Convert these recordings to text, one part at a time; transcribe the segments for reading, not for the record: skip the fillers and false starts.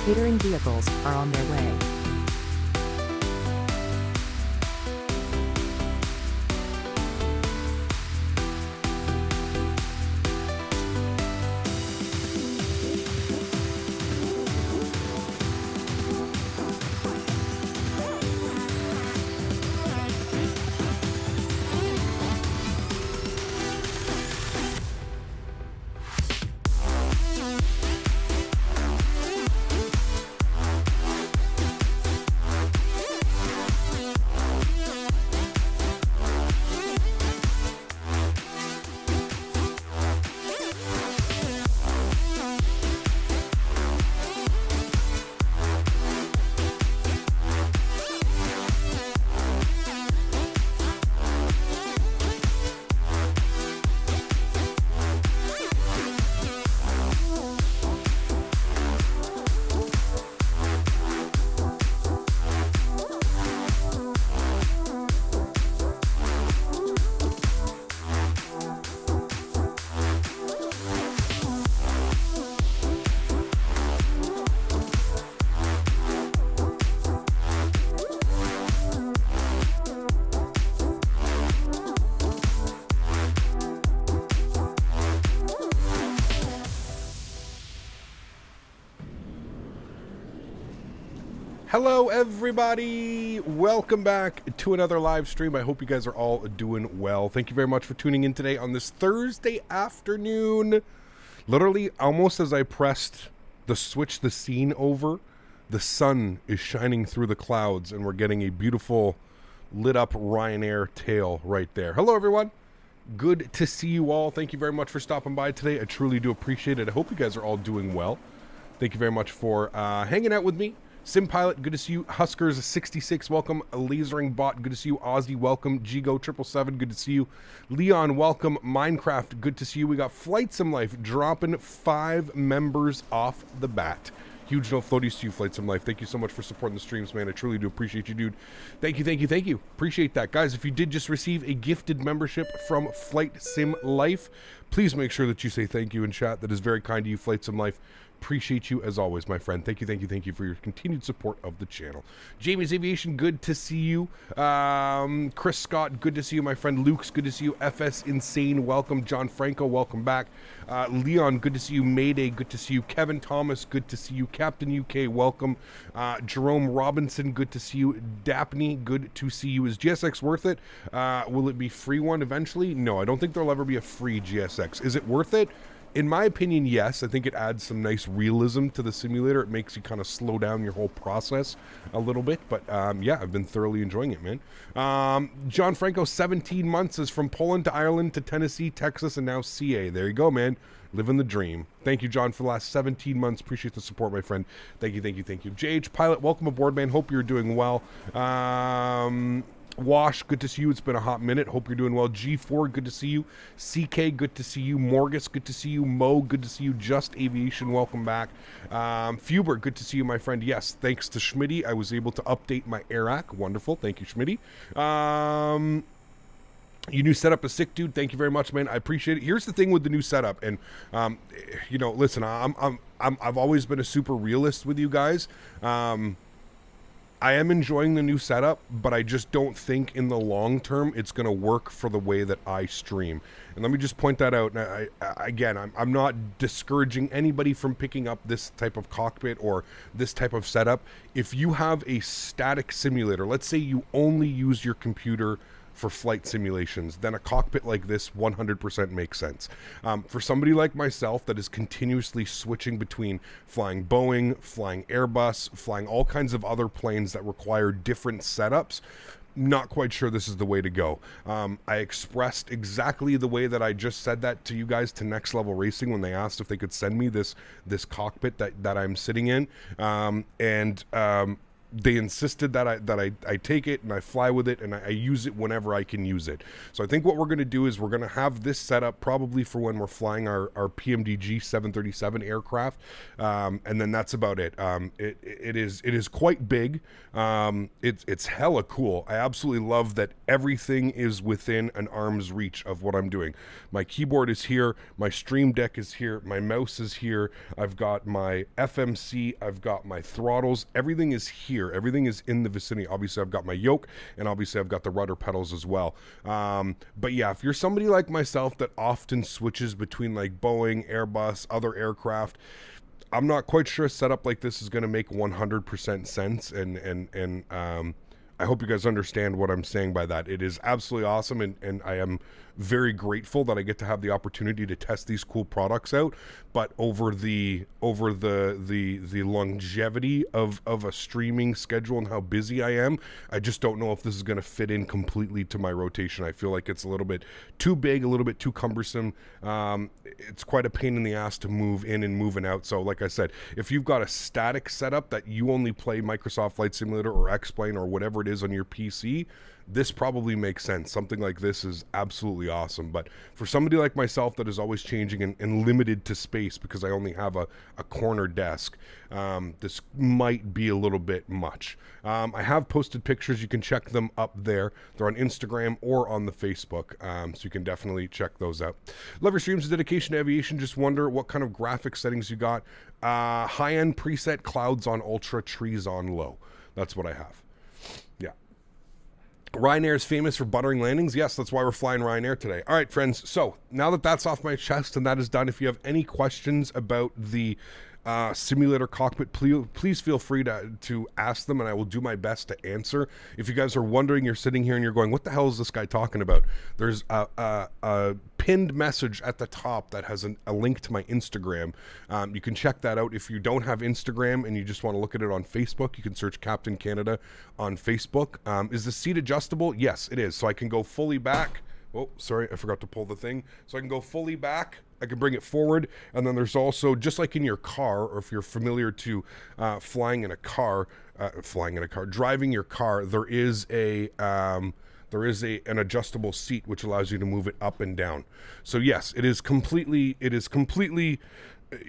catering vehicles are on their way. Hello everybody, welcome back to another live stream. I hope you guys are all doing well. Thank you very much for tuning in today on this Thursday afternoon. Literally, almost as I pressed the switch the scene over, the sun is shining through the clouds and we're getting a beautiful lit up Ryanair tail right there. Hello everyone, good to see you all. Thank you very much for stopping by today. I truly do appreciate it. I hope you guys are all doing well. Thank you very much for hanging out with me. Sim Pilot, good to see you. Huskers 66, welcome. Lasering Bot, good to see you. Ozzy, welcome. Gigo 777, good to see you. Leon, welcome. Minecraft, good to see you. We got Flight Sim Life dropping 5 members off the bat. Huge no floaties to you, Flight Sim Life. Thank you so much for supporting the streams, man. I truly do appreciate you, dude. Thank you, thank you, thank you. Appreciate that. Guys, if you did just receive a gifted membership from Flight Sim Life, please make sure that you say thank you in chat. That is very kind to you, Flight Sim Life. Appreciate you as always, my friend. Thank you, thank you, thank you for your continued support of the channel. Jamie's Aviation, good to see you. Chris Scott, good to see you. My friend Luke's, good to see you. FS Insane, welcome. John Franco, welcome back. Leon, good to see you. Mayday, good to see you. Kevin Thomas, good to see you. Captain UK, welcome. Jerome Robinson, good to see you. Dapney, good to see you. Is GSX worth it? Will it be free one eventually? No, I don't think there'll ever be a free GSX. Is it worth it? In my opinion, yes. I think it adds some nice realism to the simulator. It makes you kind of slow down your whole process a little bit. But yeah, I've been thoroughly enjoying it, man. John Franco, 17 months, is from Poland to Ireland to Tennessee, Texas, and now CA. There you go, man. Living the dream. Thank you, John, for the last 17 months. Appreciate the support, my friend. Thank you, thank you, thank you. JH Pilot, welcome aboard, man. Hope you're doing well. Wash, good to see you. It's been a hot minute. Hope you're doing well. G4, good to see you. CK, good to see you. Morgus, good to see you. Mo, good to see you. Just Aviation, welcome back. Fuber, good to see you, my friend. Yes, thanks to Smitty, I was able to update my AirAC. Wonderful. Thank you, Smitty. Your new setup is sick, dude. Thank you very much, man. I appreciate it. Here's the thing with the new setup, and you know, listen, I've always been a super realist with you guys. I am enjoying the new setup, but I just don't think in the long term it's going to work for the way that I stream. And let me just point that out. And I'm not discouraging anybody from picking up this type of cockpit or this type of setup. If you have a static simulator, let's say you only use your computer for flight simulations, then a cockpit like this 100% makes sense. For somebody like myself that is continuously switching between flying Boeing, flying Airbus, flying all kinds of other planes that require different setups, not quite sure this is the way to go. I expressed exactly the way that I just said that to you guys to Next Level Racing when they asked if they could send me this cockpit that I'm sitting in. they insisted that I take it and I fly with it and I use it whenever I can use it. So I think what we're going to do is we're going to have this set up probably for when we're flying our PMDG 737 aircraft, and then that's about it. It is quite big. It's hella cool. I absolutely love that everything is within an arm's reach of what I'm doing. My keyboard is here, my Stream Deck is here, my mouse is here, I've got my FMC, I've got my throttles, everything is here. Everything is in the vicinity. Obviously, I've got my yoke, and obviously, I've got the rudder pedals as well. But yeah, if you're somebody like myself that often switches between like Boeing, Airbus, other aircraft, I'm not quite sure a setup like this is going to make 100% sense. And I hope you guys understand what I'm saying by that. It is absolutely awesome, and I am very grateful that I get to have the opportunity to test these cool products out. But over the longevity of a streaming schedule and how busy I am, I just don't know if this is going to fit in completely to my rotation. I feel like it's a little bit too big, a little bit too cumbersome. It's quite a pain in the ass to move in and moving out. So like I said, if you've got a static setup that you only play Microsoft Flight Simulator or X-Plane or whatever it is on your PC, this probably makes sense. Something like this is absolutely awesome. But for somebody like myself that is always changing and limited to space because I only have a corner desk, this might be a little bit much. I have posted pictures. You can check them up there. They're on Instagram or on the Facebook, so you can definitely check those out. Love your streams of dedication to aviation. Just wonder what kind of graphic settings you got. High-end preset, clouds on ultra, trees on low. That's what I have. Yeah. Ryanair is famous for buttering landings. Yes, that's why we're flying Ryanair today. All right, friends. So now that that's off my chest and that is done, if you have any questions about the simulator cockpit, please feel free to ask them, and I will do my best to answer. If you guys are wondering, you're sitting here and you're going, what the hell is this guy talking about? There's a pinned message at the top that has a link to my Instagram. You can check that out. If you don't have Instagram and you just want to look at it on Facebook, you can search Captain Canada on Facebook. Is the seat adjustable? Yes, it is. So I can go fully back. Oh, sorry, I forgot to pull the thing. So I can go fully back. I can bring it forward, and then there's also, just like in your car, or if you're familiar to driving your car, there is an adjustable seat which allows you to move it up and down. So yes, it is completely,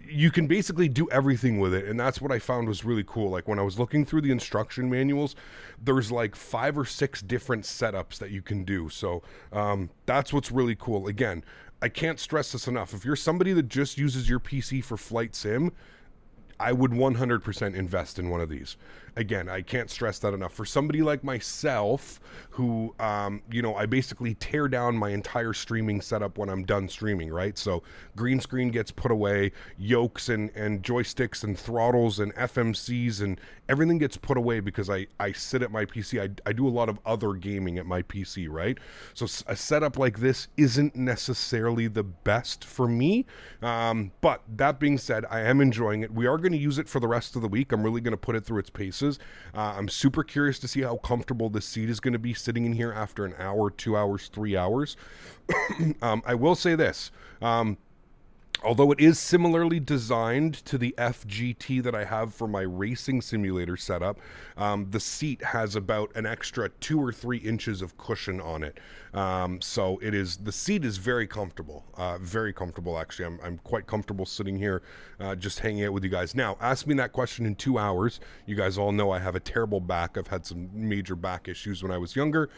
you can basically do everything with it, and that's what I found was really cool. Like when I was looking through the instruction manuals, there's like 5 or 6 different setups that you can do. So that's what's really cool. Again, I can't stress this enough. If you're somebody that just uses your PC for flight sim, I would 100% invest in one of these. Again, I can't stress that enough. For somebody like myself who, I basically tear down my entire streaming setup when I'm done streaming, right? So green screen gets put away, yokes and joysticks and throttles and FMCs and everything gets put away because I sit at my PC. I do a lot of other gaming at my PC, right? So a setup like this isn't necessarily the best for me. But that being said, I am enjoying it. We are going to use it for the rest of the week. I'm really going to put it through its paces. I'm super curious to see how comfortable this seat is going to be sitting in here after an hour, 2 hours, 3 hours. I will say this. Although it is similarly designed to the FGT that I have for my racing simulator setup, the seat has about an extra 2 or 3 inches of cushion on it. So the seat is very comfortable actually. I'm quite comfortable sitting here just hanging out with you guys. Now, ask me that question in 2 hours. You guys all know I have a terrible back. I've had some major back issues when I was younger.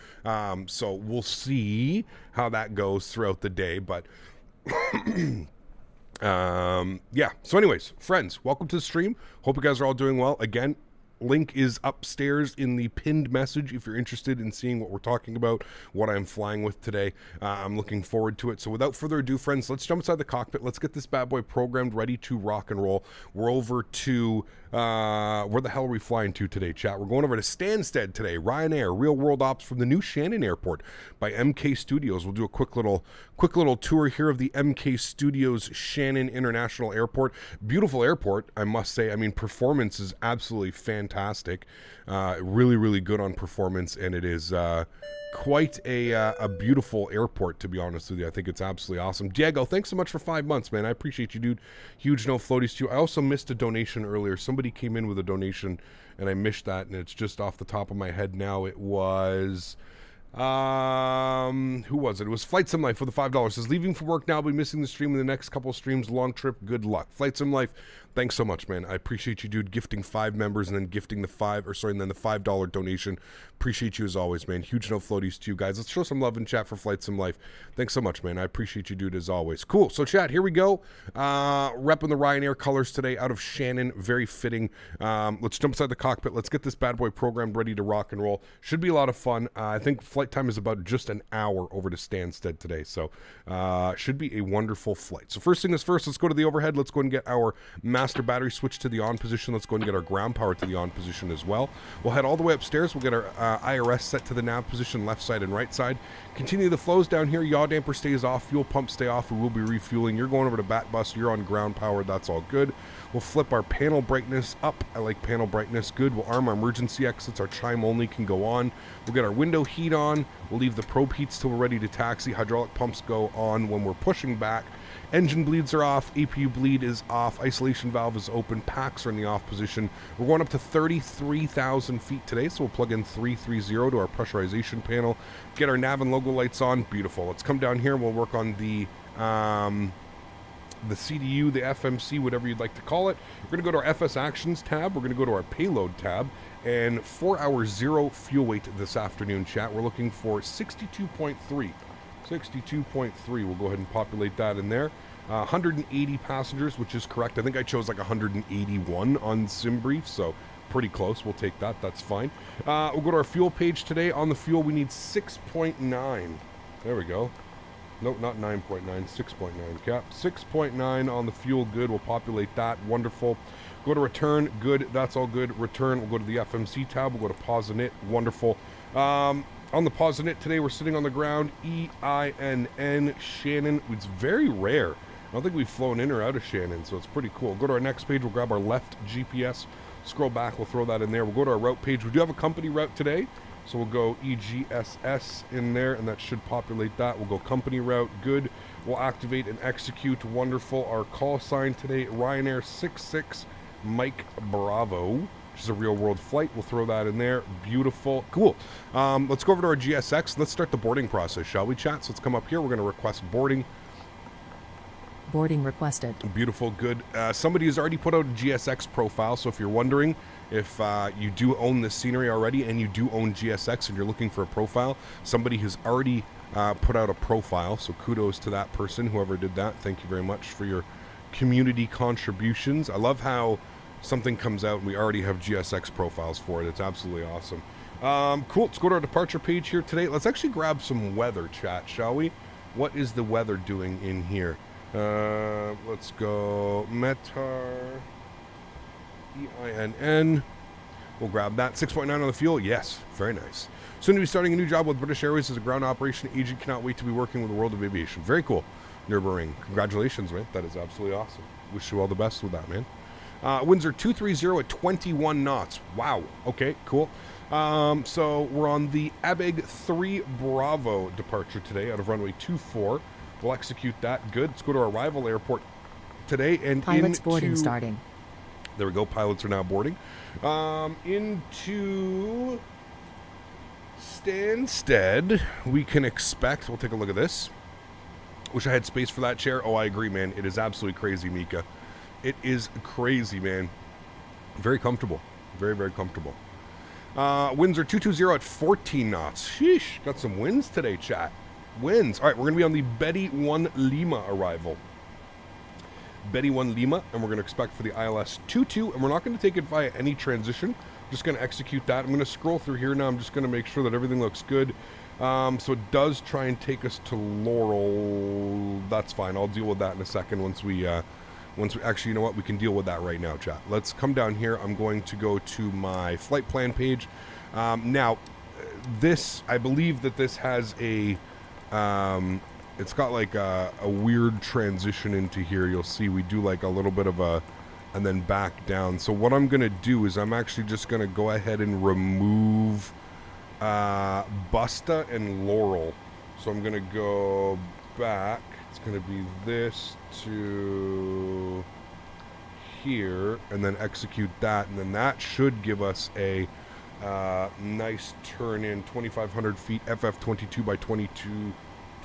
So we'll see how that goes throughout the day, but yeah. So anyways, friends, welcome to the stream. Hope you guys are all doing well. Again, link is upstairs in the pinned message if you're interested in seeing what we're talking about, what I'm flying with today. I'm looking forward to it. So without further ado, friends, let's jump inside the cockpit. Let's get this bad boy programmed, ready to rock and roll. We're over to where the hell are we flying to today, chat? We're going over to Stansted today. Ryanair, real world ops from the new Shannon Airport by MK Studios. We'll do a quick little tour here of the MK Studios Shannon International Airport. Beautiful airport, I must say. I mean, performance is absolutely fantastic. fantastic. Really, really good on performance, and it is quite a beautiful airport, to be honest with you. I think it's absolutely awesome. Diego, thanks so much for 5 months, man. I appreciate you, dude. Huge no floaties to you. I also missed a donation earlier. Somebody came in with a donation, and I missed that, and it's just off the top of my head now. It was... who was it? It was Flight Sim Life with the $5. Says, leaving for work now, be missing the stream in the next couple streams. Long trip, good luck. Flight Sim Life, thanks so much, man. I appreciate you, dude, gifting 5 members and then gifting the $5 donation. Appreciate you as always, man. Huge no floaties to you guys. Let's show some love in chat for Flight Sim Life. Thanks so much, man. I appreciate you, dude, as always. Cool. So chat, here we go. Repping the Ryanair colors today out of Shannon. Very fitting. Let's jump inside the cockpit. Let's get this bad boy programmed, ready to rock and roll. Should be a lot of fun. I think flight time is about just an hour over to Stansted today, so should be a wonderful flight. So first thing is first, let's go to the overhead. Let's go and get our master battery switch to the on position. Let's go and get our ground power to the on position as well. We'll head all the way upstairs. We'll get our IRS set to the nav position, left side and right side. Continue the flows down here. Yaw damper stays off, fuel pump stay off. We will be refueling. You're going over to bat bus. You're on ground power. That's all good. We'll flip our panel brightness up. I like panel brightness. Good. We'll arm our emergency exits. Our chime only can go on. We'll get our window heat on. We'll leave the probe heats till we're ready to taxi. Hydraulic pumps go on when we're pushing back. Engine bleeds are off. APU bleed is off. Isolation valve is open. Packs are in the off position. We're going up to 33,000 feet today, so we'll plug in 330 to our pressurization panel. Get our nav and logo lights on. Beautiful. Let's come down here and we'll work on the CDU, the FMC, whatever you'd like to call it. We're going to go to our FS Actions tab. We're going to go to our Payload tab. And for our zero fuel weight this afternoon, chat, we're looking for 62.3. 62.3. We'll go ahead and populate that in there. 180 passengers, which is correct. I think I chose like 181 on SimBrief, so pretty close. We'll take that. That's fine. We'll go to our fuel page today. On the fuel, we need 6.9. There we go. Nope, not 9.9, 6.9 cap. 6.9 on the fuel, good. We'll populate that, wonderful. Go to return, good, that's all good. Return, we'll go to the FMC tab, we'll go to pause init, wonderful. On the pause init today, we're sitting on the ground, EINN, Shannon. It's very rare. I don't think we've flown in or out of Shannon, so it's pretty cool. Go to our next page, we'll grab our left GPS, scroll back, we'll throw that in there. We'll go to our route page. We do have a company route today. So we'll go EGSS in there, and that should populate that. We'll go company route, good. We'll activate and execute, wonderful. Our call sign today, Ryanair 66 Mike Bravo, which is a real world flight. We'll throw that in there, beautiful, cool. Let's go over to our GSX. Let's start the boarding process, shall we, chat? So let's come up here. We're going to request boarding. Boarding requested. Beautiful, good. Somebody has already put out a GSX profile, so if you're wondering if you do own this scenery already and you do own GSX and you're looking for a profile, somebody has already put out a profile, so kudos to that person, whoever did that. Thank you very much for your community contributions. I love how something comes out and we already have GSX profiles for it. It's absolutely awesome. Cool, let's go to our departure page here today. Let's actually grab some weather, chat, shall we? What is the weather doing in here? Let's go Metar EINN. We'll grab that. 6.9 on the fuel. Yes, very nice. Soon to be starting a new job with British Airways as a ground operation agent. Cannot wait to be working with the world of aviation. Very cool. Nürburgring. Congratulations, man. That is absolutely awesome. Wish you all the best with that, man. Winds are 230 at 21 knots. Wow. Okay, cool. So we're on the Abeg 3 Bravo departure today out of runway 24. We'll execute that. Good. Let's go to our arrival airport today and pilots boarding starting. There we go. Pilots are now boarding. Into Stansted, we can expect. We'll take a look at this. Wish I had space for that chair. Oh, I agree, man. It is absolutely crazy, Mika. It is crazy, man. Very comfortable. Very, very comfortable. Winds are 220 at 14 knots. Sheesh. Got some winds today, chat. Winds. All right, we're going to be on the Betty 1 Lima arrival. Betty 1 Lima, and we're going to expect for the ILS 22, and we're not going to take it via any transition. Just going to execute that. I'm going to scroll through here now. I'm just going to make sure that everything looks good. So it does try and take us to Laurel. That's fine. I'll deal with that in a second once we actually, you know what? We can deal with that right now, chat. Let's come down here. I'm going to go to my flight plan page. Now, this, I believe that this has a... it's got like a weird transition into here. You'll see we do like a little bit of a and then back down. So what I'm going to do is I'm actually just going to go ahead and remove Busta and Laurel. So I'm going to go back. It's going to be this to here, and then execute that, and then that should give us a nice turn in 2,500 feet, FF22 by 22,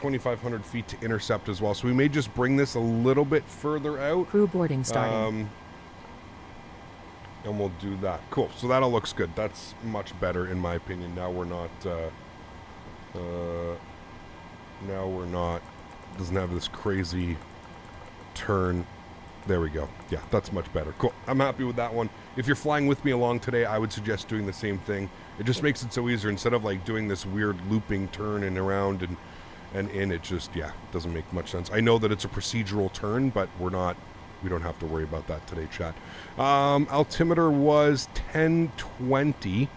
2,500 feet to intercept as well. So we may just bring this a little bit further out. Crew boarding starting. And we'll do that. Cool. So that all looks good. That's much better in my opinion. Now we're not, doesn't have this crazy turn. There we go. Yeah, that's much better. Cool. I'm happy with that one. If you're flying with me along today, I would suggest doing the same thing. It just makes it so easier instead of like doing this weird looping turn and around and in. It just, yeah, doesn't make much sense. I know that it's a procedural turn, but we don't have to worry about that today, chat. Altimeter was 1020.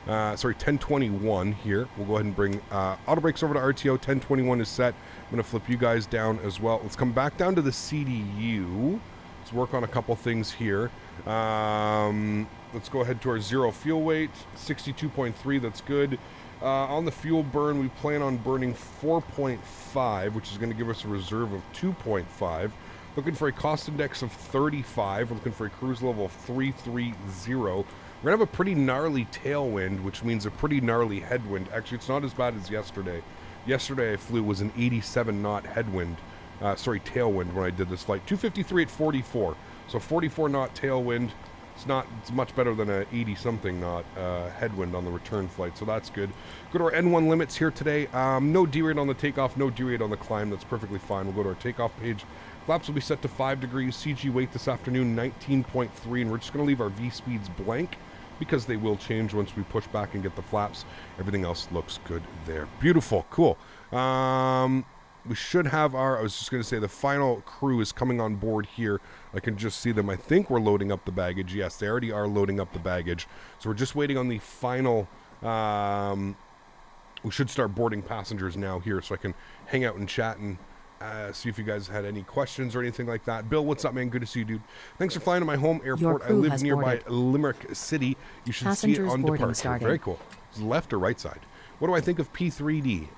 1021 here. We'll go ahead and bring auto brakes over to RTO. 1021 is set. I'm going to flip you guys down as well. Let's come back down to the CDU. Let's work on a couple things here. Let's go ahead to our zero fuel weight, 62.3. That's good. On the fuel burn, we plan on burning 4.5, which is going to give us a reserve of 2.5. Looking for a cost index of 35. We're looking for a cruise level of 330. We're going to have a pretty gnarly tailwind, which means a pretty gnarly headwind. Actually, it's not as bad as yesterday. Yesterday I flew was an 87 knot headwind. Tailwind when I did this flight. 253 at 44. So 44 knot tailwind. It's much better than a 80 something knot headwind on the return flight. So that's good. Go to our N1 limits here today. No derate on the takeoff, no derate on the climb. That's perfectly fine. We'll go to our takeoff page. Flaps will be set to 5 degrees. CG weight this afternoon, 19.3. And we're just going to leave our V speeds blank because they will change once we push back and get the flaps. Everything else looks good there. Beautiful. Cool. We should have I was just going to say the final crew is coming on board here. I can just see them. I think we're loading up the baggage. Yes, they already are loading up the baggage. So we're just waiting on the final, we should start boarding passengers now here so I can hang out and chat and see if you guys had any questions or anything like that. Bill, what's up, man? Good to see you, dude. Thanks for flying to my home airport. I live nearby Limerick City. You should Passengers see it on departure. Starting. Very cool. Left or right side? What do I think of P3D?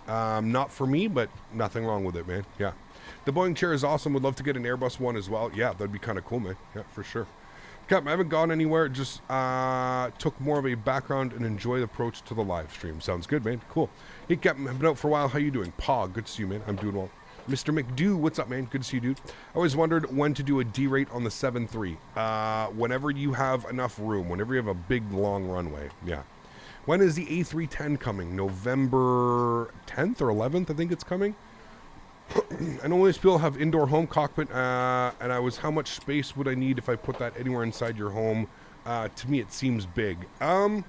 Not for me, but nothing wrong with it, man. Yeah. The Boeing chair is awesome. Would love to get an Airbus one as well. Yeah, that'd be kind of cool, man. Yeah, for sure. Captain, I haven't gone anywhere. Just took more of a background and enjoy the approach to the live stream. Sounds good, man. Cool. Hey, Captain, I've been out for a while. How you doing? Paw, good to see you, man. I'm doing well. Mr. McDo, what's up, man? Good to see you, dude. I always wondered when to do a D-rate on the 7.3. Whenever you have enough room, whenever you have a big, long runway. Yeah. When is the A310 coming? November 10th or 11th, I think it's coming. I know most people have indoor home cockpit, and how much space would I need if I put that anywhere inside your home? To me, it seems big. Yeah,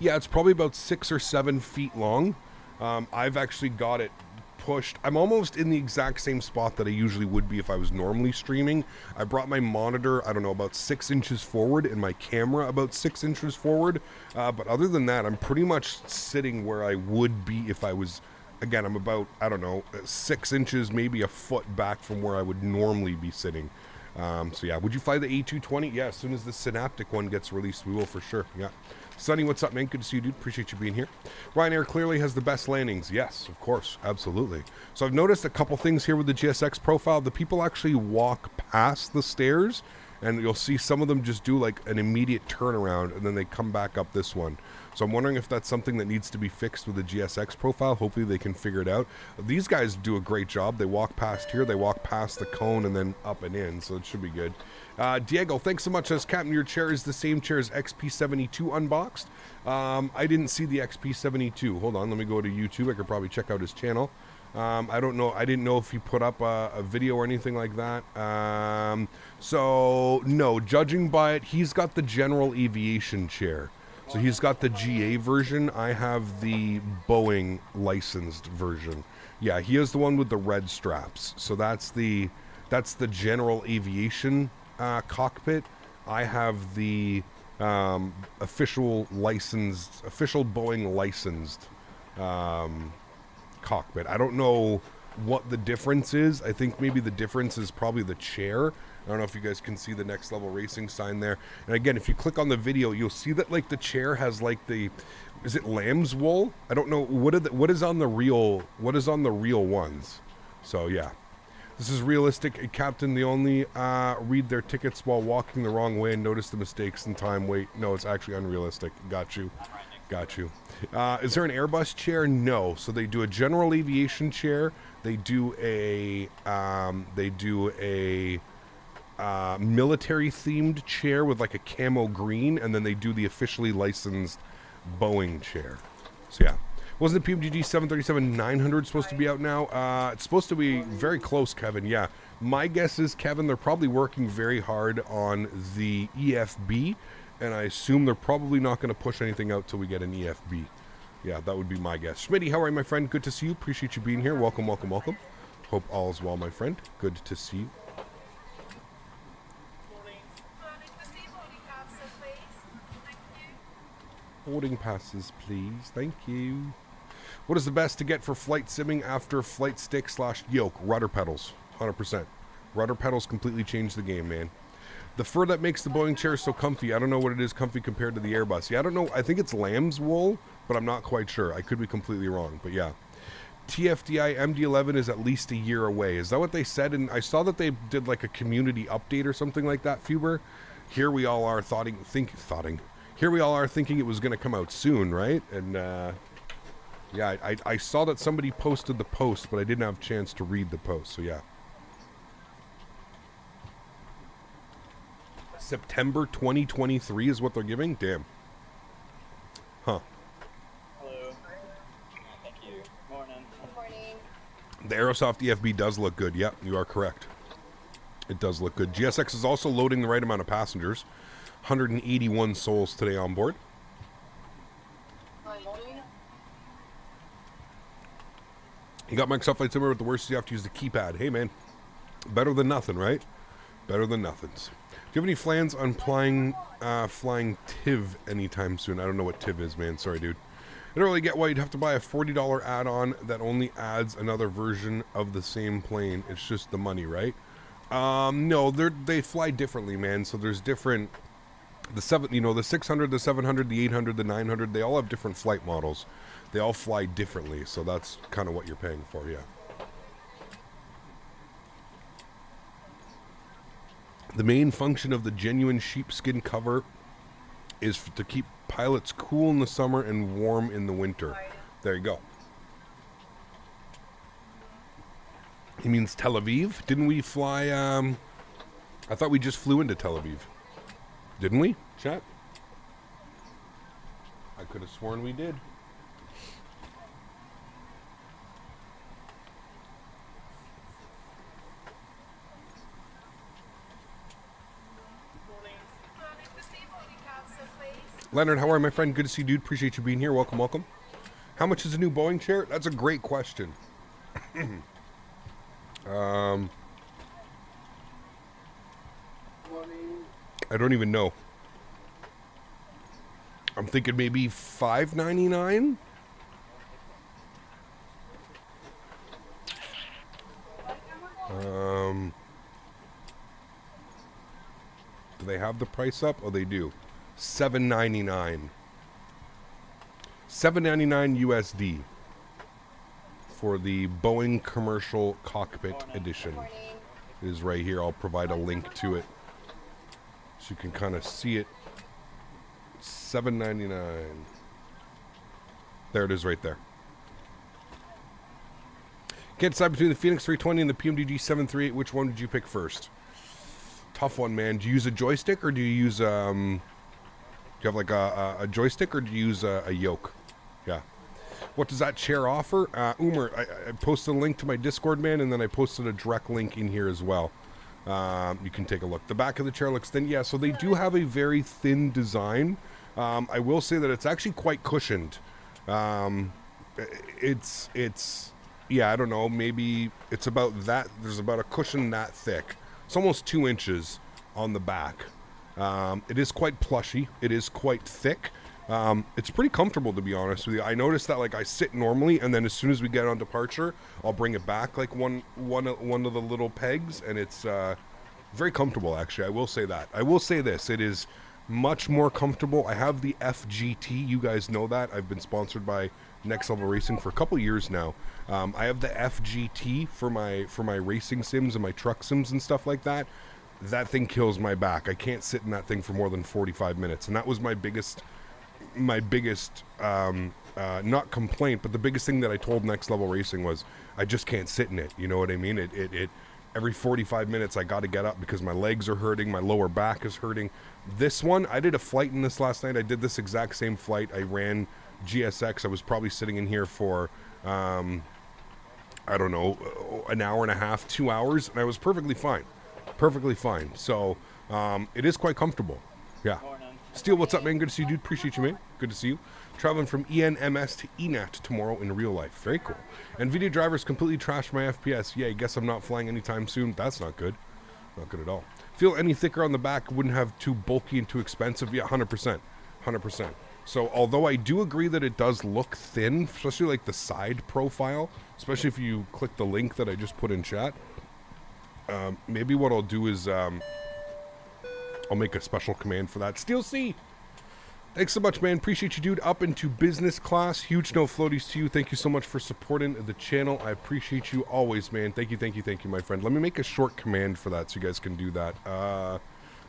it's probably about 6 or 7 feet long. I've actually got it pushed. I'm almost in the exact same spot that I usually would be if I was normally streaming. I brought my monitor, I don't know, about 6 inches forward, and my camera about 6 inches forward. But other than that, I'm pretty much sitting where I would be if I was, again, I'm about, I don't know, 6 inches, maybe a foot back from where I would normally be sitting. So yeah, would you fly the A220? Yeah, as soon as the Synaptic one gets released, we will for sure. Yeah. Sonny, what's up, man? Good to see you, dude. Appreciate you being here. Ryanair clearly has the best landings. Yes, of course. Absolutely. So I've noticed a couple things here with the GSX profile. The people actually walk past the stairs, and you'll see some of them just do like an immediate turnaround, and then they come back up this one. So I'm wondering if that's something that needs to be fixed with the GSX profile. Hopefully they can figure it out. These guys do a great job. They walk past here, they walk past the cone, and then up and in, so it should be good. Diego, thanks so much. As Captain, your chair is the same chair as XP72 unboxed. I didn't see the XP72. Hold on, let me go to YouTube. I could probably check out his channel. I don't know. I didn't know if he put up a video or anything like that. So, no, judging by it, he's got the general aviation chair. So he's got the GA version. I have the Boeing licensed version. Yeah, he has the one with the red straps. So that's the general aviation cockpit. I have the official Boeing licensed cockpit. I don't know what the difference is. I think maybe the difference is probably the chair. don't know if you guys can see the Next Level Racing sign there. And again, if you click on the video, you'll see that like the chair has like the, is it lamb's wool? I don't know what is on the real ones. So yeah. This is realistic. Captain, they only read their tickets while walking the wrong way and notice the mistakes in time. Wait, no, it's actually unrealistic. Got you. Got you. Is there an Airbus chair? No. So they do a general aviation chair. They do a military themed chair with like a camo green, and then they do the officially licensed Boeing chair. So yeah. Wasn't the PMGG 737-900 supposed to be out now? It's supposed to be very close, Kevin. Yeah. My guess is, Kevin, they're probably working very hard on the EFB, and I assume they're probably not going to push anything out till we get an EFB. Yeah, that would be my guess. Smitty, how are you, my friend? Good to see you. Appreciate you being here. Welcome, welcome, welcome. Hope all is well, my friend. Good to see you. Boarding passes, please. Thank you. What is the best to get for flight simming after flight stick / yoke? Rudder pedals, 100%. Rudder pedals completely changed the game, man. The fur that makes the Boeing chair so comfy, I don't know what it is comfy compared to the Airbus. Yeah, I don't know. I think it's lamb's wool, but I'm not quite sure. I could be completely wrong, but yeah. TFDI MD-11 is at least a year away. Is that what they said? And I saw that they did like a community update or something like that, Fuber. Here we all are Here we all are thinking it was going to come out soon, right? And yeah, I saw that somebody posted the post, but I didn't have a chance to read the post, so yeah. September 2023 is what they're giving? Damn. Huh. Hello. Thank you. Morning. Good morning. The Aerosoft EFB does look good. Yep, you are correct. It does look good. GSX is also loading the right amount of passengers. 181 souls today on board. You got Microsoft Flight Simulator, but the worst is you have to use the keypad. Hey, man. Better than nothing, right? Better than nothing. Do you have any plans on flying TIV anytime soon? I don't know what TIV is, man. Sorry, dude. I don't really get why you'd have to buy a $40 add-on that only adds another version of the same plane. It's just the money, right? No, they fly differently, man. So there's different... The 600, the 700, the 800, the 900, they all have different flight models. They all fly differently, so that's kind of what you're paying for, yeah. The main function of the genuine sheepskin cover is to keep pilots cool in the summer and warm in the winter. There you go. He means Tel Aviv? Didn't we fly, I thought we just flew into Tel Aviv. Didn't we, chat? I could have sworn we did. Leonard, how are you, my friend? Good to see you, dude. Appreciate you being here. Welcome, welcome. How much is a new Boeing chair? That's a great question. I don't even know. I'm thinking maybe $5.99. Do they have the price up? Oh, they do. $7.99. $7.99 USD for the Boeing Commercial Cockpit Edition. It is right here. I'll provide a link to it so you can kind of see it. $7.99. There it is right there. Can't decide between the Phoenix 320 and the PMDG 738. Which one did you pick first? Tough one, man. Do you use a joystick or do you use do you have like a joystick or do you use a yoke? Yeah. What does that chair offer? Umer, I posted a link to my Discord, man, and then I posted a direct link in here as well. You can take a look. The back of the chair looks thin. Yeah, so they do have a very thin design. I will say that it's actually quite cushioned. It's yeah, I don't know, maybe it's about that. There's about a cushion that thick. It's almost 2 inches on the back. It is quite plushy. It is quite thick. It's pretty comfortable, to be honest with you. I noticed that, like, I sit normally, and then as soon as we get on departure, I'll bring it back like one of the little pegs, and it's Very comfortable, actually. I will say that. I will say this. It is much more comfortable. I have the FGT. You guys know that. I've been sponsored by Next Level Racing for a couple years now. I have the FGT for my racing sims and my truck sims and stuff like that. That thing kills my back. I can't sit in that thing for more than 45 minutes. And that was my biggest not complaint, but the biggest thing that I told Next Level Racing was I just can't sit in it. You know what I mean? It every 45 minutes I got to get up because my legs are hurting, my lower back is hurting. This one, I did a flight in this last night. I did this exact same flight. I ran GSX. I was probably sitting in here for I don't know, an hour and a half, 2 hours, and I was perfectly fine. Perfectly fine. So it is quite comfortable. Yeah. Steel, what's up, man? Good to see you, dude. Appreciate you, man. Good to see you. Traveling from ENMS to ENAT tomorrow in real life. Very cool. And video drivers completely trashed my FPS. Yeah, I guess I'm not flying anytime soon. That's not good. Not good at all. Feel any thicker on the back wouldn't have too bulky and too expensive. Yeah, 100%. 100%. So although I do agree that it does look thin, especially like the side profile, especially if you click the link that I just put in chat, maybe what I'll do is I'll make a special command for that. Steel C! Thanks so much, man. Appreciate you, dude. Up into business class. Huge no floaties to you. Thank you so much for supporting the channel. I appreciate you always, man. Thank you, thank you, thank you, my friend. Let me make a short command for that so you guys can do that.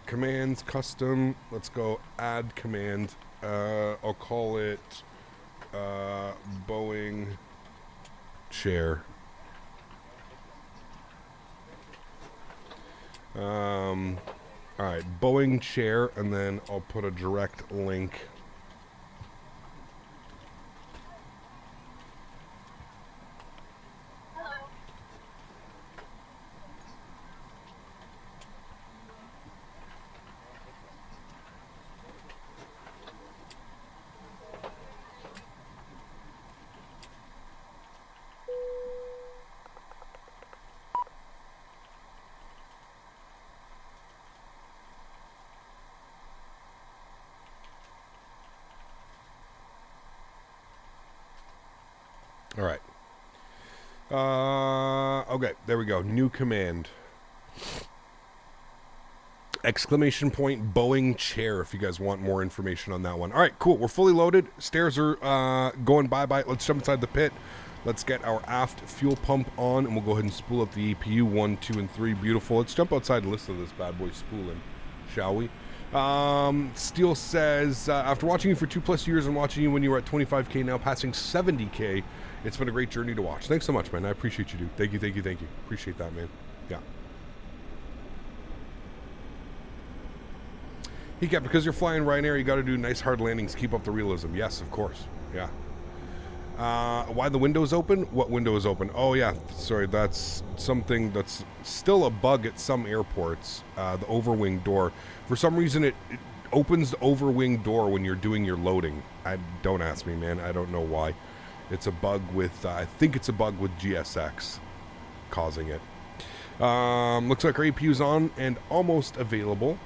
Commands, custom. Let's go add command. I'll call it Boeing chair. Alright, Boeing chair, and then I'll put a direct link. All right. Okay, there we go. New command. Exclamation point Boeing chair if you guys want more information on that one. All right, cool. We're fully loaded. Stairs are going bye-bye. Let's jump inside the pit. Let's get our aft fuel pump on, and we'll go ahead and spool up the APU 1, 2, and 3. Beautiful. Let's jump outside and listen to this bad boy spooling, shall we? Steel says, after watching you for 2+ years and watching you when you were at 25K, now passing 70K, it's been a great journey to watch. Thanks so much, man. I appreciate you, dude. Thank you, thank you, thank you. Appreciate that, man. Yeah. He kept, because you're flying Ryanair, you got to do nice hard landings. Keep up the realism. Yes, of course. Yeah. Why the windows open? What window is open? Oh, yeah. Sorry, that's something that's still a bug at some airports. The overwing door. For some reason, it opens the overwing door when you're doing your loading. Don't ask me, man. I don't know why. It's a bug with, I think it's a bug with GSX causing it. Looks like our APU's on and almost available.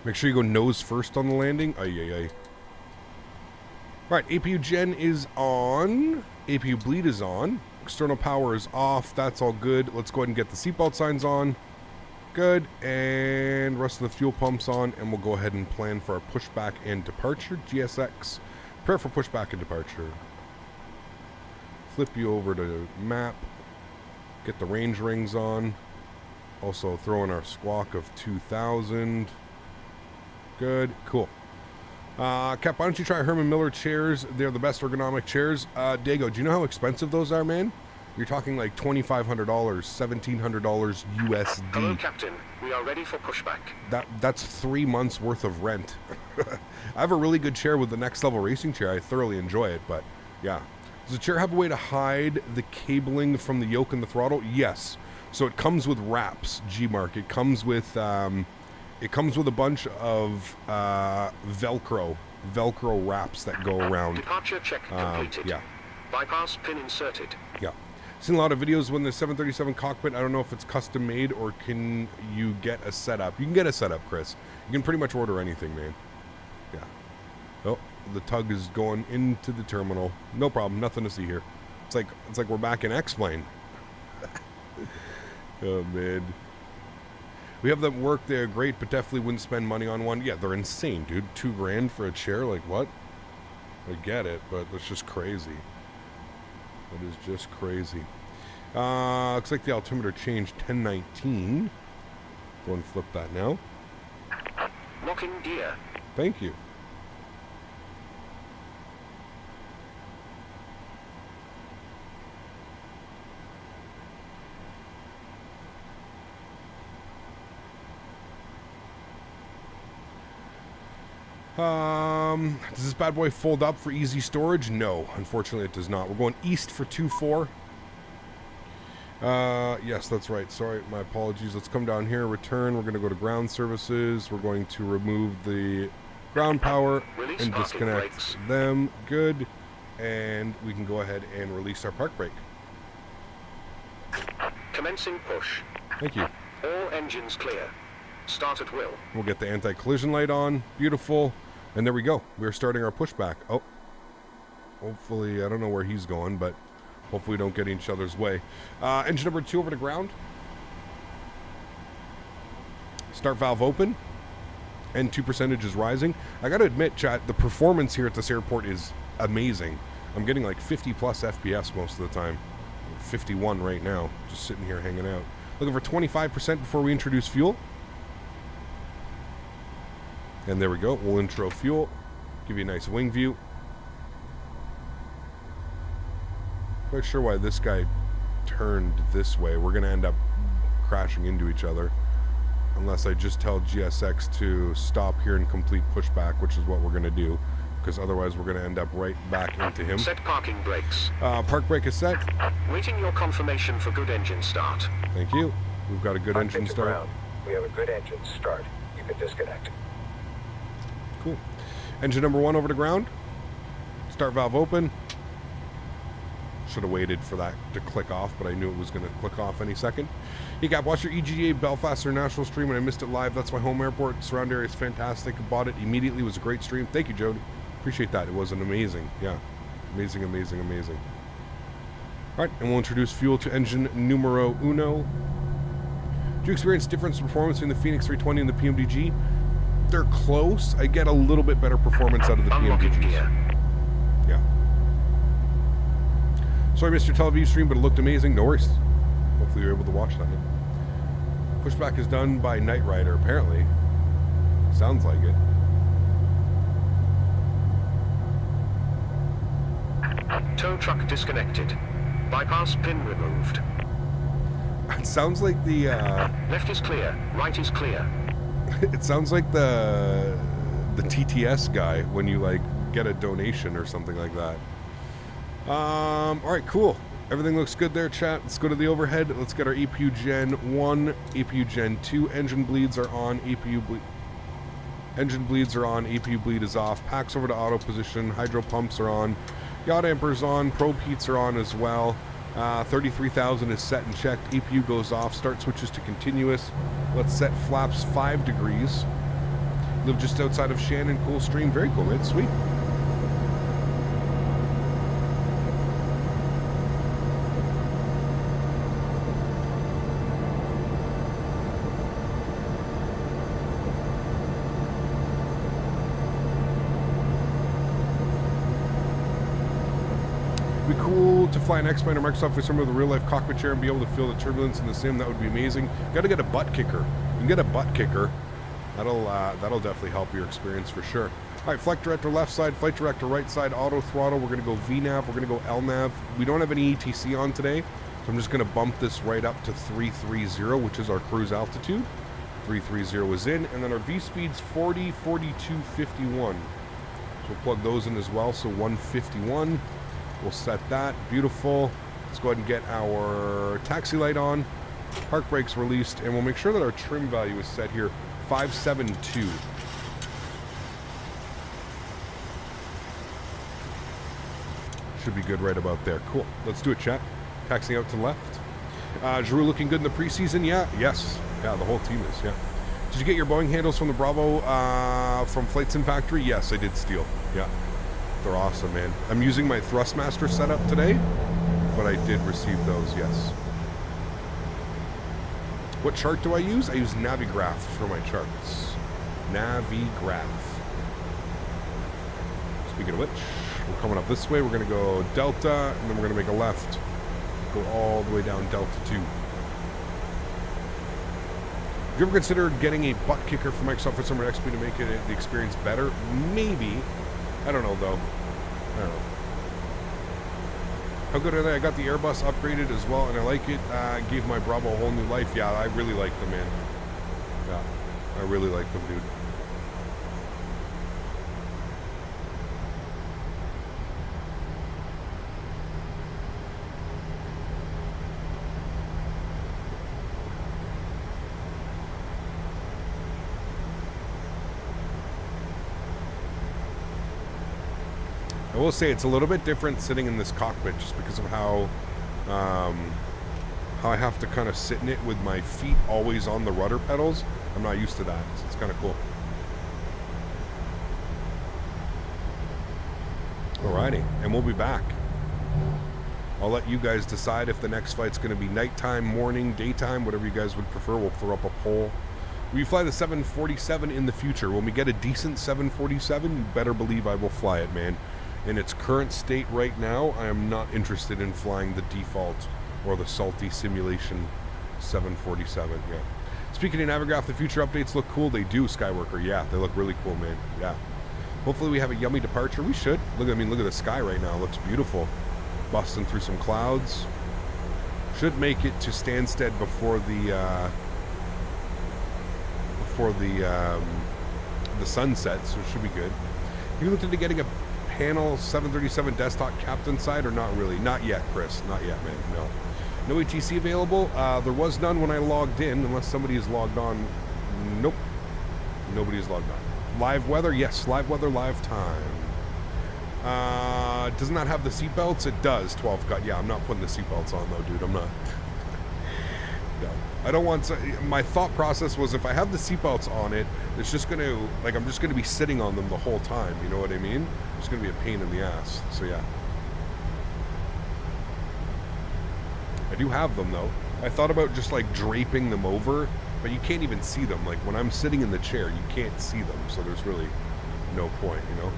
Make sure you go nose first on the landing. Ay, ay, ay. Alright, APU gen is on. APU bleed is on. External power is off. That's all good. Let's go ahead and get the seatbelt signs on. Good. And rest of the fuel pumps on. And we'll go ahead and plan for our pushback and departure. GSX. Prepare for pushback and departure. Flip you over to map. Get the range rings on. Also throw in our squawk of 2000. Good. Cool. Cap, why don't you try Herman Miller chairs? They're the best ergonomic chairs. Dago, do you know how expensive those are, man? You're talking like $2,500, $1,700 USD. Hello, Captain. We are ready for pushback. That's 3 months worth of rent. I have a really good chair with the Next Level Racing chair. I thoroughly enjoy it, but yeah. Does the chair have a way to hide the cabling from the yoke and the throttle? Yes. So it comes with wraps, G-Mark. It comes with a bunch of Velcro wraps that go around. Departure check completed. Yeah. Bypass pin inserted. Yeah. Seen a lot of videos when the 737 cockpit. I don't know if it's custom made or can you get a setup. You can get a setup, Chris. You can pretty much order anything, man. Yeah. Oh, the tug is going into the terminal. No problem. Nothing to see here. It's like we're back in X-Plane. Oh, man. We have them work. They're great, but definitely wouldn't spend money on one. Yeah, they're insane, dude. $2,000 for a chair? Like, what? I get it, but that's just crazy. That is just crazy. Looks like the altimeter changed 1019. Go and flip that now. Locking gear. Thank you. Does this bad boy fold up for easy storage? No, unfortunately it does not. We're going east for 2-4. Yes, that's right. Sorry, my apologies. Let's come down here, return. We're going to go to ground services. We're going to remove the ground power and disconnect them. Good. And we can go ahead and release our park brake. Commencing push. Thank you. All engines clear. Start at will. We'll get the anti-collision light on. Beautiful. And there we go. We're starting our pushback. Oh. Hopefully, I don't know where he's going, but hopefully we don't get in each other's way. Engine number 2 over to ground. Start valve open. N2 percentage is rising. I gotta admit, chat, the performance here at this airport is amazing. I'm getting like 50 plus FPS most of the time. 51 right now. Just sitting here hanging out. Looking for 25% before we introduce fuel. And there we go. We'll intro fuel. Give you a nice wing view. Not sure why this guy turned this way. We're going to end up crashing into each other. Unless I just tell GSX to stop here and complete pushback, which is what we're going to do. Because otherwise we're going to end up right back into him. Set parking brakes. Park brake is set. Waiting your confirmation for good engine start. Thank you. We've got a good engine start. Ground. We have a good engine start. You can disconnect. Cool. Engine number 1 over to ground. Start valve open. Should have waited for that to click off, but I knew it was going to click off any second. Hey, Cap, watch your EGA Belfast International stream, and I missed it live. That's my home airport. Surround area is fantastic. Bought it immediately. It was a great stream. Thank you, Jody. Appreciate that. It was an amazing. Yeah. Amazing, amazing, amazing. All right, and we'll introduce fuel to engine numero 1. Do you experience difference in performance between the Phoenix 320 and the PMDG? They're close. I get a little bit better performance out of the PMDGs. Yeah. Sorry, Mr. Television stream, but it looked amazing. No worries. Hopefully you're able to watch that. Pushback is done by Knight Rider, apparently. Sounds like it. Tow truck disconnected. Bypass pin removed. It sounds like the Left is clear. Right is clear. it sounds like the TTS guy when you like get a donation or something like that. All right, cool. Everything looks good there, chat. Let's go to the overhead. Let's get our APU Gen 1, APU Gen 2. Engine bleeds are on. Engine bleeds are on. APU bleed is off. Packs over to auto position. Hydro pumps are on. Yacht amper's on. Probe heats are on as well. 33,000 is set and checked. APU goes off. Start switches to continuous. Let's set flaps 5 degrees. Live just outside of Shannon. Cool stream. Very cool, man. Sweet. It'd be cool to fly an X-Plane or Microsoft with some of the real-life cockpit chair and be able to feel the turbulence in the sim. That would be amazing. Got to get a butt kicker. You can get a butt kicker. That'll definitely help your experience for sure. All right, flight director left side, flight director right side, auto throttle. We're going to go VNAV. We're going to go LNAV. We don't have any ETC on today, so I'm just going to bump this right up to 330, which is our cruise altitude. 330 is in, and then our V speed's 40, 42, 51. So we'll plug those in as well. So 151. We'll set that. Beautiful. Let's go ahead and get our taxi light on. Park brakes released, and we'll make sure that our trim value is set here. 572. Should be good right about there. Cool. Let's do it, chat. Taxiing out to the left. Giroux looking good in the preseason? Yeah. Yes. Yeah, the whole team is. Yeah. Did you get your Boeing handles from the Bravo from Flight Sim Factory? Yes, I did steal. Yeah. They're awesome, man. I'm using my Thrustmaster setup today, but I did receive those, yes. What chart do I use? I use Navigraph for my charts. Navigraph. Speaking of which, we're coming up this way. We're going to go Delta, and then we're going to make a left. Go all the way down Delta 2. Have you ever considered getting a butt kicker for Microsoft for Summer XP to make the experience better? Maybe. I don't know, though. I don't know. How good are they? I got the Airbus upgraded as well, and I like it. Gave my Bravo a whole new life. Yeah, I really like them, man. Yeah, I really like them, dude. I will say it's a little bit different sitting in this cockpit just because of how I have to kind of sit in it with my feet always on the rudder pedals. I'm not used to that, so it's kind of cool. Alrighty, and we'll be back. I'll let you guys decide if the next flight's going to be nighttime, morning, daytime, whatever you guys would prefer. We'll throw up a poll. Will you fly the 747 in the future? When we get a decent 747, you better believe I will fly it, man. In its current state right now, I am not interested in flying the default or the salty simulation 747. Yeah. Speaking of Navigraph, the future updates look cool. They do, Skyworker. Yeah, they look really cool, man. Yeah. Hopefully we have a yummy departure. We should. Look at the sky right now. It looks beautiful. Busting through some clouds. Should make it to Stansted before the sunset, so it should be good. You looked into getting a panel 737 desktop captain side or not really? Not yet, Chris. Not yet, man. No. No ATC available. There was none when I logged in, unless somebody is logged on. Nope. Nobody is logged on. Live weather? Yes. Live weather, live time. Does not have the seatbelts? It does. 12 cut. Yeah, I'm not putting the seatbelts on though, dude. I'm not. No. I don't want to. My thought process was if I have the seatbelts on it, it's just going to, like, I'm just going to be sitting on them the whole time. You know what I mean? It's going to be a pain in the ass. So, yeah. I do have them, though. I thought about just, like, draping them over, but you can't even see them. Like, when I'm sitting in the chair, you can't see them. So there's really no point, you know?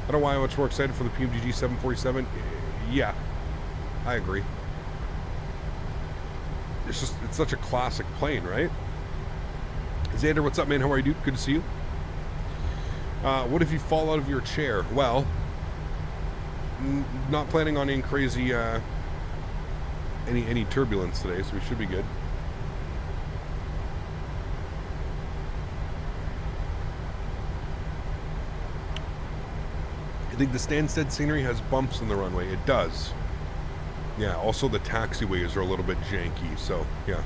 I don't know why I'm much more excited for the PMGG 747. Yeah, I agree. It's such a classic plane, right? Xander, what's up, man? How are you, dude? Good to see you. What if you fall out of your chair? Well, not planning on any crazy, any turbulence today, so we should be good. I think the Stansted scenery has bumps in the runway. It does. Yeah, also the taxiways are a little bit janky, so yeah.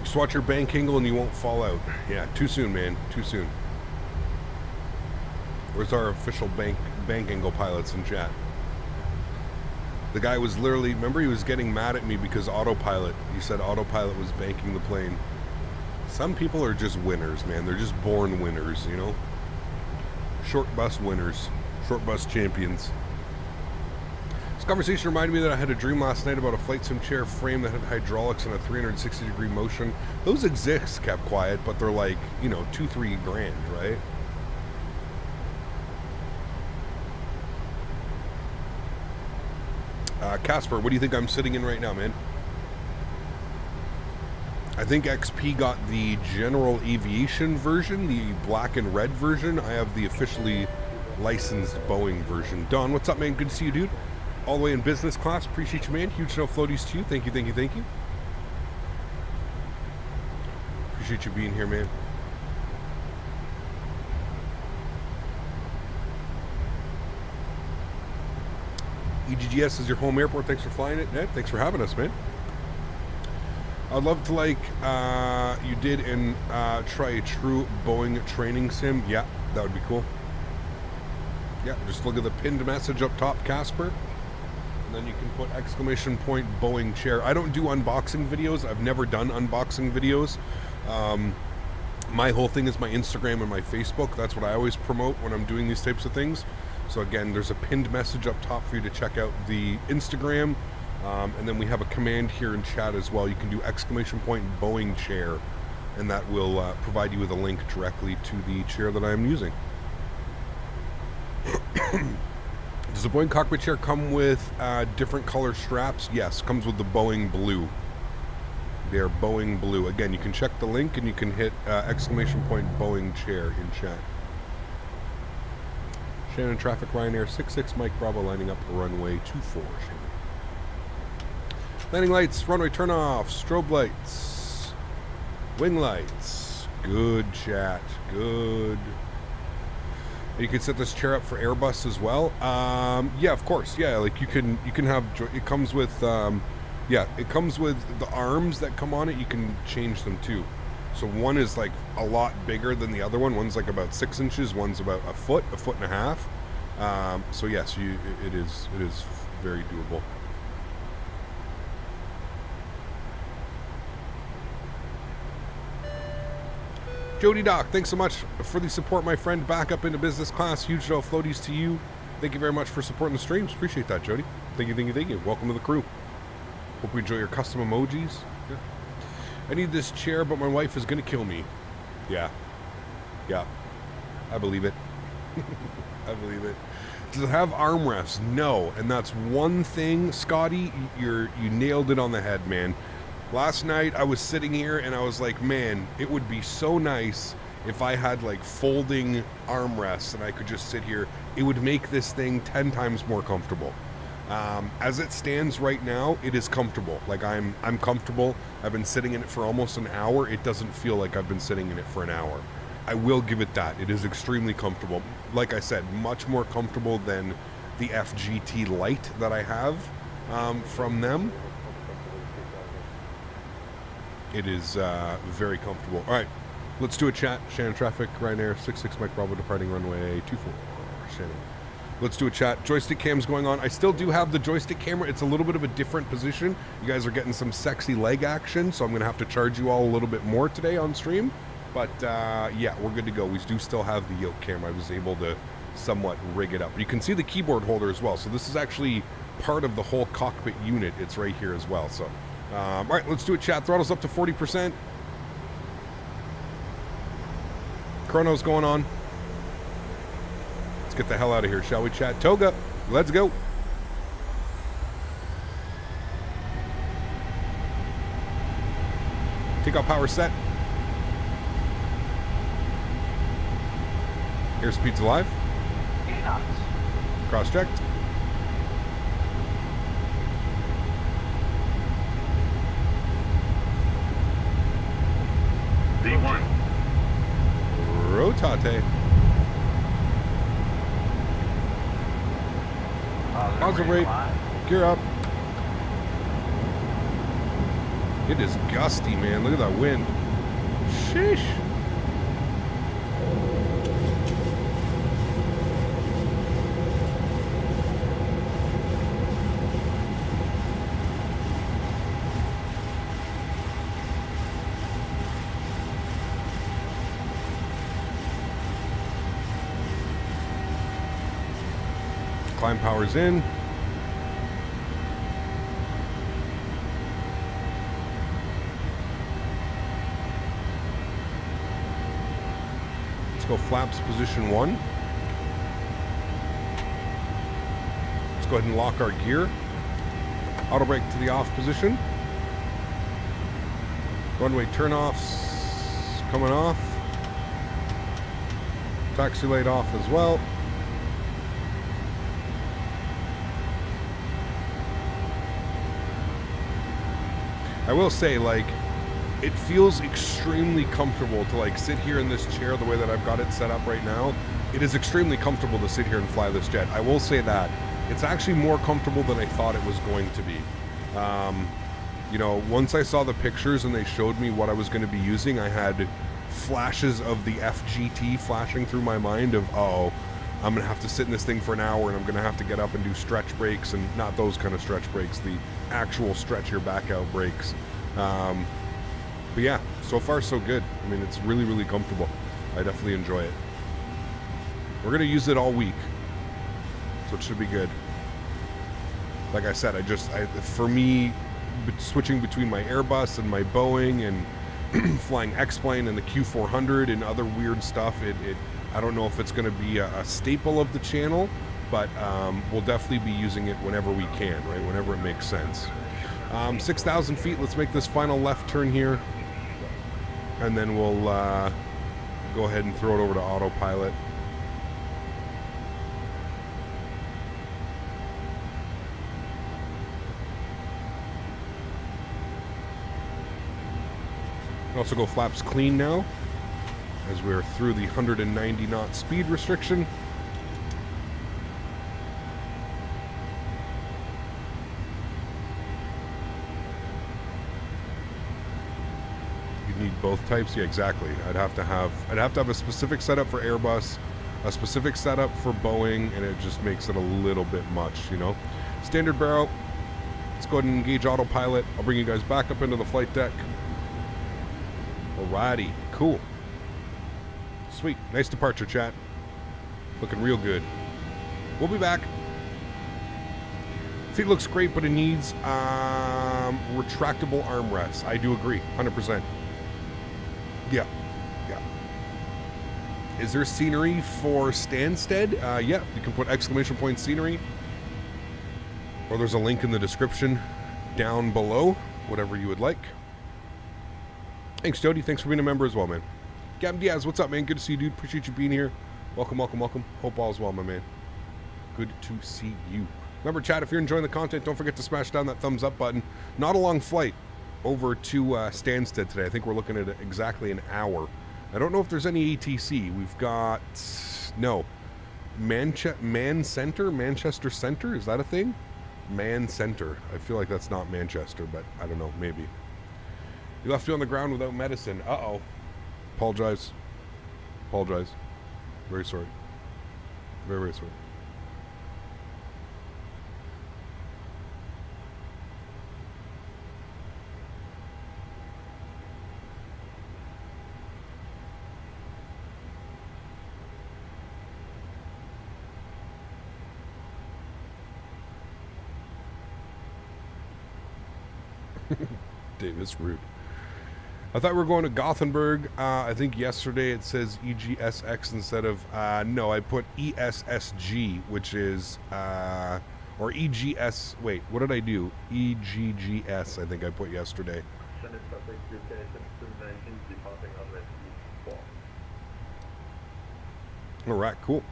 Just watch your bank angle and you won't fall out. Yeah, too soon, man. Too soon. Where's our official bank angle pilots in chat? The guy was literally, remember, he was getting mad at me because autopilot, he said autopilot was banking the plane. Some people are just winners, man. They're just born winners, you know? Short bus winners. Short bus champions. This conversation reminded me that I had a dream last night about a flight sim chair frame that had hydraulics and a 360-degree motion. Those exist, kept quiet, but they're like, you know, $2-3 grand, right? Casper, what do you think I'm sitting in right now, man? I think XP got the general aviation version, the black and red version. I have the officially licensed Boeing version. Don, what's up, man? Good to see you, dude. All the way in business class. Appreciate you, man. Huge no floaties to you. Thank you, thank you, thank you. Appreciate you being here, man. EGGS is your home airport. Thanks for flying it, Ned. Thanks for having us, man. I'd love to, like, you did and try a true Boeing training sim. Yeah, that would be cool. Yeah, just look at the pinned message up top, Casper. And then you can put exclamation point Boeing chair. I don't do unboxing videos. I've never done unboxing videos. My whole thing is my Instagram and my Facebook. That's what I always promote when I'm doing these types of things. So again, there's a pinned message up top for you to check out the Instagram. And then we have a command here in chat as well. You can do exclamation point Boeing chair, and that will provide you with a link directly to the chair that I am using. Does the Boeing cockpit chair come with different color straps? Yes, comes with the Boeing blue. They're Boeing blue. Again, you can check the link and you can hit exclamation point Boeing chair in chat. Shannon traffic, Ryanair 66 Mike Bravo lining up runway 24. Shannon. Landing lights, runway turn off, strobe lights, wing lights. Good chat, good. You can set this chair up for Airbus as well. Yeah, of course. Yeah, like you can have. It comes with. Yeah, it comes with the arms that come on it. You can change them too. So one is like a lot bigger than the other one. One's like about 6 inches. One's about a foot and a half. So yes, it is very doable. Jody Doc, thanks so much for the support, my friend. Back up into business class. Huge no floaties to you. Thank you very much for supporting the streams. Appreciate that, Jody. Thank you, thank you, thank you. Welcome to the crew. Hope you enjoy your custom emojis. Yeah. I need this chair, but my wife is going to kill me. Yeah. Yeah. I believe it. I believe it. Does it have armrests? No. And that's one thing, Scotty, you nailed it on the head, man. Last night I was sitting here and I was like, man, it would be so nice if I had like folding armrests and I could just sit here. It would make this thing 10 times more comfortable. As it stands right now, it is comfortable. Like I'm comfortable. I've been sitting in it for almost an hour. It doesn't feel like I've been sitting in it for an hour. I will give it that. It is extremely comfortable. Like I said, much more comfortable than the FGT Lite that I have from them. It is very comfortable. All right, let's do a chat. Shannon traffic, Ryanair 66 Mike Bravo departing runway 24. Shannon. Let's do a chat. Joystick cam's going on. I still do have the joystick camera. It's a little bit of a different position. You guys are getting some sexy leg action, so I'm going to have to charge you all a little bit more today on stream. But yeah, we're good to go. We do still have the yoke camera. I was able to somewhat rig it up. You can see the keyboard holder as well. So this is actually part of the whole cockpit unit. It's right here as well. So, all right, let's do a chat. Throttle's up to 40%. Chrono's going on. Let's get the hell out of here, shall we, chat? Toga, let's go. Takeoff power set. Airspeed's alive. Cross checked. V1. Rotate. Positive rate. Gear up. It is gusty, man. Look at that wind. Sheesh. Climb power's in. Let's go flaps position 1. Let's go ahead and lock our gear. Auto brake to the off position. Runway turn-offs coming off. Taxi light off as well. I will say, like, it feels extremely comfortable to, like, sit here in this chair the way that I've got it set up right now. It is extremely comfortable to sit here and fly this jet. I will say that. It's actually more comfortable than I thought it was going to be. You know, once I saw the pictures and they showed me what I was going to be using, I had flashes of the FGT flashing through my mind of, oh, I'm going to have to sit in this thing for an hour and I'm going to have to get up and do stretch breaks, and not those kind of stretch breaks, the actual stretch your back out breaks. But yeah, so far so good. I mean, it's really, really comfortable. I definitely enjoy it. We're going to use it all week, so it should be good. Like I said, for me, switching between my Airbus and my Boeing and flying X-Plane and the Q400 and other weird stuff, I don't know if it's going to be a staple of the channel, but we'll definitely be using it whenever we can, right? Whenever it makes sense. 6,000 feet. Let's make this final left turn here, and then we'll go ahead and throw it over to autopilot. Also go flaps clean now, as we're through the 190 knot speed restriction. You need both types? Yeah, exactly. I'd have to have a specific setup for Airbus, a specific setup for Boeing, and it just makes it a little bit much, you know. Standard barrel. Let's go ahead and engage autopilot. I'll bring you guys back up into the flight deck. Alrighty, cool. Sweet. Nice departure, chat. Looking real good. We'll be back. Seat looks great, but it needs retractable armrests. I do agree, 100%. Yeah. Is there scenery for Stansted? Yeah, you can put exclamation point scenery. Or there's a link in the description down below, whatever you would like. Thanks, Jody. Thanks for being a member as well, man. Gavin Diaz, what's up, man? Good to see you, dude. Appreciate you being here. Welcome. Hope all's well, my man. Good to see you. Remember, chat, if you're enjoying the content, don't forget to smash down that thumbs up button. Not a long flight over to Stansted today. I think we're looking at exactly an hour. I don't know if there's any ATC. We've got... No. Manchester Center? Is that a thing? Man Center. I feel like that's not Manchester, but I don't know. Maybe. You left me on the ground without medicine. Uh-oh. Apologize. Very sorry. Very, very sorry. Davis, rude. I thought we were going to Gothenburg. I think yesterday it says EGSX instead of... no, I put ESSG, which is... or EGS... Wait, what did I do? EGGS, I think I put yesterday. Alright, cool.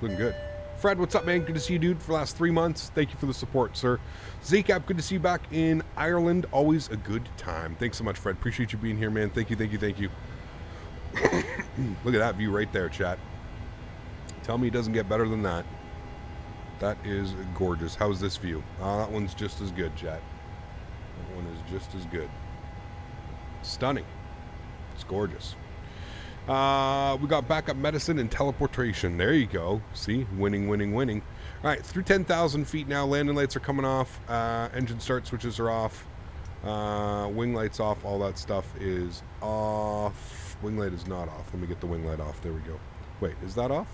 Looking good. Fred, what's up, man? Good to see you, dude, for the last 3 months. Thank you for the support, sir. Zakap, good to see you back in Ireland. Always a good time. Thanks so much, Fred. Appreciate you being here, man. Thank you. Look at that view right there, chat. Tell me it doesn't get better than that. That is gorgeous. How's this view? That one's just as good, chat. That one is just as good. Stunning. It's gorgeous. We got backup medicine and teleportation. There you go. See? Winning. All right, through 10,000 feet now. Landing lights are coming off. Engine start switches are off. Wing lights off. All that stuff is off. Wing light is not off. Let me get the wing light off. There we go. Wait, is that off?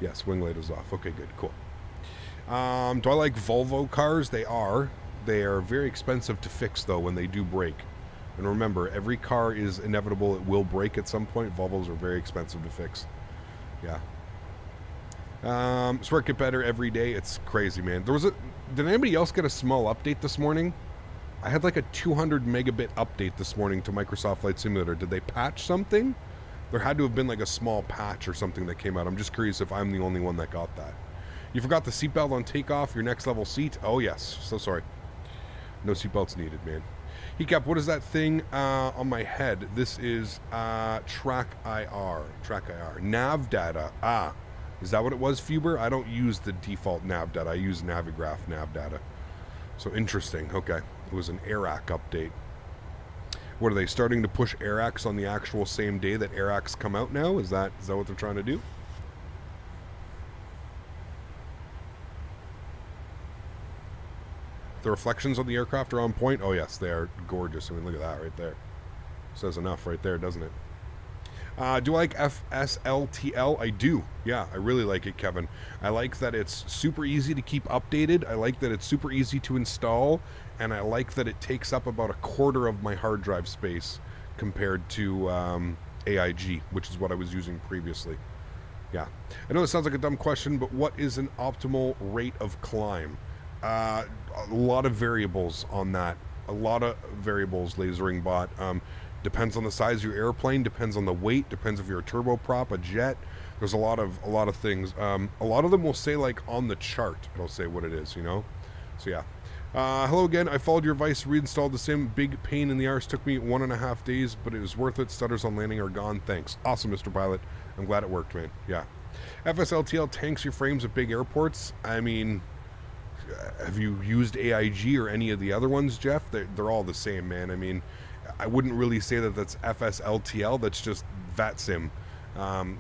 Yes, wing light is off. Okay, good. Cool. Do I like Volvo cars? They are. They are very expensive to fix, though, when they do break. And remember, every car is inevitable. It will break at some point. Volvos are very expensive to fix. Yeah. Swear it get better every day. It's crazy, man. Did anybody else get a small update this morning? I had like a 200 megabit update this morning to Microsoft Flight Simulator. Did they patch something? There had to have been like a small patch or something that came out. I'm just curious if I'm the only one that got that. You forgot the seatbelt on takeoff, your next level seat? Oh, yes. So sorry. No seatbelts needed, man. Hecap, what is that thing on my head? This is Track IR. Nav data. Is that what it was, Fuber? I don't use the default nav data. I use Navigraph nav data. So interesting. Okay. It was an AirAC update. What are they starting to push AirACs on the actual same day that AirACs come out now? Is that what they're trying to do? The reflections on the aircraft are on point. Oh yes, they are gorgeous. I mean, look at that right there. Says enough right there, doesn't it? Do I like FSLTL? I do. Yeah, I really like it, Kevin. I like that it's super easy to keep updated. I like that it's super easy to install. And I like that it takes up about a quarter of my hard drive space compared to AIG, which is what I was using previously. Yeah. I know this sounds like a dumb question, but what is an optimal rate of climb? A lot of variables on that. A lot of variables, Lasering Bot. Depends on the size of your airplane, depends on the weight, depends if you're a turboprop, a jet. There's a lot of things. A lot of them will say, like, on the chart, it'll say what it is, you know? So yeah. Hello again. I followed your advice, reinstalled the sim. Big pain in the arse. Took me 1.5 days, but it was worth it. Stutters on landing are gone. Thanks. Awesome, Mr. Pilot. I'm glad it worked, man. Yeah. FSLTL tanks your frames at big airports. I mean, have you used AIG or any of the other ones, Jeff? They're all the same, man. I mean, I wouldn't really say that that's FSLTL. That's just VATSIM.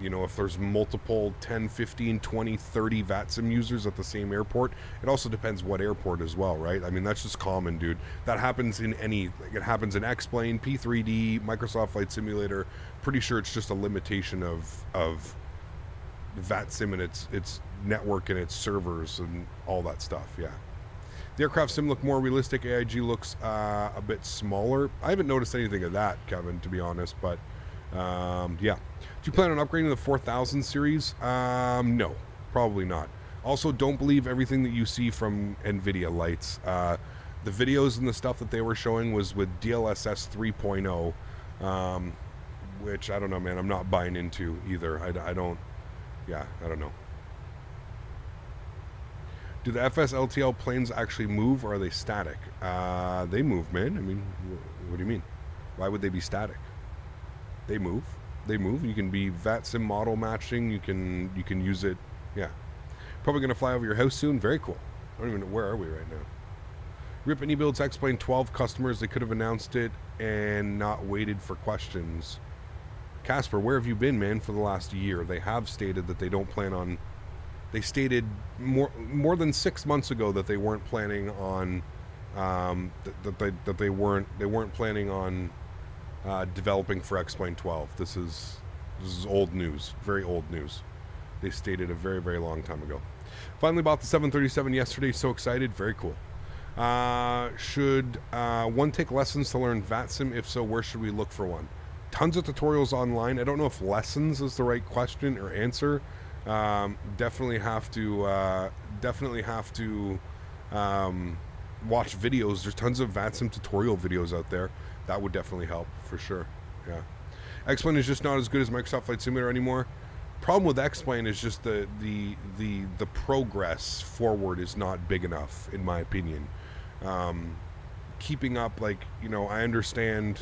You know, if there's multiple 10, 15, 20, 30 VATSIM users at the same airport, it also depends what airport as well, right? I mean, that's just common, dude. That happens in any, like, it happens in X-Plane, P3D, Microsoft Flight Simulator. Pretty sure it's just a limitation of VATSIM and its network and its servers and all that stuff, yeah. The aircraft sim look more realistic. AIG looks a bit smaller. I haven't noticed anything of that, Kevin, to be honest, but yeah. Do you plan on upgrading the 4000 series? No, probably not. Also, don't believe everything that you see from NVIDIA lights. The videos and the stuff that they were showing was with DLSS 3.0, which I don't know, man. I'm not buying into either. I don't know. Do the FSLTL planes actually move, or are they static? They move, man. I mean, what do you mean? Why would they be static? They move. They move. You can be VATSIM model matching. You can use it. Yeah. Probably going to fly over your house soon. Very cool. I don't even know. Where are we right now? Rip and eBuilds X-Plane 12 customers. They could have announced it and not waited for questions. Casper, where have you been, man, for the last year? They have stated that they don't plan on... They stated more than 6 months ago that they weren't planning on... that they weren't planning on... developing for X-Plane 12. This is old news, very old news. They stated a very, very long time ago. Finally bought the 737 yesterday, so excited, very cool. Should one take lessons to learn VATSIM? If so, where should we look for one? Tons of tutorials online. I don't know if lessons is the right question or answer. Definitely have to watch videos. There's tons of VATSIM tutorial videos out there. That would definitely help, for sure. Yeah. X-Plane is just not as good as Microsoft Flight Simulator anymore. Problem with X-Plane is just the progress forward is not big enough, in my opinion. Keeping up, like, you know, I understand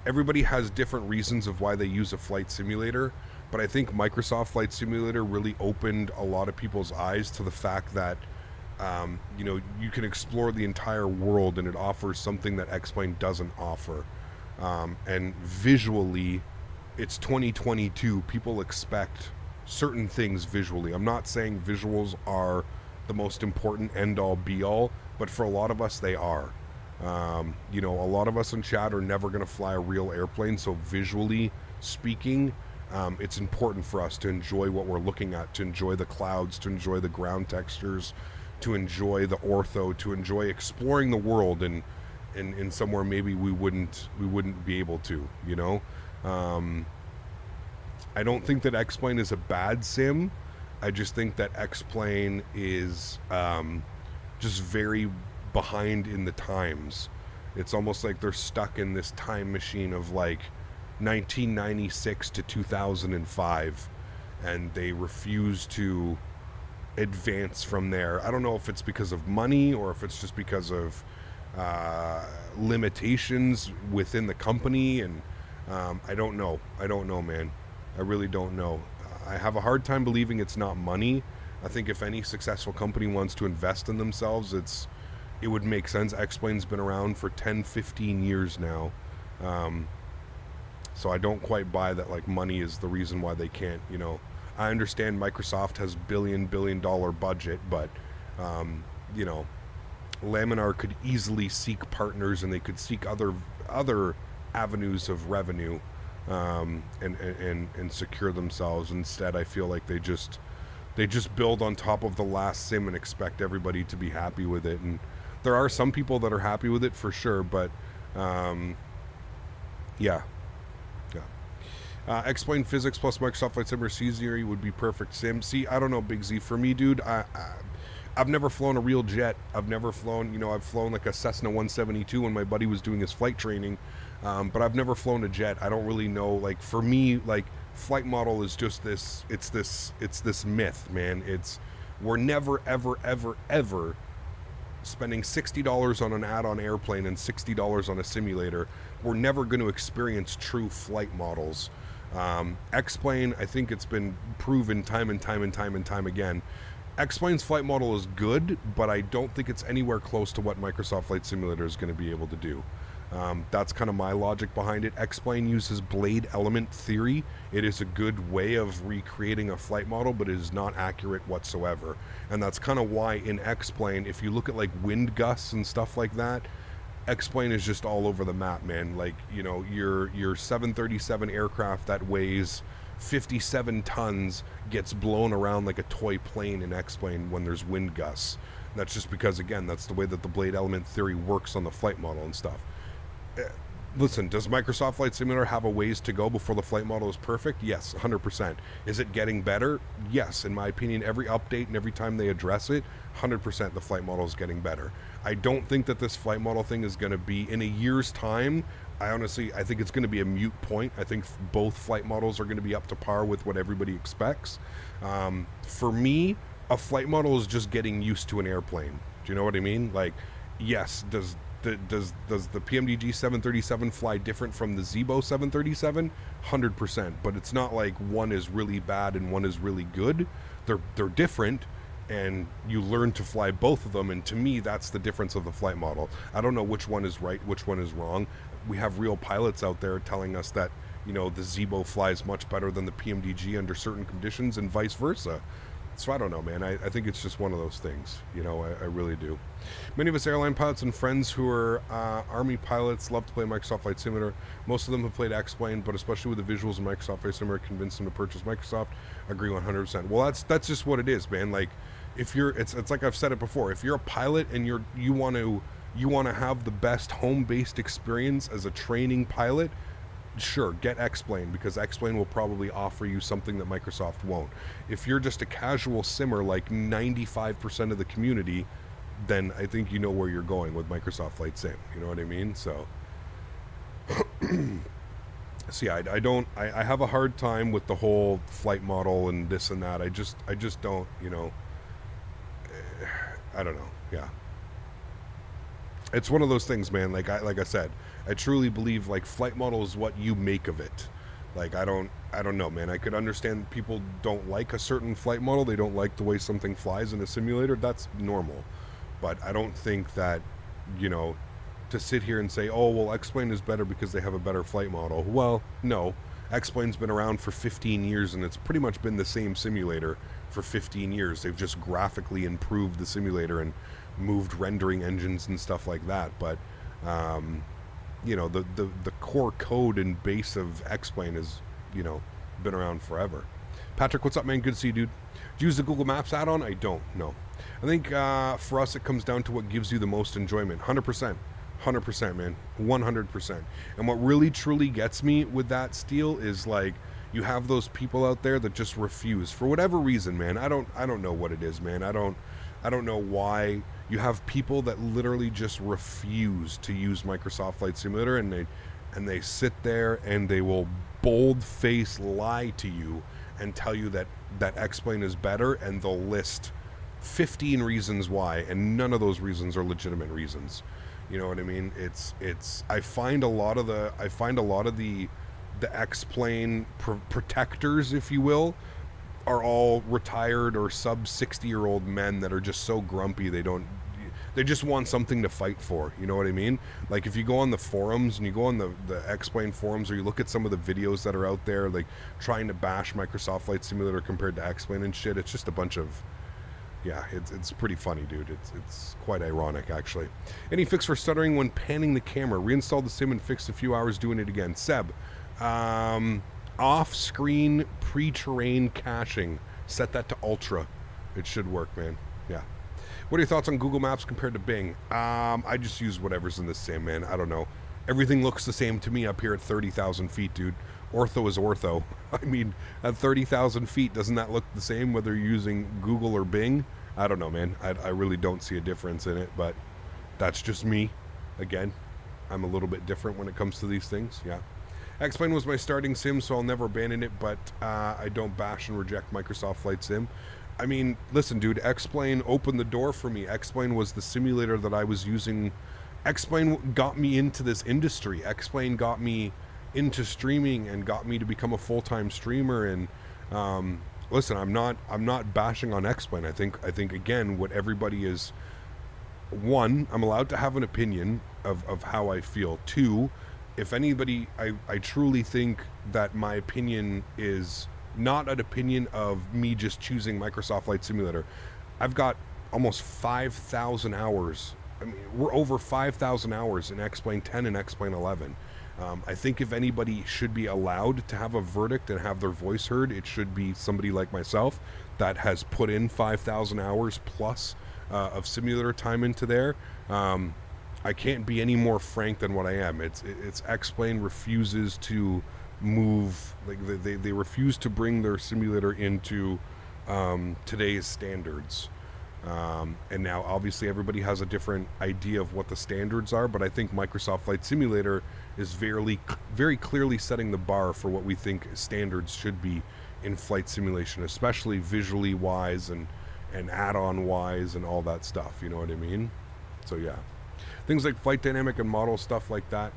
everybody has different reasons of why they use a flight simulator, but I think Microsoft Flight Simulator really opened a lot of people's eyes to the fact that you know, you can explore the entire world, and it offers something that X-Plane doesn't offer. And visually, it's 2022. People expect certain things visually. I'm not saying visuals are the most important end-all, be-all, but for a lot of us, they are. You know, a lot of us in chat are never going to fly a real airplane, so visually speaking, it's important for us to enjoy what we're looking at, to enjoy the clouds, to enjoy the ground textures, to enjoy the ortho, to enjoy exploring the world in somewhere maybe we wouldn't be able to, you know. I don't think that X-Plane is a bad sim. I just think that X-Plane is just very behind in the times. It's almost like they're stuck in this time machine of like 1996 to 2005, and they refuse to advance from there. I don't know if it's because of money or if it's just because of limitations within the company, and I don't know, man. I really don't know. I have a hard time believing it's not money. I think if any successful company wants to invest in themselves, it's it would make sense. X-Plane's been around for 10, 15 years now. So I don't quite buy that, like, money is the reason why they can't, you know. I understand Microsoft has billion dollar budget, but, you know, Laminar could easily seek partners, and they could seek other avenues of revenue, and secure themselves. Instead, I feel like they just build on top of the last sim and expect everybody to be happy with it. And there are some people that are happy with it for sure, but yeah. Explain physics plus Microsoft Flight Simulator C-Series would be perfect sim. See, I don't know, Big Z. For me, dude, I've never flown a real jet. I've never flown, you know, I've flown like a Cessna 172 when my buddy was doing his flight training, but I've never flown a jet. I don't really know. Like, for me, like, flight model is just this, it's this myth, man. We're never, ever spending $60 on an add-on airplane and $60 on a simulator. We're never going to experience true flight models. X-Plane, I think it's been proven time and time again. X-Plane's flight model is good, but I don't think it's anywhere close to what Microsoft Flight Simulator is going to be able to do. That's kind of my logic behind it. X-Plane uses blade element theory. It is a good way of recreating a flight model, but it is not accurate whatsoever. And that's kind of why in X-Plane, if you look at like wind gusts and stuff like that, X-Plane is just all over the map, man. Like, you know, your 737 aircraft that weighs 57 tons gets blown around like a toy plane in X-Plane when there's wind gusts. That's just because, again, that's the way that the blade element theory works on the flight model and stuff. Listen, does Microsoft Flight Simulator have a ways to go before the flight model is perfect? Yes, 100%. Is it getting better? Yes, in my opinion, every update and every time they address it, 100% the flight model is getting better. I don't think that this flight model thing is going to be, in a year's time, I think it's going to be a moot point. I think both flight models are going to be up to par with what everybody expects. For me, a flight model is just getting used to an airplane. Do you know what I mean? Like, yes, does the PMDG 737 fly different from the Zibo 737? 100%, but it's not like one is really bad and one is really good. They're different, and you learn to fly both of them, and to me, that's the difference of the flight model. I don't know which one is right, which one is wrong. We have real pilots out there telling us that, you know, the Zibo flies much better than the PMDG under certain conditions, and vice versa. So I don't know, man. I think it's just one of those things. You know, I really do. Many of us airline pilots and friends who are Army pilots love to play Microsoft Flight Simulator. Most of them have played X-Plane, but especially with the visuals of Microsoft Flight Simulator, convinced them to purchase Microsoft. Agree 100%. Well, that's just what it is, man. Like, if you're, it's like I've said it before. If you're a pilot and you want to have the best home-based experience as a training pilot, sure, get X-Plane, because X-Plane will probably offer you something that Microsoft won't. If you're just a casual simmer like 95% of the community, then I think you know where you're going with Microsoft Flight Sim. You know what I mean? So, see, I have a hard time with the whole flight model and this and that. I just don't, you know, I don't know. Yeah. It's one of those things, man. Like I said, I truly believe like flight model is what you make of it. Like, I don't know, man. I could understand people don't like a certain flight model. They don't like the way something flies in a simulator. That's normal. But I don't think that, you know, to sit here and say, oh, well, X-Plane is better because they have a better flight model. Well, no. X-Plane's been around for 15 years, and it's pretty much been the same simulator for 15 years. They've just graphically improved the simulator and moved rendering engines and stuff like that. But, you know, the core code and base of X-Plane has, you know, been around forever. Patrick, what's up, man? Good to see you, dude. Do you use the Google Maps add-on? I don't, no. I think for us, it comes down to what gives you the most enjoyment. 100%. 100%, man. 100%. And what really, truly gets me with that, Steel, is like, you have those people out there that just refuse. For whatever reason, man. I don't know what it is, man. I don't know why. You have people that literally just refuse to use Microsoft Flight Simulator, and they sit there and they will bold-face lie to you and tell you that X-Plane is better, and they'll list 15 reasons why, and none of those reasons are legitimate reasons. You know what I mean? I find a lot of the X-Plane protectors, if you will, are all retired or sub 60-year-old men that are just so grumpy they They just want something to fight for, you know what I mean? Like if you go on the forums and you go on the X-Plane forums, or you look at some of the videos that are out there, like trying to bash Microsoft Flight Simulator compared to X-Plane and shit, it's just a bunch of, yeah, it's pretty funny, dude. It's quite ironic, actually. Any fix for stuttering when panning the camera? Reinstalled the sim and fixed a few hours doing it again. Seb, off-screen pre-terrain caching. Set that to ultra. It should work, man. Yeah. What are your thoughts on Google Maps compared to Bing? I just use whatever's in the sim, man. I don't know. Everything looks the same to me up here at 30,000 feet, dude. Ortho is ortho. I mean, at 30,000 feet, doesn't that look the same whether you're using Google or Bing? I don't know, man. I really don't see a difference in it, but that's just me. Again, I'm a little bit different when it comes to these things, yeah. X-Plane was my starting sim, so I'll never abandon it, but I don't bash and reject Microsoft Flight Sim. I mean, listen, dude, X-Plane opened the door for me. X-Plane was the simulator that I was using. X-Plane got me into this industry. X-Plane got me into streaming and got me to become a full-time streamer. And listen, I'm not bashing on X-Plane. I think again, what everybody is, one, I'm allowed to have an opinion of how I feel. Two, if anybody, I truly think that my opinion is not an opinion of me just choosing Microsoft Flight Simulator. I've got almost 5,000 hours. I mean, we're over 5,000 hours in X-Plane 10 and X-Plane 11. I think if anybody should be allowed to have a verdict and have their voice heard, it should be somebody like myself that has put in 5,000 hours plus of simulator time into there. I can't be any more frank than what I am. It's X-Plane refuses to move, like they refuse to bring their simulator into today's standards, and now obviously everybody has a different idea of what the standards are, but I think Microsoft Flight Simulator is very clearly setting the bar for what we think standards should be in flight simulation, especially visually wise and add-on wise and all that stuff, you know what I mean? So yeah, things like flight dynamic and model stuff like that.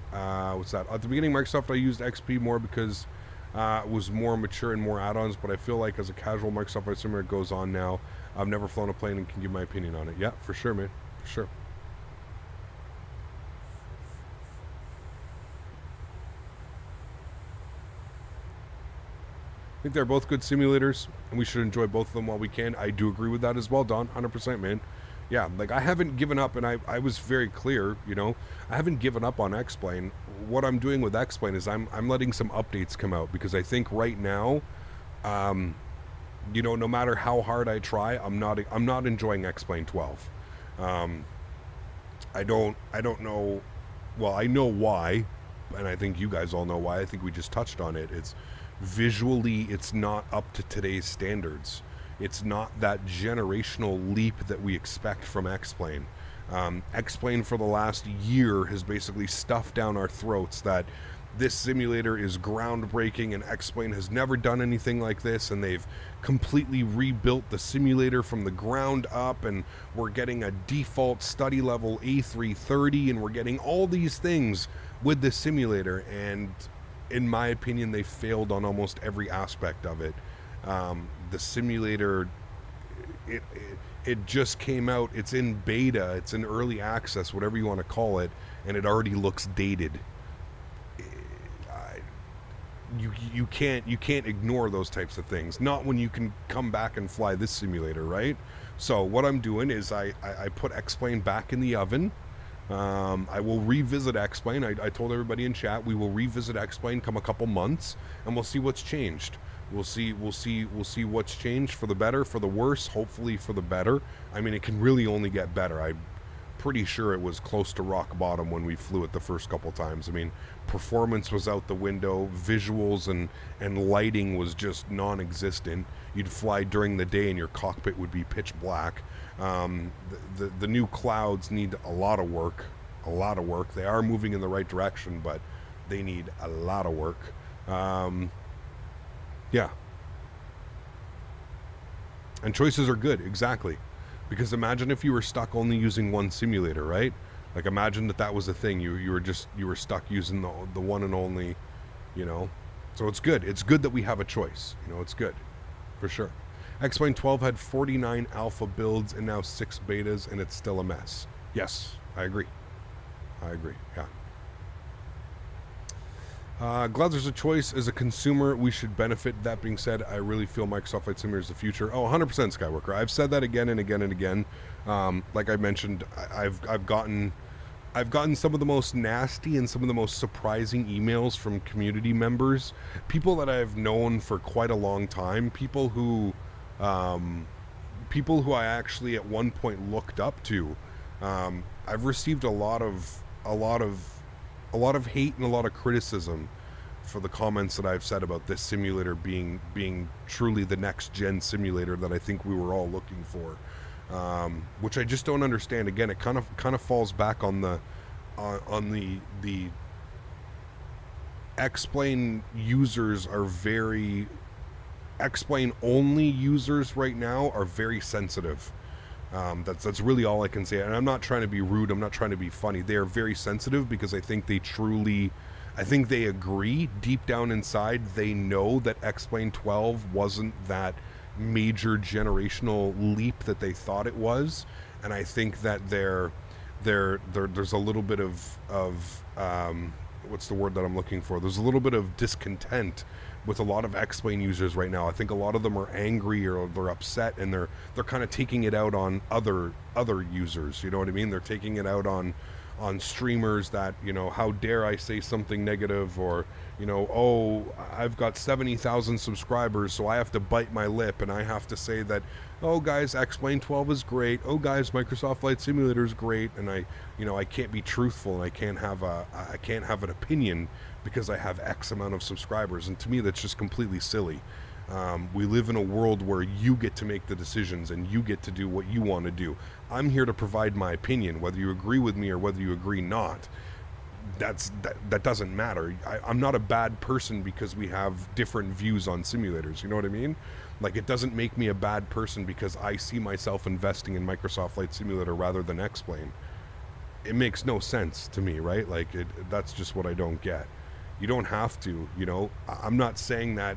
What's that? At the beginning, Microsoft, I used XP more because it was more mature and more add-ons, but I feel like as a casual Microsoft Flight Simulator goes on now, I've never flown a plane and can give my opinion on it. Yeah, for sure, man. For sure. I think they're both good simulators, and we should enjoy both of them while we can. I do agree with that as well, Don. 100%, man. Yeah, like I haven't given up, and I was very clear, you know, I haven't given up on X-Plane. What I'm doing with X-Plane is I'm letting some updates come out, because I think right now, you know, no matter how hard I try, I'm not enjoying X-Plane 12. I don't know, well, I know why, and I think you guys all know why. I think we just touched on it. It's visually, it's not up to today's standards. It's not that generational leap that we expect from X-Plane. X-Plane for the last year has basically stuffed down our throats that this simulator is groundbreaking and X-Plane has never done anything like this, and they've completely rebuilt the simulator from the ground up, and we're getting a default study level A330, and we're getting all these things with the simulator, and in my opinion, they failed on almost every aspect of it. The simulator, it just came out. It's in beta. It's in early access, whatever you want to call it, and it already looks dated. You can't ignore those types of things. Not when you can come back and fly this simulator, right? So what I'm doing is I put X-Plane back in the oven. I will revisit X-Plane. I told everybody in chat we will revisit X-Plane come a couple months, and we'll see what's changed. We'll see what's changed for the better, for the worse, hopefully for the better. I mean, it can really only get better. I'm pretty sure it was close to rock bottom when we flew it the first couple times. I mean, performance was out the window, visuals and lighting was just non-existent. You'd fly during the day and your cockpit would be pitch black. The new clouds need a lot of work. They are moving in the right direction, but they need a lot of work. Yeah. And choices are good, exactly. Because imagine if you were stuck only using one simulator, right? Like imagine that was a thing. You were stuck using the one and only, you know. So it's good. It's good that we have a choice. You know, it's good. For sure. X-Plane 12 had 49 alpha builds and now 6 betas, and it's still a mess. Yes, I agree. Yeah. Glad there's a choice. As a consumer, we should benefit. That being said, I really feel Microsoft Flight Simulator is the future. Oh, 100% Skyworker. I've said that again and again and again. Like I mentioned, I've gotten some of the most nasty and some of the most surprising emails from community members, people that I've known for quite a long time, people who I actually at one point looked up to. I've received a lot of hate and a lot of criticism for the comments that I've said about this simulator being truly the next gen simulator that I think we were all looking for, which I just don't understand. Again, it kind of falls back on the X-Plane users are very X-Plane only users right now are very sensitive. That's really all I can say. And I'm not trying to be rude. I'm not trying to be funny. They are very sensitive because I think they agree deep down inside. They know that X-Plane 12 wasn't that major generational leap that they thought it was. And I think that there's a little bit of what's the word that I'm looking for? There's a little bit of discontent with a lot of X-Plane users right now. I think a lot of them are angry or they're upset, and they're kind of taking it out on other users. You know what I mean? They're taking it out on streamers that, you know, how dare I say something negative, or, you know, oh, I've got 70,000 subscribers, so I have to bite my lip and I have to say that, oh guys, X-Plane 12 is great. Oh guys, Microsoft Flight Simulator is great, and I can't be truthful and I can't have an opinion because I have X amount of subscribers. And to me, that's just completely silly. We live in a world where you get to make the decisions and you get to do what you want to do. I'm here to provide my opinion, whether you agree with me or whether you agree not. That doesn't matter. I'm not a bad person because we have different views on simulators. You know what I mean? Like, it doesn't make me a bad person because I see myself investing in Microsoft Flight Simulator rather than X-Plane. It makes no sense to me, right? Like, that's just what I don't get. You don't have to, you know. I'm not saying that,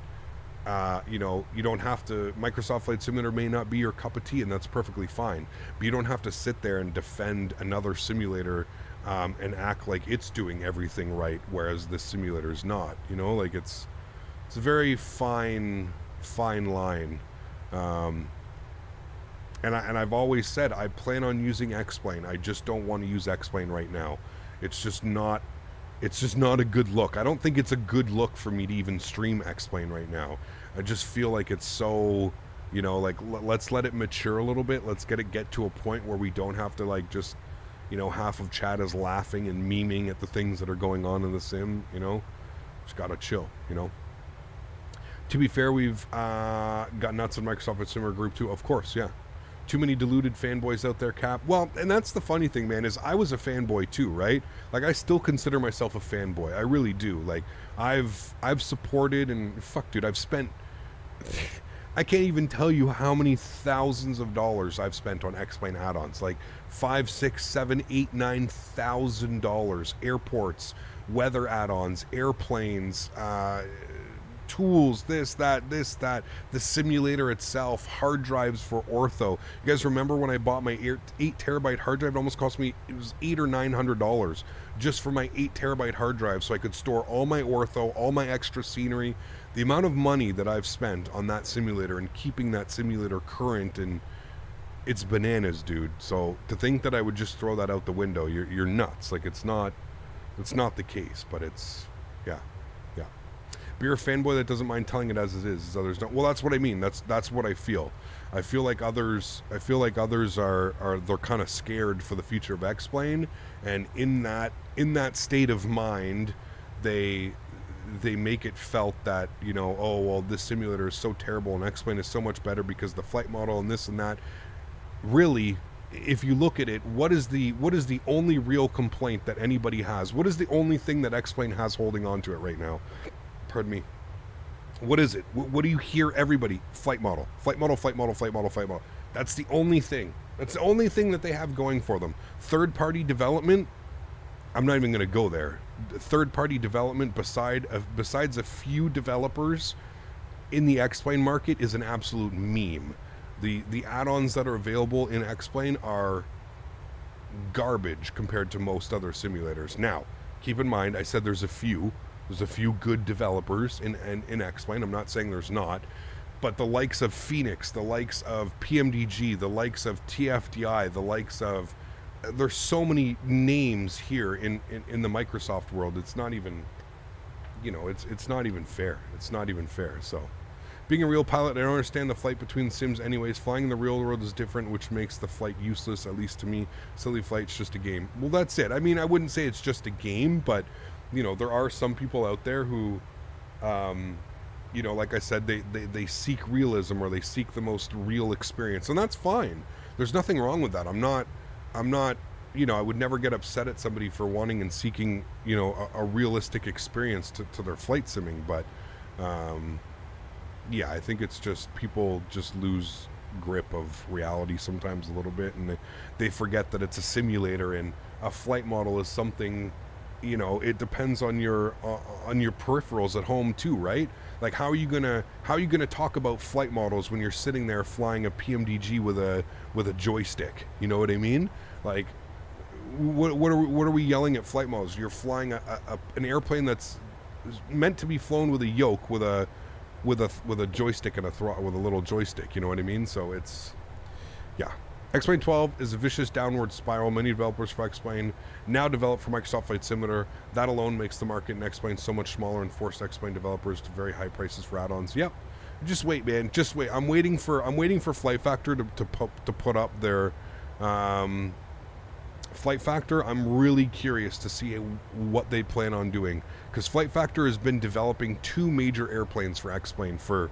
you know, you don't have to. Microsoft Flight Simulator may not be your cup of tea, and that's perfectly fine. But you don't have to sit there and defend another simulator and act like it's doing everything right, whereas this simulator is not. You know, like, it's a very fine line. And I've always said I plan on using X-Plane. I just don't want to use X-Plane right now. It's just not a good look. I don't think it's a good look for me to even stream X-Plane right now. I just feel like it's so, you know, like, let's let it mature a little bit. Let's get to a point where we don't have to, like, just, you know, half of chat is laughing and memeing at the things that are going on in the sim, you know. Just gotta chill, you know. To be fair, we've got nuts in Microsoft Flight Simulator group too. Of course, yeah. Too many deluded fanboys out there, Cap. Well, and that's the funny thing, man, is I was a fanboy too, right? Like, I still consider myself a fanboy. I really do. Like, I've supported, and fuck, dude, I've spent I can't even tell you how many thousands of dollars I've spent on X-Plane add-ons. Like $5, $6, $7, $8, $9,000. Airports, weather add-ons, airplanes, tools, this, that, the simulator itself, hard drives for ortho. You guys remember when I bought my 8 terabyte hard drive? It almost cost me, it was $800 or $900 just for my 8 terabyte hard drive, so I could store all my ortho, all my extra scenery. The amount of money that I've spent on that simulator and keeping that simulator current, and it's bananas, dude. So to think that I would just throw that out the window, you're nuts. Like, it's not the case, but it's, yeah. But you're a fanboy that doesn't mind telling it as it is. Others don't. Well, that's what I mean. That's what I feel. I feel like others are they're kind of scared for the future of X-Plane, and in that state of mind, they make it felt that, you know, oh well, this simulator is so terrible and X-Plane is so much better because the flight model and this and that. Really, if you look at it, what is the only real complaint that anybody has? What is the only thing that X-Plane has holding on to it right now? Pardon me. What is it? What do you hear everybody? Flight model. That's the only thing. That's the only thing that they have going for them. Third-party development, I'm not even going to go there. Third-party development besides a few developers in the X-Plane market is an absolute meme. The add-ons that are available in X-Plane are garbage compared to most other simulators. Now, keep in mind, I said there's a few good developers in X-Plane. I'm not saying there's not, but the likes of Phoenix, the likes of PMDG, the likes of TFDI, the likes of, there's so many names here in the Microsoft world. It's not even, it's not even fair. It's not even fair. So, being a real pilot, I don't understand the flight between the sims anyways. Flying in the real world is different, which makes the flight useless, at least to me. Silly flight's just a game. Well, that's it. I mean, I wouldn't say it's just a game, but, there are some people out there who, like I said, they seek realism, or they seek the most real experience, and that's fine. There's nothing wrong with that. I'm not, I would never get upset at somebody for wanting and seeking, a realistic experience to their flight simming, but, yeah, I think it's just people just lose grip of reality sometimes a little bit, and they forget that it's a simulator, and a flight model is something, it depends on your peripherals at home too, right? Like, how are you gonna talk about flight models when you're sitting there flying a PMDG with a joystick? You know what I mean? Like, what are we yelling at flight models? You're flying an airplane that's meant to be flown with a yoke, with a joystick and a throttle, with a little joystick, you know what I mean? So it's, yeah. X-Plane 12 is a vicious downward spiral. Many developers for X-Plane now develop for Microsoft Flight Simulator. That alone makes the market in X-Plane so much smaller and forced X-Plane developers to very high prices for add-ons. Yep. Just wait, man. Just wait. I'm waiting for Flight Factor to put up their Flight Factor. I'm really curious to see what they plan on doing, because Flight Factor has been developing 2 major airplanes for X-Plane for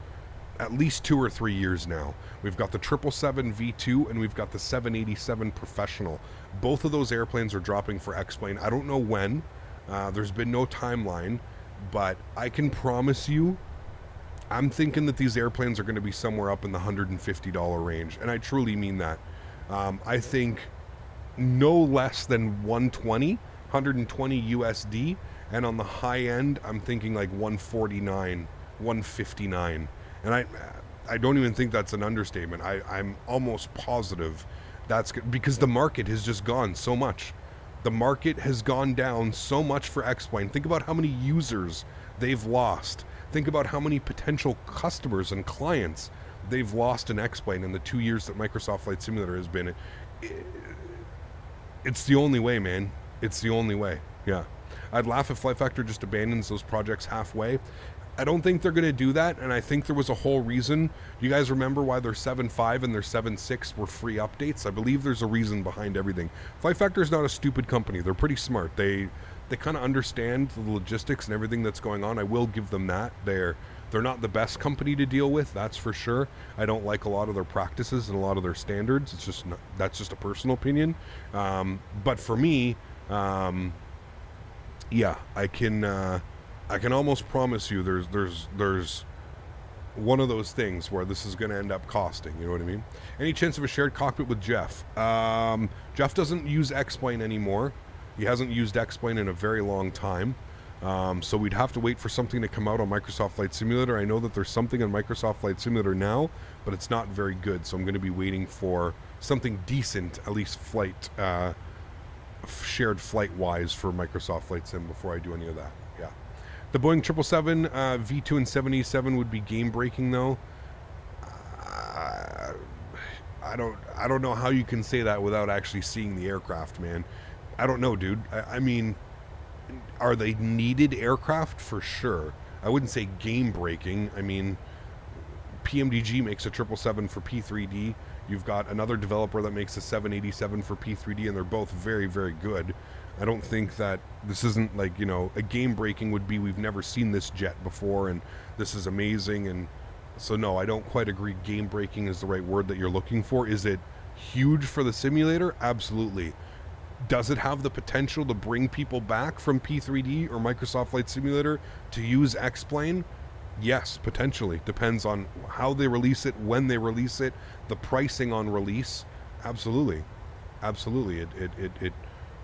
at least 2 or 3 years now. We've got the 777 V2 and we've got the 787 Professional. Both of those airplanes are dropping for X-Plane. I don't know when. There's been no timeline, but I can promise you, I'm thinking that these airplanes are going to be somewhere up in the $150 range, and I truly mean that. I think no less than 120 USD, and on the high end, I'm thinking like 149, 159. And I don't even think that's an understatement. I'm almost positive that's because the market has just gone so much. The market has gone down so much for X-Plane. Think about how many users they've lost. Think about how many potential customers and clients they've lost in X-Plane in the 2 years that Microsoft Flight Simulator has been. It's the only way, man. It's the only way. Yeah. I'd laugh if Flight Factor just abandons those projects halfway. I don't think they're going to do that, and I think there was a whole reason. You guys remember why their 7.5 and their 7.6 were free updates? I believe there's a reason behind everything. Flight Factor is not a stupid company. They're pretty smart. They kind of understand the logistics and everything that's going on. I will give them that. They're not the best company to deal with, that's for sure. I don't like a lot of their practices and a lot of their standards. It's just not, that's just a personal opinion. But for me, yeah, I can almost promise you there's one of those things where this is going to end up costing, you know what I mean? Any chance of a shared cockpit with Jeff? Jeff doesn't use X-Plane anymore. He hasn't used X-Plane in a very long time. So we'd have to wait for something to come out on Microsoft Flight Simulator. I know that there's something on Microsoft Flight Simulator now, but it's not very good. So I'm going to be waiting for something decent, at least flight, shared flight-wise for Microsoft Flight Sim before I do any of that. Yeah. The Boeing 777, V2 and 787 would be game-breaking, though. I don't know how you can say that without actually seeing the aircraft, man. I don't know, dude. I mean, are they needed aircraft? For sure. I wouldn't say game-breaking. I mean, PMDG makes a 777 for P3D. You've got another developer that makes a 787 for P3D, and they're both very, very good. I don't think that this isn't like, you know, a game-breaking would be we've never seen this jet before, and this is amazing. And so, no, I don't quite agree game-breaking is the right word that you're looking for. Is it huge for the simulator? Absolutely. Does it have the potential to bring people back from P3D or Microsoft Flight Simulator to use X-Plane? Yes, potentially. Depends on how they release it, when they release it, the pricing on release. Absolutely. Absolutely.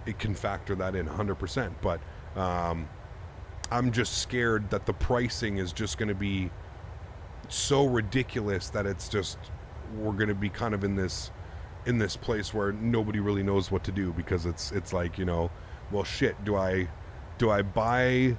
It can factor that in 100%. But I'm just scared that the pricing is just going to be so ridiculous that it's just, we're going to be kind of in this in this place where nobody really knows what to do, because it's like, you know, well, shit, do I buy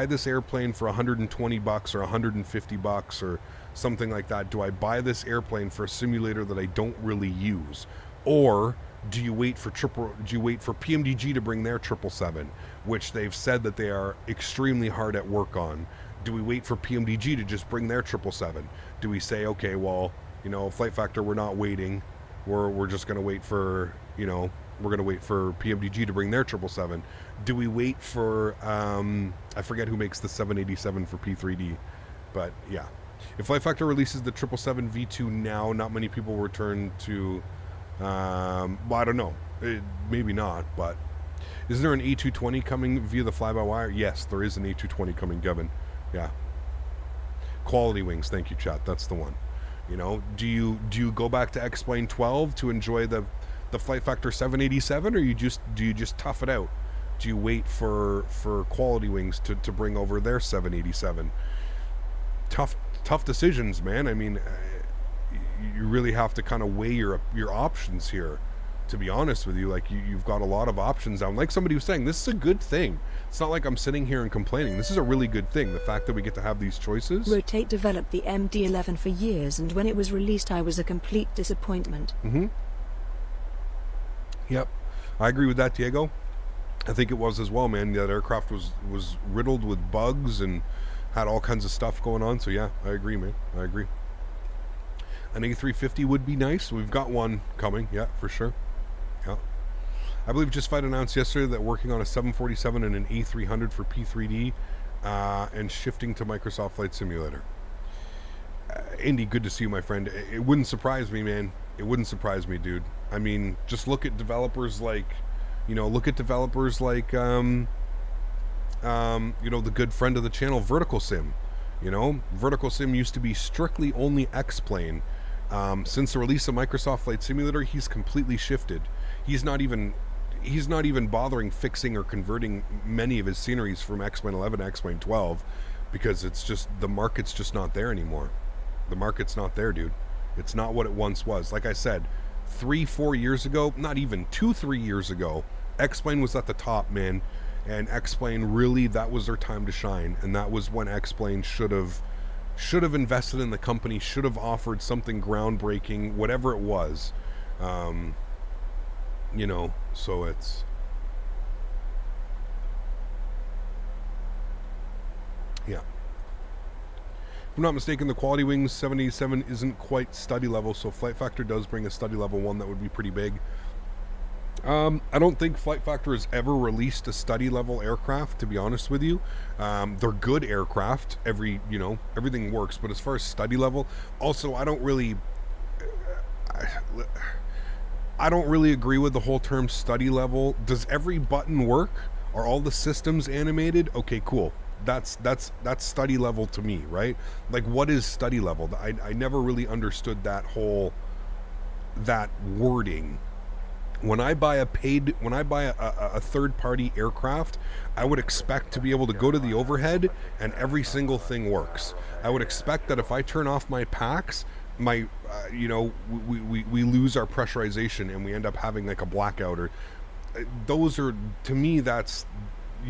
this airplane for $120 or $150 or something like that? Do I buy this airplane for a simulator that I don't really use? Or do you wait for PMDG to bring their 777, which they've said that they are extremely hard at work on? Do we wait for PMDG to just bring their 777? Do we say, okay, well, you know, Flight Factor, we're not waiting. We're just going to wait for, you know, we're going to wait for PMDG to bring their 777. Do we wait for, I forget who makes the 787 for P3D, but yeah. If Flight Factor releases the 777 V2 now, not many people will return to, well, I don't know. Maybe not, but isn't there an A220 coming via the fly-by-wire? Yes, there is an A220 coming, Gavin. Yeah. Quality wings, thank you, chat. That's the one. You know, do you go back to X-Plane 12 to enjoy the Flight Factor 787, or do you just tough it out? Do you wait for Quality Wings to bring over their 787? Tough decisions, man. I mean, you really have to kind of weigh your options here. To be honest with you, like you've got a lot of options now. Like somebody was saying, this is a good thing. It's not like I'm sitting here and complaining. This is a really good thing. The fact that we get to have these choices. Rotate developed the MD-11 for years, and when it was released, I was a complete disappointment. Mm-hmm. Yep, I agree with that, Diego. I think it was as well, man. That aircraft was riddled with bugs and had all kinds of stuff going on. So yeah, I agree, man. I agree. An A350 would be nice. We've got one coming, yeah, for sure. Yeah. I believe Just Fight announced yesterday that working on a 747 and an A300 for P3D and shifting to Microsoft Flight Simulator. Indy, good to see you, my friend. It wouldn't surprise me, man. It wouldn't surprise me, dude. I mean, just look at developers like, you know, you know, the good friend of the channel, Vertical Sim. You know, Vertical Sim used to be strictly only X-Plane. Since the release of Microsoft Flight Simulator, he's completely shifted. He's not even bothering fixing or converting many of his sceneries from X-Plane 11 to X-Plane 12, because it's just, the market's just not there anymore. The market's not there, dude. It's not what it once was. Like I said, 3-4 years ago, not even 2-3 years ago, X-Plane was at the top, man. And X-Plane, really, that was their time to shine. And that was when X-Plane should have invested in the company, should have offered something groundbreaking, whatever it was. You know, so it's... Yeah. If I'm not mistaken, the Quality Wings 787 isn't quite study level, so Flight Factor does bring a study level one that would be pretty big. I don't think Flight Factor has ever released a study level aircraft, to be honest with you. They're good aircraft. Everything works, but as far as study level, also I don't really agree with the whole term study level. Does every button work? Are all the systems animated? Okay, cool. That's study level to me, right? Like, what is study level? I never really understood that wording. When I buy a third-party aircraft, I would expect to be able to go to the overhead and every single thing works. I would expect that if I turn off my packs, we lose our pressurization and we end up having like a blackout, or those are, to me, that's, I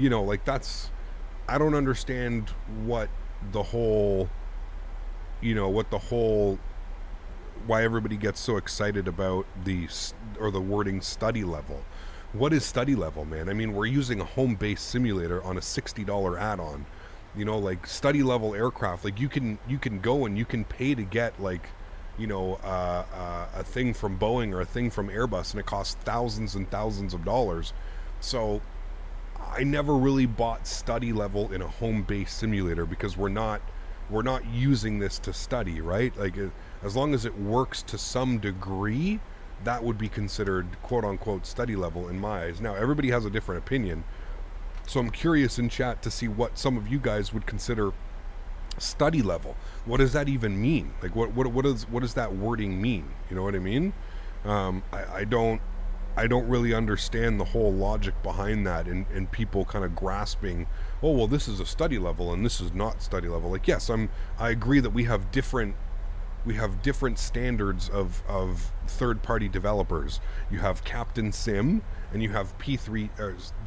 don't understand why everybody gets so excited about the wording study level. What is study level, man? I mean, we're using a home-based simulator on a $60 add-on. Like study level aircraft, like you can go and you can pay to get a thing from Boeing or a thing from Airbus, and it costs thousands and thousands of dollars. So I never really bought study level in a home-based simulator, because we're not using this to study, right? Like, as long as it works to some degree, that would be considered quote-unquote study level in my eyes. Now, everybody has a different opinion, so I'm curious in chat to see what some of you guys would consider study level. What does that even mean? Like, what does that wording mean? You know what I mean? I don't really understand the whole logic behind that, and people kind of grasping, oh, well, this is a study level and this is not study level. Like, yes, I agree that we have different we have different standards of third-party developers. You have Captain Sim, and you have P3,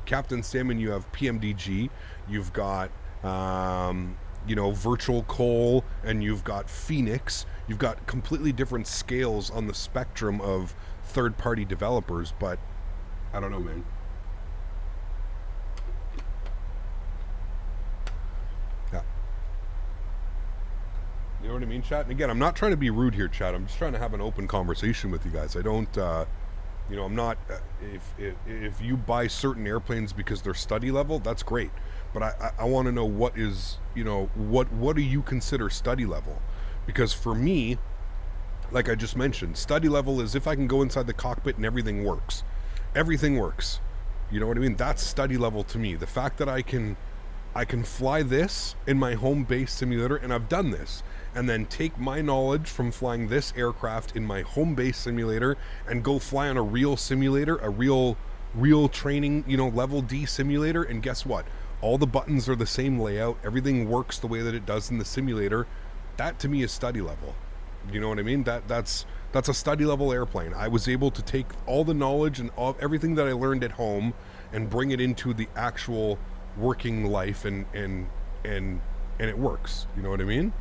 Captain Sim, and you have PMDG. You've got, you know, Virtual Coal, and you've got Phoenix. You've got completely different scales on the spectrum of third-party developers, but I don't know, man. You know what I mean, chat? And again, I'm not trying to be rude here, chat. I'm just trying to have an open conversation with you guys. I don't, you know, I'm not, if you buy certain airplanes because they're study level, that's great. But I want to know what is, you know, what do you consider study level? Because for me, like I just mentioned, study level is if I can go inside the cockpit and everything works. Everything works. You know what I mean? That's study level to me. The fact that I can fly this in my home base simulator, and I've done this, and then take my knowledge from flying this aircraft in my home base simulator and go fly on a real simulator, a real training, you know, level D simulator, and guess what? All the buttons are the same layout, everything works the way that it does in the simulator. That to me is study level. You know what I mean? That's a study level airplane. I was able to take all the knowledge and everything that I learned at home and bring it into the actual working life, and it works. You know what I mean?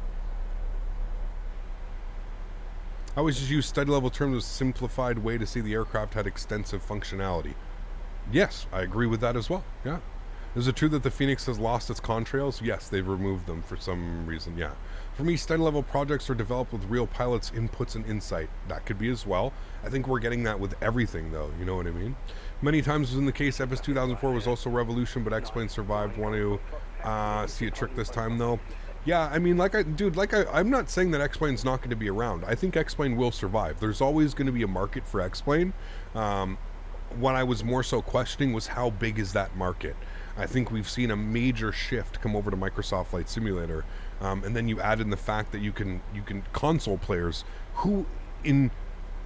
I always just use study level terms as a simplified way to say the aircraft had extensive functionality. Yes, I agree with that as well. Yeah. Is it true that the Phoenix has lost its contrails? Yes, they've removed them for some reason. Yeah. For me, study level projects are developed with real pilots' inputs and insight. That could be as well. I think we're getting that with everything, though. You know what I mean? Many times was in the case. FS 2004 was also Revolution, but X-Plane survived. Want to see a trick this time, though? Yeah, I mean, I'm not saying that X-Plane's not going to be around. I think X-Plane will survive. There's always going to be a market for X-Plane. What I was more so questioning was how big is that market? I think we've seen a major shift come over to Microsoft Flight Simulator. And then you add in the fact that you can console players who in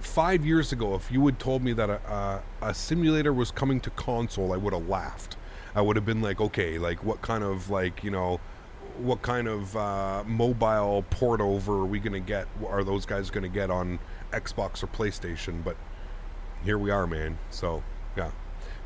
5 years ago, if you had told me that a simulator was coming to console, I would have laughed. I would have been like, okay, like what kind of, like, you know, what kind of mobile port over are we going to get? Are those guys going to get on Xbox or PlayStation? But here we are, man. So, yeah.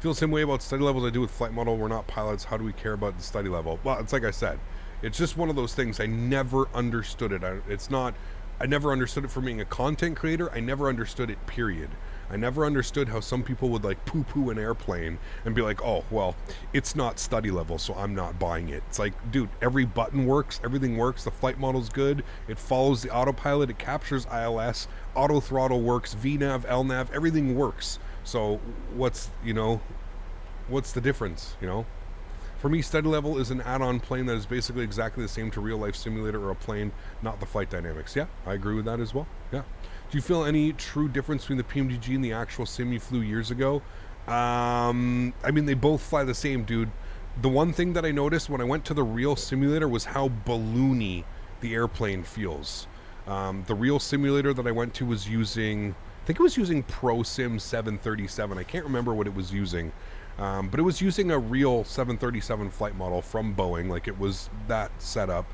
Feel the same way about study levels I do with flight model. We're not pilots. How do we care about the study level? Well, it's like I said. It's just one of those things. I never understood it. I never understood it for being a content creator. I never understood it, period. I never understood how some people would like poo-poo an airplane and be like, oh, well, it's not study level, so I'm not buying it. It's like, dude, every button works, everything works, the flight model's good, it follows the autopilot, it captures ILS, auto throttle works, VNAV, LNAV, everything works. So what's the difference, you know? For me, study level is an add-on plane that is basically exactly the same to real-life simulator or a plane, not the flight dynamics. Yeah, I agree with that as well. Yeah. Do you feel any true difference between the PMDG and the actual sim you flew years ago? I mean, they both fly the same, dude. The one thing that I noticed when I went to the real simulator was how balloony the airplane feels. The real simulator that I went to was using, I think it was using ProSim 737. I can't remember what it was using. But it was using a real 737 flight model from Boeing, like it was that setup.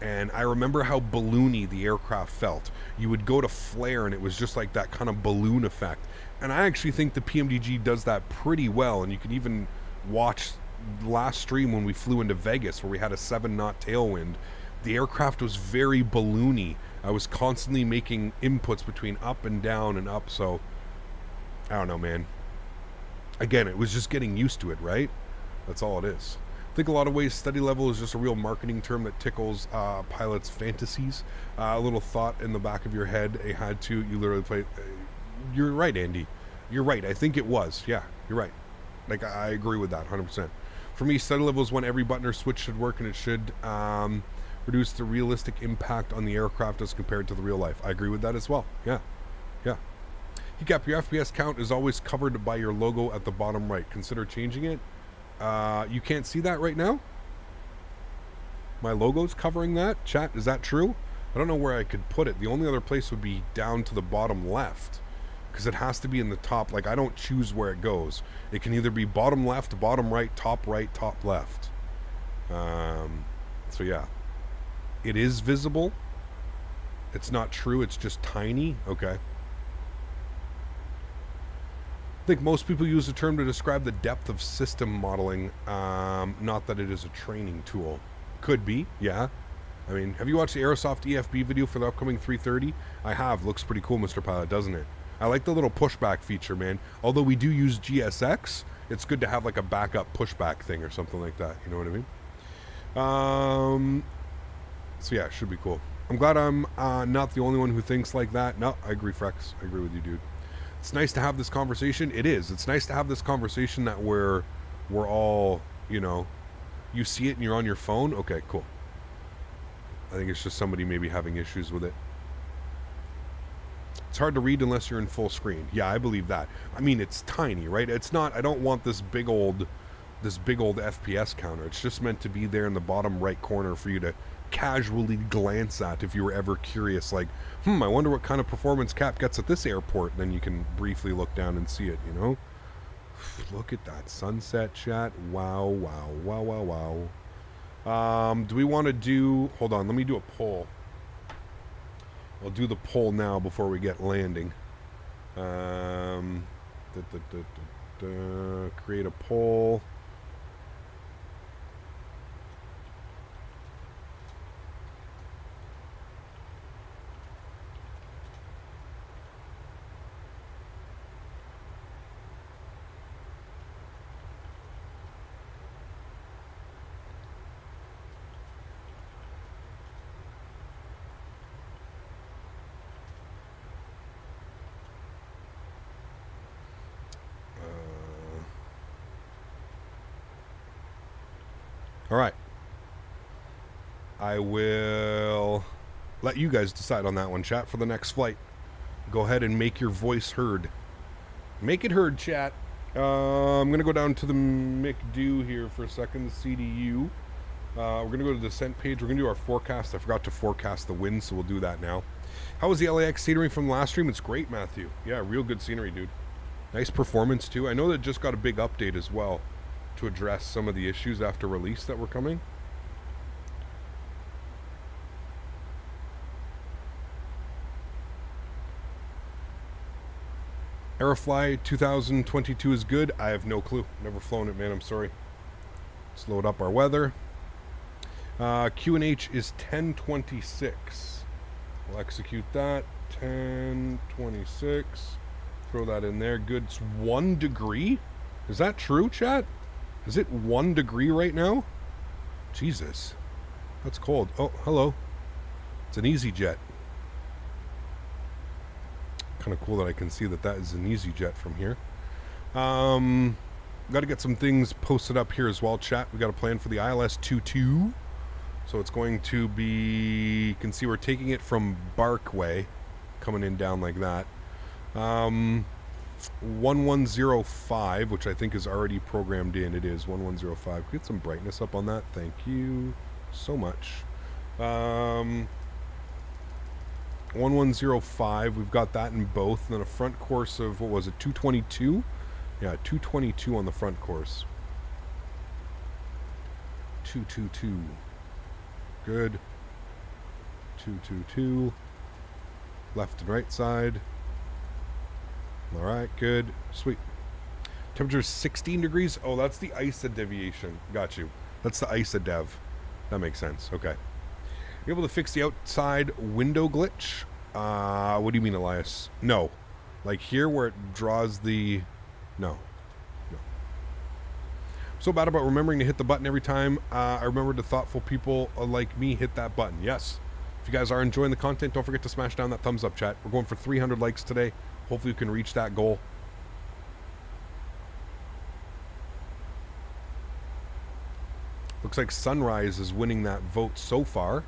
And I remember how balloony the aircraft felt. You would go to flare and it was just like that kind of balloon effect. And I actually think the PMDG does that pretty well. And you can even watch last stream when we flew into Vegas where we had a 7-knot tailwind. The aircraft was very balloony. I was constantly making inputs between up and down and up. So, I don't know, man. Again, it was just getting used to it, right? That's all it is. I think a lot of ways study level is just a real marketing term that tickles pilots' fantasies. A little thought in the back of your head, you literally play. You're right, Andy. You're right. I think it was. Yeah, you're right. Like, I agree with that 100%. For me, study level is when every button or switch should work, and it should reduce the realistic impact on the aircraft as compared to the real life. I agree with that as well. Yeah. Yeah. Hiccup, your FPS count is always covered by your logo at the bottom right. Consider changing it. You can't see that right now? My logo's covering that? Chat, is that true? I don't know where I could put it. The only other place would be down to the bottom left. Because it has to be in the top. Like, I don't choose where it goes. It can either be bottom left, bottom right, top left. So, yeah. It is visible. It's not true, it's just tiny? Okay. I think most people use the term to describe the depth of system modeling, not that it is a training tool. Could be, yeah. I mean, have you watched the Aerosoft EFB video for the upcoming 330? I have. Looks pretty cool, Mr. Pilot, doesn't it? I like the little pushback feature, man. Although we do use GSX, it's good to have like a backup pushback thing or something like that. You know what I mean? So yeah, it should be cool. I'm glad I'm not the only one who thinks like that. No, I agree, Frex. I agree with you, dude. It's nice to have this conversation. It is. It's nice to have this conversation that we're all, you know, you see it and you're on your phone. Okay, cool. I think it's just somebody maybe having issues with it. It's hard to read unless you're in full screen. Yeah, I believe that. I mean, it's tiny, right? It's not, I don't want this big old FPS counter. It's just meant to be there in the bottom right corner for you to casually glance at if you were ever curious, like, I wonder what kind of performance Cap gets at this airport. Then you can briefly look down and see it, you know? Look at that sunset, chat. Wow, wow, wow, wow, wow. Do we want to do... Hold on, let me do a poll. I'll do the poll now before we get landing. Create a poll. All right. I will let you guys decide on that one, chat, for the next flight. Go ahead and make your voice heard. Make it heard, chat. I'm going to go down to the McDo here for a second, the CDU. We're going to go to the descent page. We're going to do our forecast. I forgot to forecast the wind, so we'll do that now. How was the LAX scenery from the last stream? It's great, Matthew. Yeah, real good scenery, dude. Nice performance, too. I know that just got a big update as well to address some of the issues after release that were coming. Aerofly 2022 is good. I have no clue. Never flown it, man. I'm sorry. Let's load up our weather. QNH is 1026. We'll execute that. 1026. Throw that in there. Good. It's 1 degree. Is that true, chat? Is it 1 degree right now? Jesus. That's cold. Oh, hello. It's an EasyJet. Kind of cool that I can see that is an EasyJet from here. Got to get some things posted up here as well, chat. We got a plan for the ILS-22. So it's going to be... You can see we're taking it from Barkway. Coming in down like that. 1105, which I think is already programmed in. It is 1105. Get some brightness up on that. Thank you so much. 1105. We've got that in both. And then a front course of, what was it, 222? Yeah, 222 on the front course. 222. Good. 222. Left and right side. All right, good. Sweet. Temperature is 16 degrees. Oh, that's the ISA deviation. Got you. That's the ISA dev. That makes sense. Okay. You're able to fix the outside window glitch? What do you mean, Elias? No. Like here where it draws the... No. No. So bad about remembering to hit the button every time. I remember the thoughtful people like me hit that button. Yes. If you guys are enjoying the content, don't forget to smash down that thumbs up, chat. We're going for 300 likes today. Hopefully we can reach that goal. Looks like Sunrise is winning that vote so far.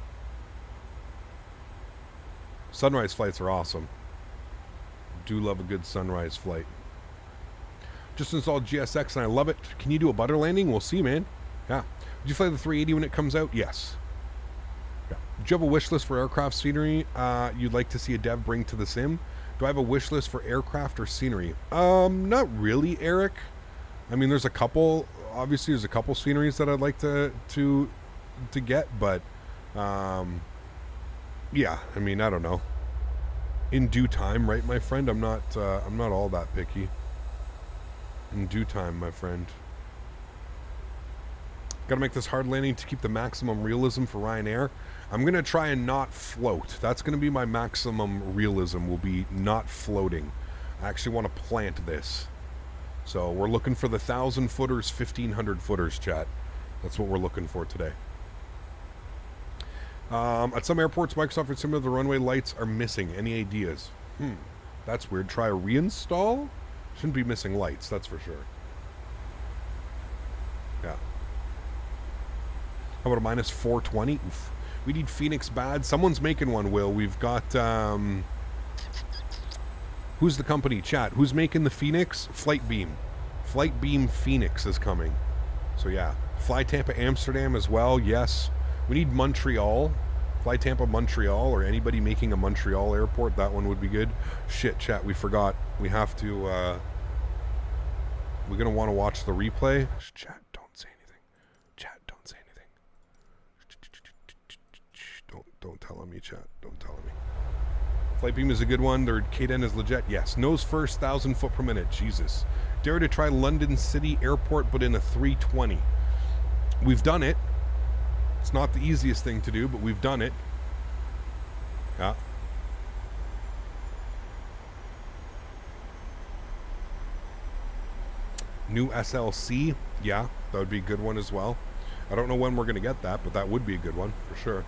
Sunrise flights are awesome. Do love a good sunrise flight. Just installed GSX and I love it. Can you do a butter landing? We'll see, man. Yeah. Would you fly the 380 when it comes out? Yes. Yeah. Do you have a wish list for aircraft scenery you'd like to see a dev bring to the sim? Do I have a wish list for aircraft or scenery? Not really, Eric. I mean, there's a couple. Obviously, there's a couple sceneries that I'd like to get, but Yeah, I mean, I don't know. In due time, right, my friend? I'm not all that picky. In due time, my friend. Gotta make this hard landing to keep the maximum realism for Ryanair. I'm gonna try and not float. That's gonna be my maximum realism, will be not floating. I actually want to plant this. So we're looking for the 1,000 footers, 1,500 footers, chat. That's what we're looking for today. At some airports, Microsoft and similar, the runway lights are missing. Any ideas? That's weird. Try a reinstall? Shouldn't be missing lights, that's for sure. Yeah. How about a minus 420? Oof. We need Phoenix bad. Someone's making one, Will. We've got, who's the company? Chat. Who's making the Phoenix? Flight Beam. Flight Beam Phoenix is coming. So yeah. Fly Tampa Amsterdam as well. Yes. We need Montreal. Fly Tampa Montreal, or anybody making a Montreal airport. That one would be good. Shit, chat. We forgot. We have to, we're going to want to watch the replay. Chat, don't say anything. Chat, don't say anything. Don't tell on me, chat. Don't tell on me. Flight Beam is a good one. Their KDN is legit. Yes. Nose first, 1,000 foot per minute. Jesus. Dare to try London City Airport, but in a 320. We've done it. It's not the easiest thing to do, but we've done it. Yeah. New SLC. Yeah, that would be a good one as well. I don't know when we're going to get that, but that would be a good one for sure.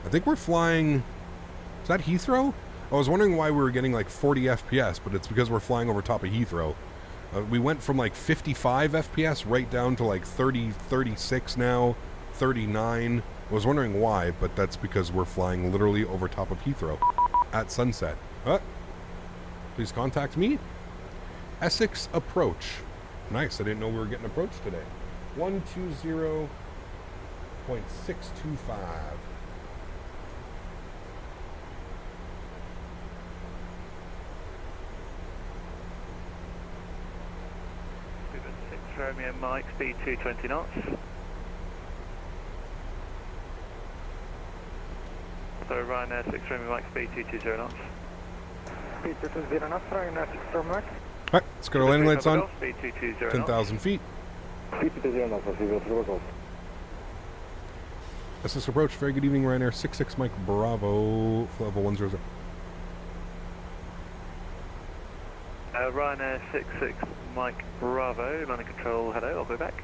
I think we're flying... Is that Heathrow? I was wondering why we were getting like 40 FPS, but it's because we're flying over top of Heathrow. We went from like 55 FPS right down to like 30, 36 now, 39. I was wondering why, but that's because we're flying literally over top of Heathrow at sunset. Please contact me. Essex Approach. Nice, I didn't know we were getting approached today. 120.625. Romeo Mike, speed 220 knots. So Ryanair 6 Romeo Mike, speed 220 knots. Speed 220 knots, Ryanair 6 Romeo Mike. Alright, let's get our landing lights on. Speed 220 10,000 feet. Speed 220 knots, I'll see you. SS Approach, very good evening, Ryanair 66 Mike Bravo, level 100. Ryanair 66 Mike Bravo, line of control, hello, I'll be back.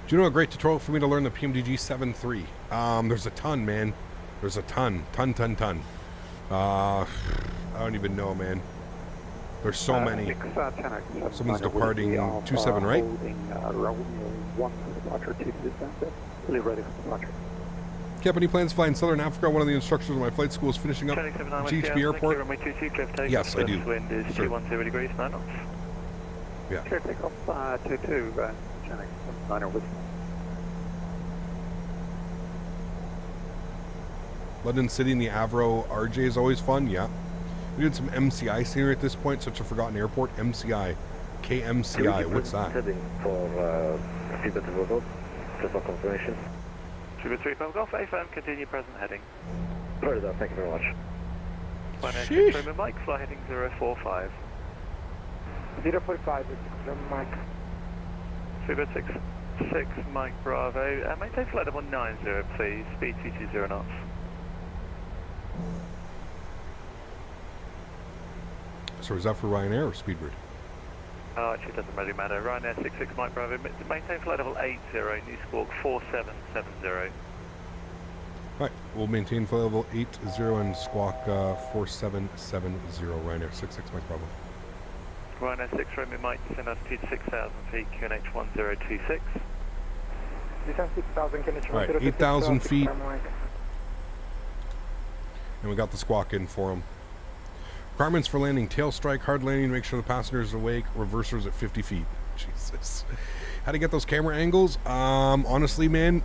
Do you know a great tutorial for me to learn the PMDG 7.3? There's a ton, man. There's a ton. I don't even know, man. There's so many. Someone's departing 27, right? Cap, any plans to fly in Southern Africa? One of the instructors of my flight school is finishing up GHB Airport. Yes, I do. Wind is 210 degrees, 9 knots. Yeah. Clear takeoff 22, Shannon, 9 with. London City and the Avro RJ is always fun, yeah. We did some MCI scenery at this point, such a forgotten airport. MCI. KMCI, what's that? Heading for feedback to Volvo, just for confirmation. 235 Golf, AFM, continue present heading. Heard that, thank you very much. Ryanair 6 Romeo Mike, fly heading 045. 045, Mike. 236 Mike Bravo, maintain flight level 90 please, speed 220 knots. So is that for Ryanair or Speedbird? Oh, actually it doesn't really matter. Ryanair 66 Mike Bravo, maintain flight level 80, New Squawk 4770. Right, we'll maintain flight level 80 and squawk 4770, Ryanair 66 Mike Bravo. Ryanair 6 Romeo Mike, descend altitude 6,000 feet, QNH 1026. Descend 6,000, QNH 1026. Alright, 8,000 feet. And we got the squawk in for them. Requirements for landing: tail strike, hard landing, make sure the passenger is awake, reversers at 50 feet. Jesus. How to get those camera angles? Honestly, man,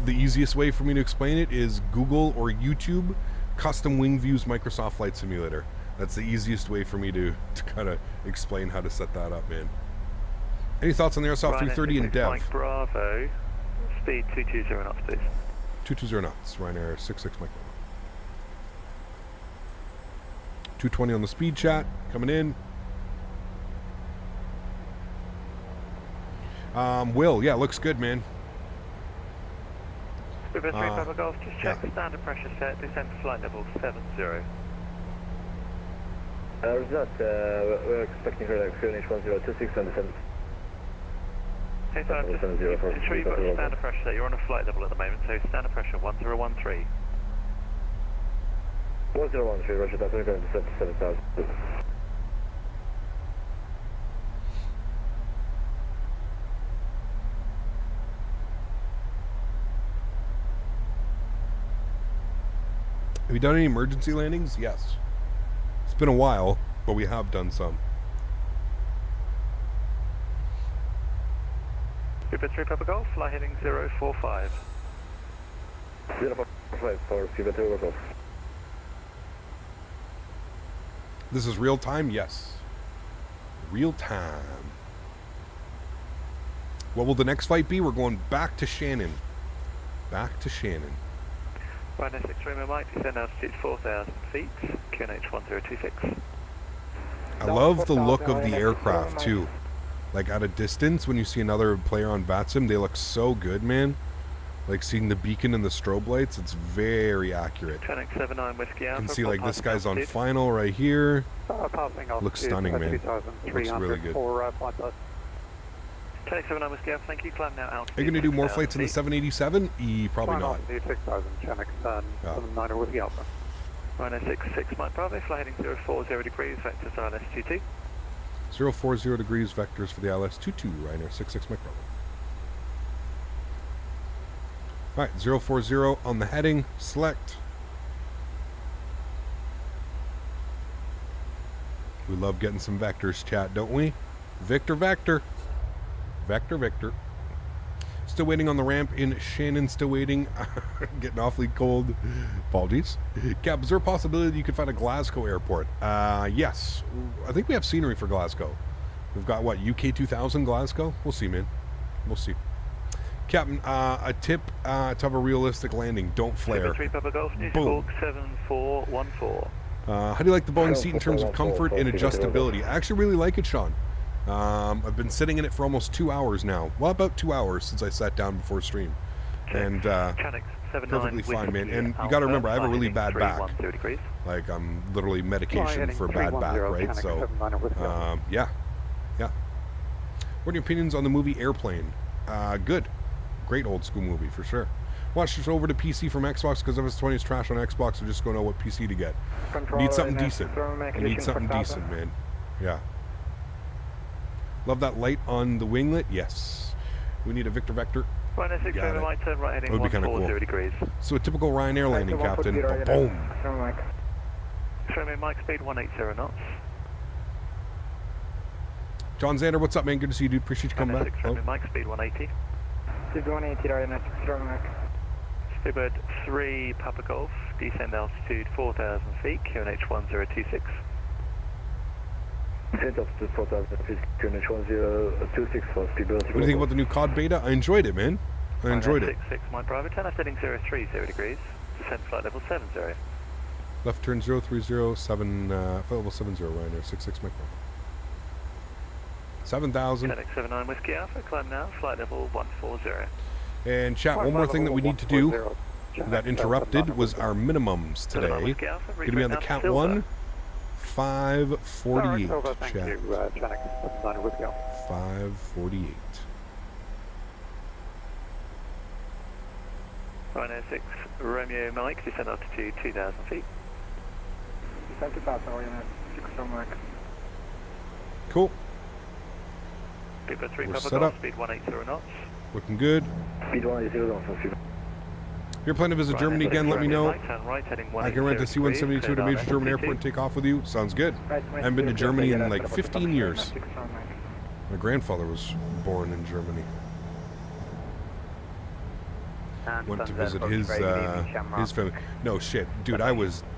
the easiest way for me to explain it is Google or YouTube Custom Wing Views Microsoft Flight Simulator. That's the easiest way for me to kind of explain how to set that up, man. Any thoughts on the Airsoft 330 and dev? Mike Bravo, speed 220 knots, please. 220 knots, Ryanair 66 Mike. 220 on the speed chat, coming in. Will, yeah, looks good, man. River 3 Papa Golf, just check the standard pressure set, descend to flight level 70. Result, we're expecting her like QNH 1026 and descend. Okay, so just ensure you've got the standard pressure set. You're on a flight level at the moment, so standard pressure 1013. 1013, Roger, that's going to descend to 7000. Have you done any emergency landings? Yes. It's been a while, but we have done some. River 3 Papa Golf, fly heading 045. 045 for River 3 Papa Golf. This is real time? Yes. Real time. What will the next flight be? We're going back to Shannon. Back to Shannon. Ryanair 6 Romeo Mike, descend altitude 4,000 feet, QNH 1026. I love the look of the aircraft too. Like at a distance, when you see another player on VATSIM, they look so good, man. Like seeing the beacon and the strobe lights, it's very accurate. Tronic 79 Whiskey You Alpha. can see like this guy's on final right here. Looks stunning, man. Looks really good. Tronic 79 Whiskey Alpha, thank you. Climb now altitude. Are you going to do more flights in the 787? Probably not. 6000, Tronic 79 Whiskey Alpha. Ryanair 66 Mike Bravo, fly heading 040 degrees, vectors ILS22. 040 degrees vectors for the ILS22, Ryanair 66 Mike Bravo. Alright, 040 on the heading, select. We love getting some vectors, chat, don't we? Victor, Vector. Vector, Victor. Still waiting on the ramp in Shannon, still waiting. Getting awfully cold. Apologies. Cap, is there a possibility you could find a Glasgow airport? Yes. I think we have scenery for Glasgow. We've got, what, UK 2000 Glasgow? We'll see, man. We'll see. Captain, a tip to have a realistic landing. Don't flare. 3 Papa Golf, New Squawk 7414. How do you like the Boeing seat in terms of comfort and adjustability? I actually really like it, Sean. I've been sitting in it for almost 2 hours now. Well, about 2 hours since I sat down before stream. And perfectly fine, man. And you got to remember, I have a really bad back. Like, I'm literally medication for bad back, right? So, yeah. Yeah. What are your opinions on the movie Airplane? Good. Great old school movie, for sure. Watch this over to PC from Xbox, because if it's 20 is trash on Xbox, we're just going to know what PC to get. Need something decent. You need something decent, man. Yeah. Love that light on the winglet? Yes. We need a Victor Vector. Ryanair 6 Romeo Mike, turn right heading 140 degrees. So a typical Ryanair landing, Captain. Boom. Romeo Mike, speed 180 knots. John Xander, what's up, man? Good to see you, dude. Appreciate you coming back. 6 Romeo Mike, speed 180. Speed 180, Ryanair 6 Romeo Mike. Speedbird 3 Papa Golf, descend altitude 4,000 feet, QNH 1026. Descent altitude 4,000 feet, QNH 1026 for Speedbird 3. What do you think about the new COD beta? I enjoyed it, man. I enjoyed it. 66 Mike Bravo, turn left heading 030 degrees, descend flight level 70. Left turn 030, flight level 70, Ryanair 66 Mike Bravo. 7,000. Tenix 79 Whiskey Alpha, climb now, flight level 140. And chat, one more thing that we need to do that interrupted was our minimums today. Going to be on the count 1, 548. Chat. 548. Ryanair 6 Romeo Mike, descend altitude 2,000 feet. Descend to Faten, Ryanair 6 Romeo Mike. Cool. Speedbird 3 We're Papa set Golf, up. speed 180 knots. Looking good. Speed 180 knots for Speedbird. If you're planning to visit Germany again, let me know. Right, I can rent a C-172 at a major German airport and take off with you. Sounds good. I haven't been to Germany in like 15 years. My grandfather was born in Germany. went to visit his family. No shit, dude.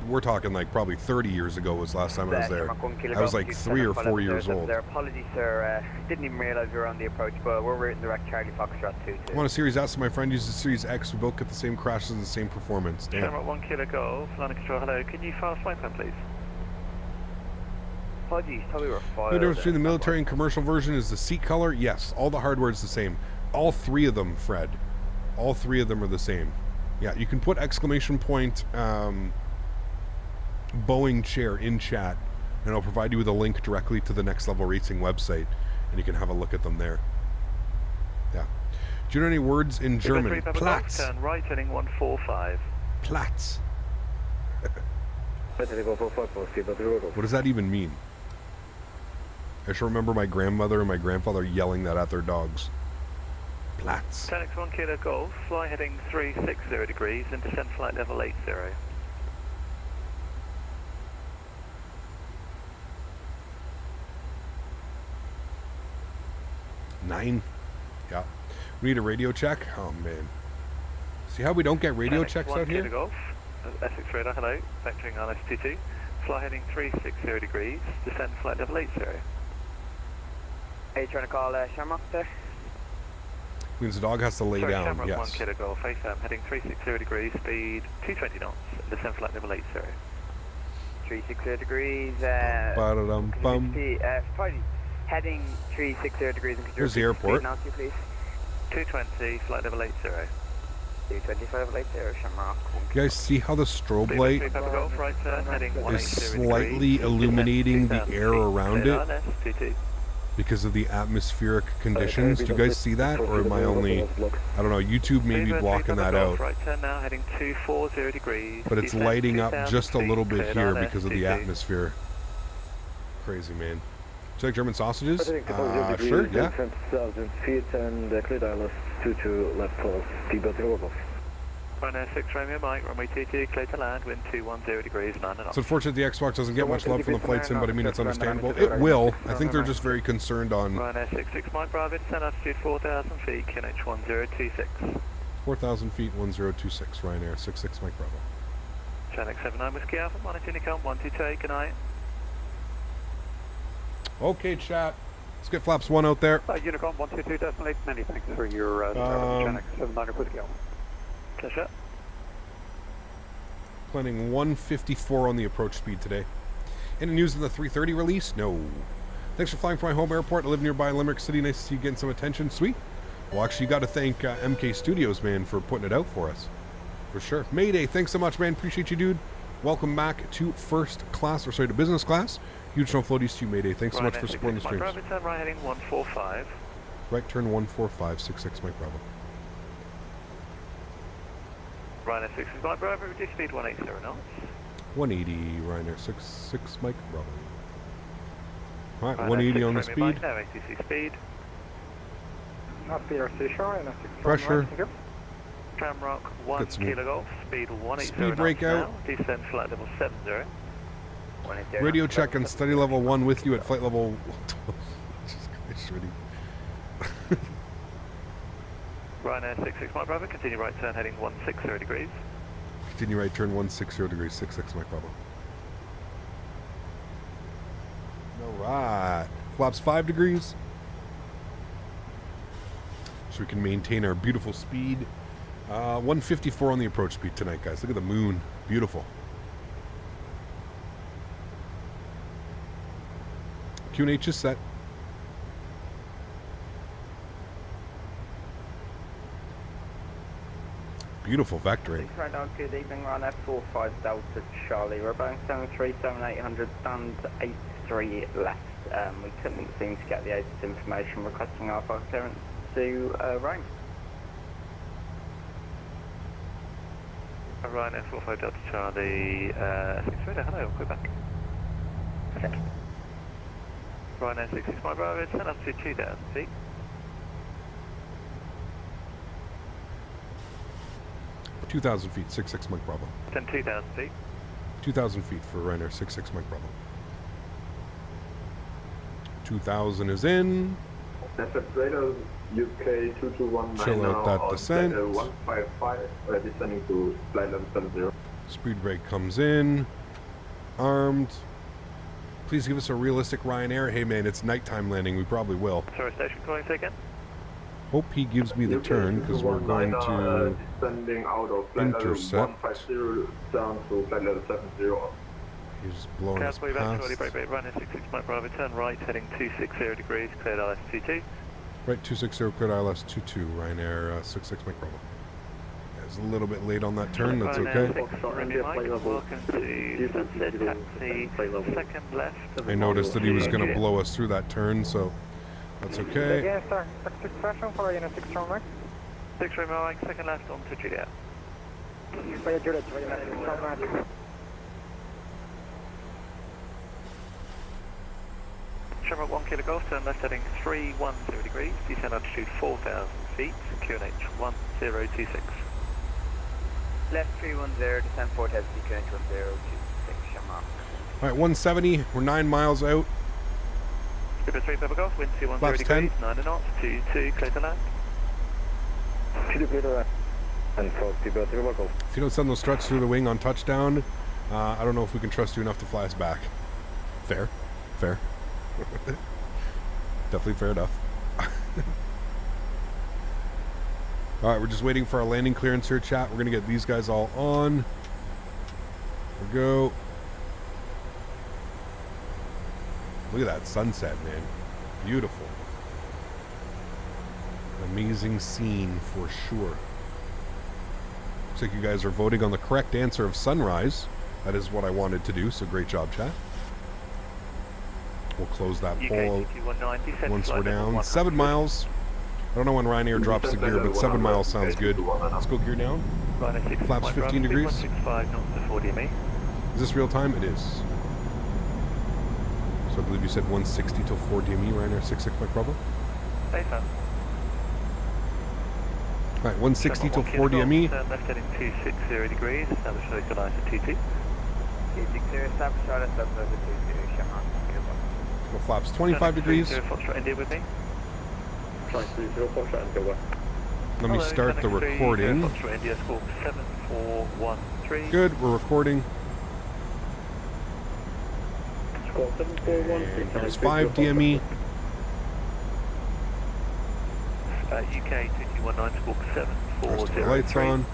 We're talking like probably 30 years ago was the last time I was there. I was like 3 or 4 years old. Apologies, sir. Didn't even realise we were on the approach, but we're routing direct Charlie Foxtrot 2. I want a Series S. My friend uses Series X. We both get the same crashes and the same performance. Damn. Shamrock 1 Kilo Golf, landing control. Hello. Can you file flight plan, please? Apologies, thought we were filed. The difference between the military and commercial version is the seat color. Yes, all the hardware is the same. All 3 of them, Fred. All 3 of them are the same. Yeah, you can put exclamation point Boeing chair in chat, and I'll provide you with a link directly to the Next Level Racing website, and you can have a look at them there. Yeah. Do you know any words in German? Platz. Turn right, heading 145. Platz. What does that even mean? I just remember my grandmother and my grandfather yelling that at their dogs. Platz. Tenix 1 Kilo Golf, fly heading 360 degrees and descend flight level 80. 9. Yeah. We need a radio check? Oh, man. See how we don't get radio checks out here? Golf, Essex radar, hello. Vectoring on ST2. Fly heading 360 degrees. Descend flight level 80. Are you trying to call Shamrock there? Means the dog has to lay down, Shamrock yes. 1 Kilo Golf, AFM, heading 360 degrees, speed 220 knots. Descend flight level 80. 360 degrees. Ba-da-dum-bum. Apologies. Heading 360 degrees. Here's the airport. Now, please. 220, flight level 80. 220, flight level 80, Shamrock. You guys see how the strobe light Golf, right turn, heading is 180 slightly degrees. illuminating the air around it ST2. because of the atmospheric conditions? Do you guys see that, or am I only, I don't know, YouTube may be blocking that out, Right turn now, heading 240 degrees. but it's lighting up just a little bit here because of the atmosphere. Crazy, man. Do you like German sausages? Sure, yeah. 10,000 feet and clear dial 22 left pulse, T-Belt. Ryanair 6 Romeo Mike, runway 22, clear to land, wind 210 degrees, 9 knots. It's unfortunate the Xbox doesn't get much love from the flight sim, but I mean, it's understandable. It will. I think they're just very concerned on Ryanair 66 Mike Bravo, descend altitude 4,000 feet, QNH 1026. 4,000 feet, 1026, Ryanair 66 Mike Bravo. Shannon 79 Whiskey Alpha, monitor Unicom 122, good night. Okay, chat. Let's get flaps 1 out there. Unicom 122.8, many thanks for your Shannon 79 Whiskey Alpha. Pleasure. Planning 154 on the approach speed today. Any news of the 330 release? No. Thanks for flying from my home airport. I live nearby Limerick City. Nice to see you getting some attention. Sweet. Well, actually, you got to thank MK Studios, man, for putting it out for us. For sure. Mayday, thanks so much, man. Appreciate you, dude. Welcome back to first class, or sorry, to business class. Huge no floaties to you, Mayday. Thanks so much for supporting the streams. Bravo, turn right heading 145. Right turn 145, 66 Mike Bravo. Ryanair 6 Mike Bravo, reduce speed 180 knots. 180, Ryanair 66 Mike Bravo. Alright, 180 on the speed. No ATC speed. Not PRC Shore, and Pressure. Shamrock 1 Kilo Golf, speed 180 speed breakout. Now, descend flight level 70. Radio check and steady level 1 with you at flight level 12. Jesus Christ, ready. Ryanair 66 Mike Bravo, continue right turn heading 160 degrees. Continue right turn 160 degrees, 66 Mike Bravo. Alright. Flaps 5 degrees. So we can maintain our beautiful speed. 154 on the approach speed tonight, guys. Look at the moon. Beautiful. QNH is set. Beautiful vectoring. Good evening, Ryanair 45 Delta Charlie. We're Boeing 737-800, stand 83 left. We couldn't seem to get the ATIS information requesting our flight clearance to Rome. Ryanair 45 Delta Charlie, 6 radar, hello, Quebec. Okay. Ryanair 66 Mike Bravo, turn up to 2,000 feet. 2,000 feet, 66 Mike Bravo. Then 2,000 feet. 2,000 feet for Ryanair 66 Mike Bravo. 2,000 is in. SF Radar UK 2219 Chill out now that on descent. 155, descending to flight level 70. Speed brake comes in. Armed. Please give us a realistic Ryanair. Hey man, it's nighttime landing. We probably will. Sorry, station calling, say again. Hope he gives me the turn because we're going to descending out of flight level intercept. 150 down to flight level 70. He's just blowing us Castaway back, past. brake, running 66 Mike Bravo, turn right, heading 260 degrees, cleared LS22. Right, 260, cleared ILS 22, Ryanair 66 Mike Bravo. Yeah, it's a little bit late on that turn, that's okay. Welcome to Stansted, taxi, second left. I noticed that he was going to blow us through that turn, so that's okay. Yes, sir. 6 for Unit 6 Mike. 6 Mike, second left on to Juliet. Fire Juliet, 6 Mike. Shamrock 1 Kilo Golf, turn left heading 310 degrees, descend altitude 4,000 feet, QNH 1026. Left 310, descend 4,000 feet, QNH 1026, Shamrock. Alright, 170, we're 9 miles out. Skipper 3 Pepper Golf, wind 210 Flaps degrees, 10. 9 knots, 22, clear to land. If you don't send those struts through the wing on touchdown, I don't know if we can trust you enough to fly us back. Fair. Fair. Definitely fair enough. Alright, we're just waiting for our landing clearance here, chat. We're going to get these guys all on. There we go. Look at that sunset, man. Beautiful. An amazing scene for sure. Looks like you guys are voting on the correct answer of sunrise. That is what I wanted to do, so great job, chat. We'll close that poll out once we're down. 7 miles. I don't know when Ryanair drops the gear, but 7 miles sounds good. Let's go gear down. Flaps 15 degrees. 165 knots to 4 DME. Is this real time? It is. So I believe you said 160 till 4 DME, Ryanair 66 Mike Bravo. AFAB. Alright, 160 till 4 DME. Turn left heading 260 degrees, establish local ice at TT. 260, establish ILS 22, Shamrock. Go flaps 25 degrees. India with me. Let me start the recording. India, score 7413. Good, we're recording. And here's 5 DME. UK 2219, score Rest of the 7403. lights on.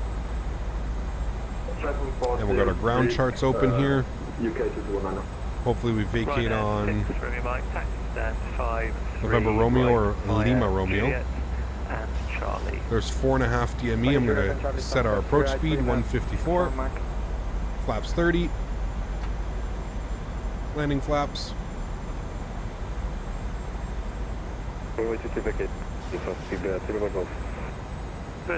And we've got our ground charts open here. UK 2219. Hopefully we vacate on November November Romeo or Lima Romeo. And Charlie. There's 4.5 DME. I'm going to set our approach speed 154. Flaps 30. Landing flaps. First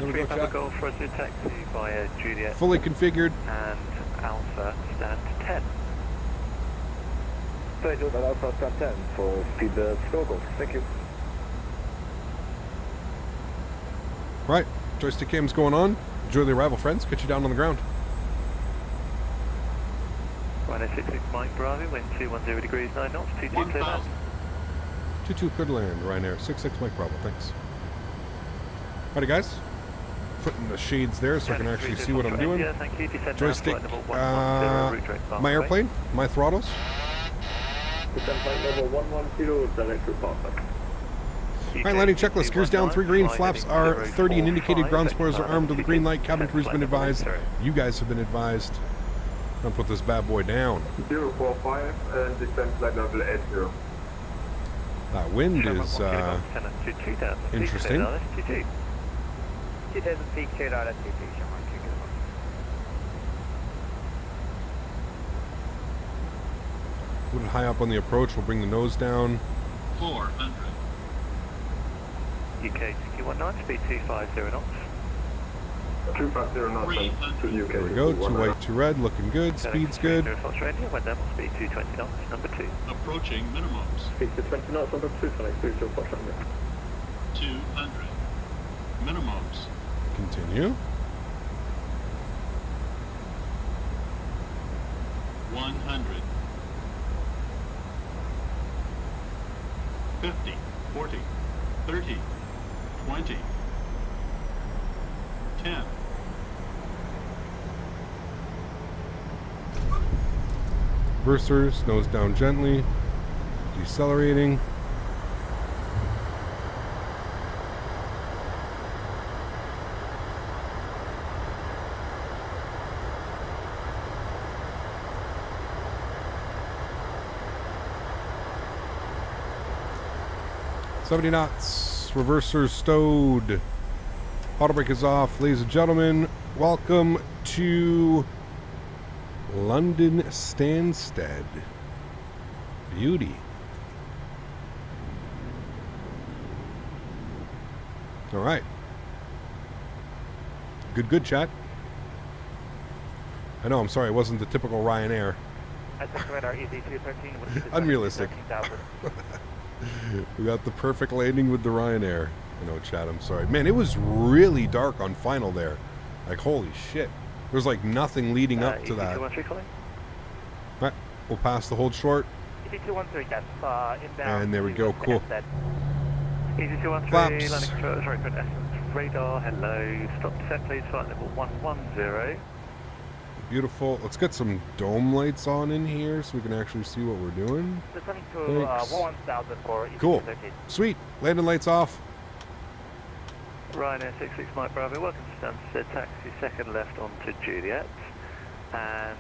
3 Papa Golf for us to taxi via Juliet Fully configured. and Alpha stand 10. Alpha stand 10 for speed Stockholm. Thank you. Right. Joystick cam's going on. Enjoy the arrival, friends. Get you down on the ground. Ryanair 66 Mike Bravo, wind 210 degrees, 9 knots, 22 clear land. 22 clear land, Ryanair 66 Mike Bravo. Thanks. Alrighty, guys. Putting the shades there so I can actually see what I'm doing. Yeah, thank you. Descend Joystick, now, flight level 110, route direct path my away. airplane, my throttles. Descend flight level 110, direct to Faten. Alright, landing checklist. Gears down 3 green. Flaps are 30 and indicated. Ground spoilers are armed with a green light. Cabin crew's been advised. You guys have been advised. I'm gonna put this bad boy down. 045 and descend flight level 80. That wind is interesting. 2000 feet, cleared ILS 22, Shamrock. A little high up on the approach. We'll bring the nose down. 400. UK 219, speed 250 knots. 250 knots to UK. There we go. 2 white, 2 red. Looking good. Speed's good. Went down, speed 220 knots, number 2. Approaching minimums. Speed to 20 knots on the 2 connect 2 to 200. Minimums. Continue. 100. 50. 40. 30, 20, 10. Reversers, nose down gently. Decelerating. $70 knots. Reversers stowed. Auto brake is off. Ladies and gentlemen, welcome to London Stansted. Beauty. All right. Good chat. I know, I'm sorry, it wasn't the typical Ryanair. Unrealistic. We got the perfect landing with the Ryanair. I know, chat, I'm sorry. Man, it was really dark on final there. Like, holy shit. There's like nothing leading up to that. Alright, we'll pass the hold short. And there we go, cool. Flaps. Radar, hello. Stop descent, please, flight level 110. Beautiful. Let's get some dome lights on in here so we can actually see what we're doing. Cool. Sweet. Landing lights off. Ryanair 66 Mike Bravo, welcome to Stansted, taxi second left onto Juliet, and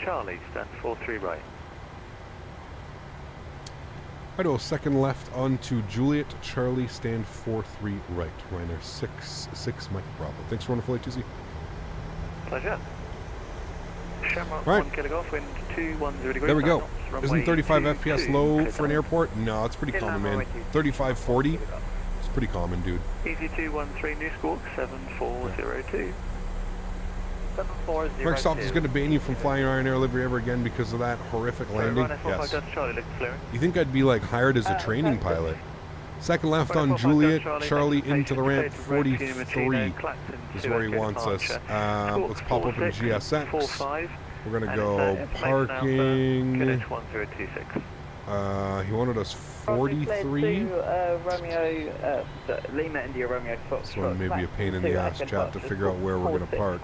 Charlie, stand 43 right. Righto, second left onto Juliet, Charlie, stand 43 right. Ryanair 66 Mike Bravo. Thanks for wonderful ATC. Pleasure. Shamrock Right. 1 Kilogolf, wind 210 degrees. There we go. knots, Isn't 35 runway FPS 22, low clear for an down. airport? No, it's pretty common, man. 35, 40. It's pretty common, dude. Easy 213, New Squawk 7402. 7402. Microsoft is going to ban you from flying Ryanair livery ever again because of that horrific landing. Yes. You think I'd be like hired as a training pilot? Second left on Juliet, Charlie into the ramp, 43 is where he wants us. Let's pop open GSX. We're going to go parking. He wanted us 43. Romeo, Lima India Romeo Fox. This one may be a pain in the ass, chat, to figure out where we're going to park.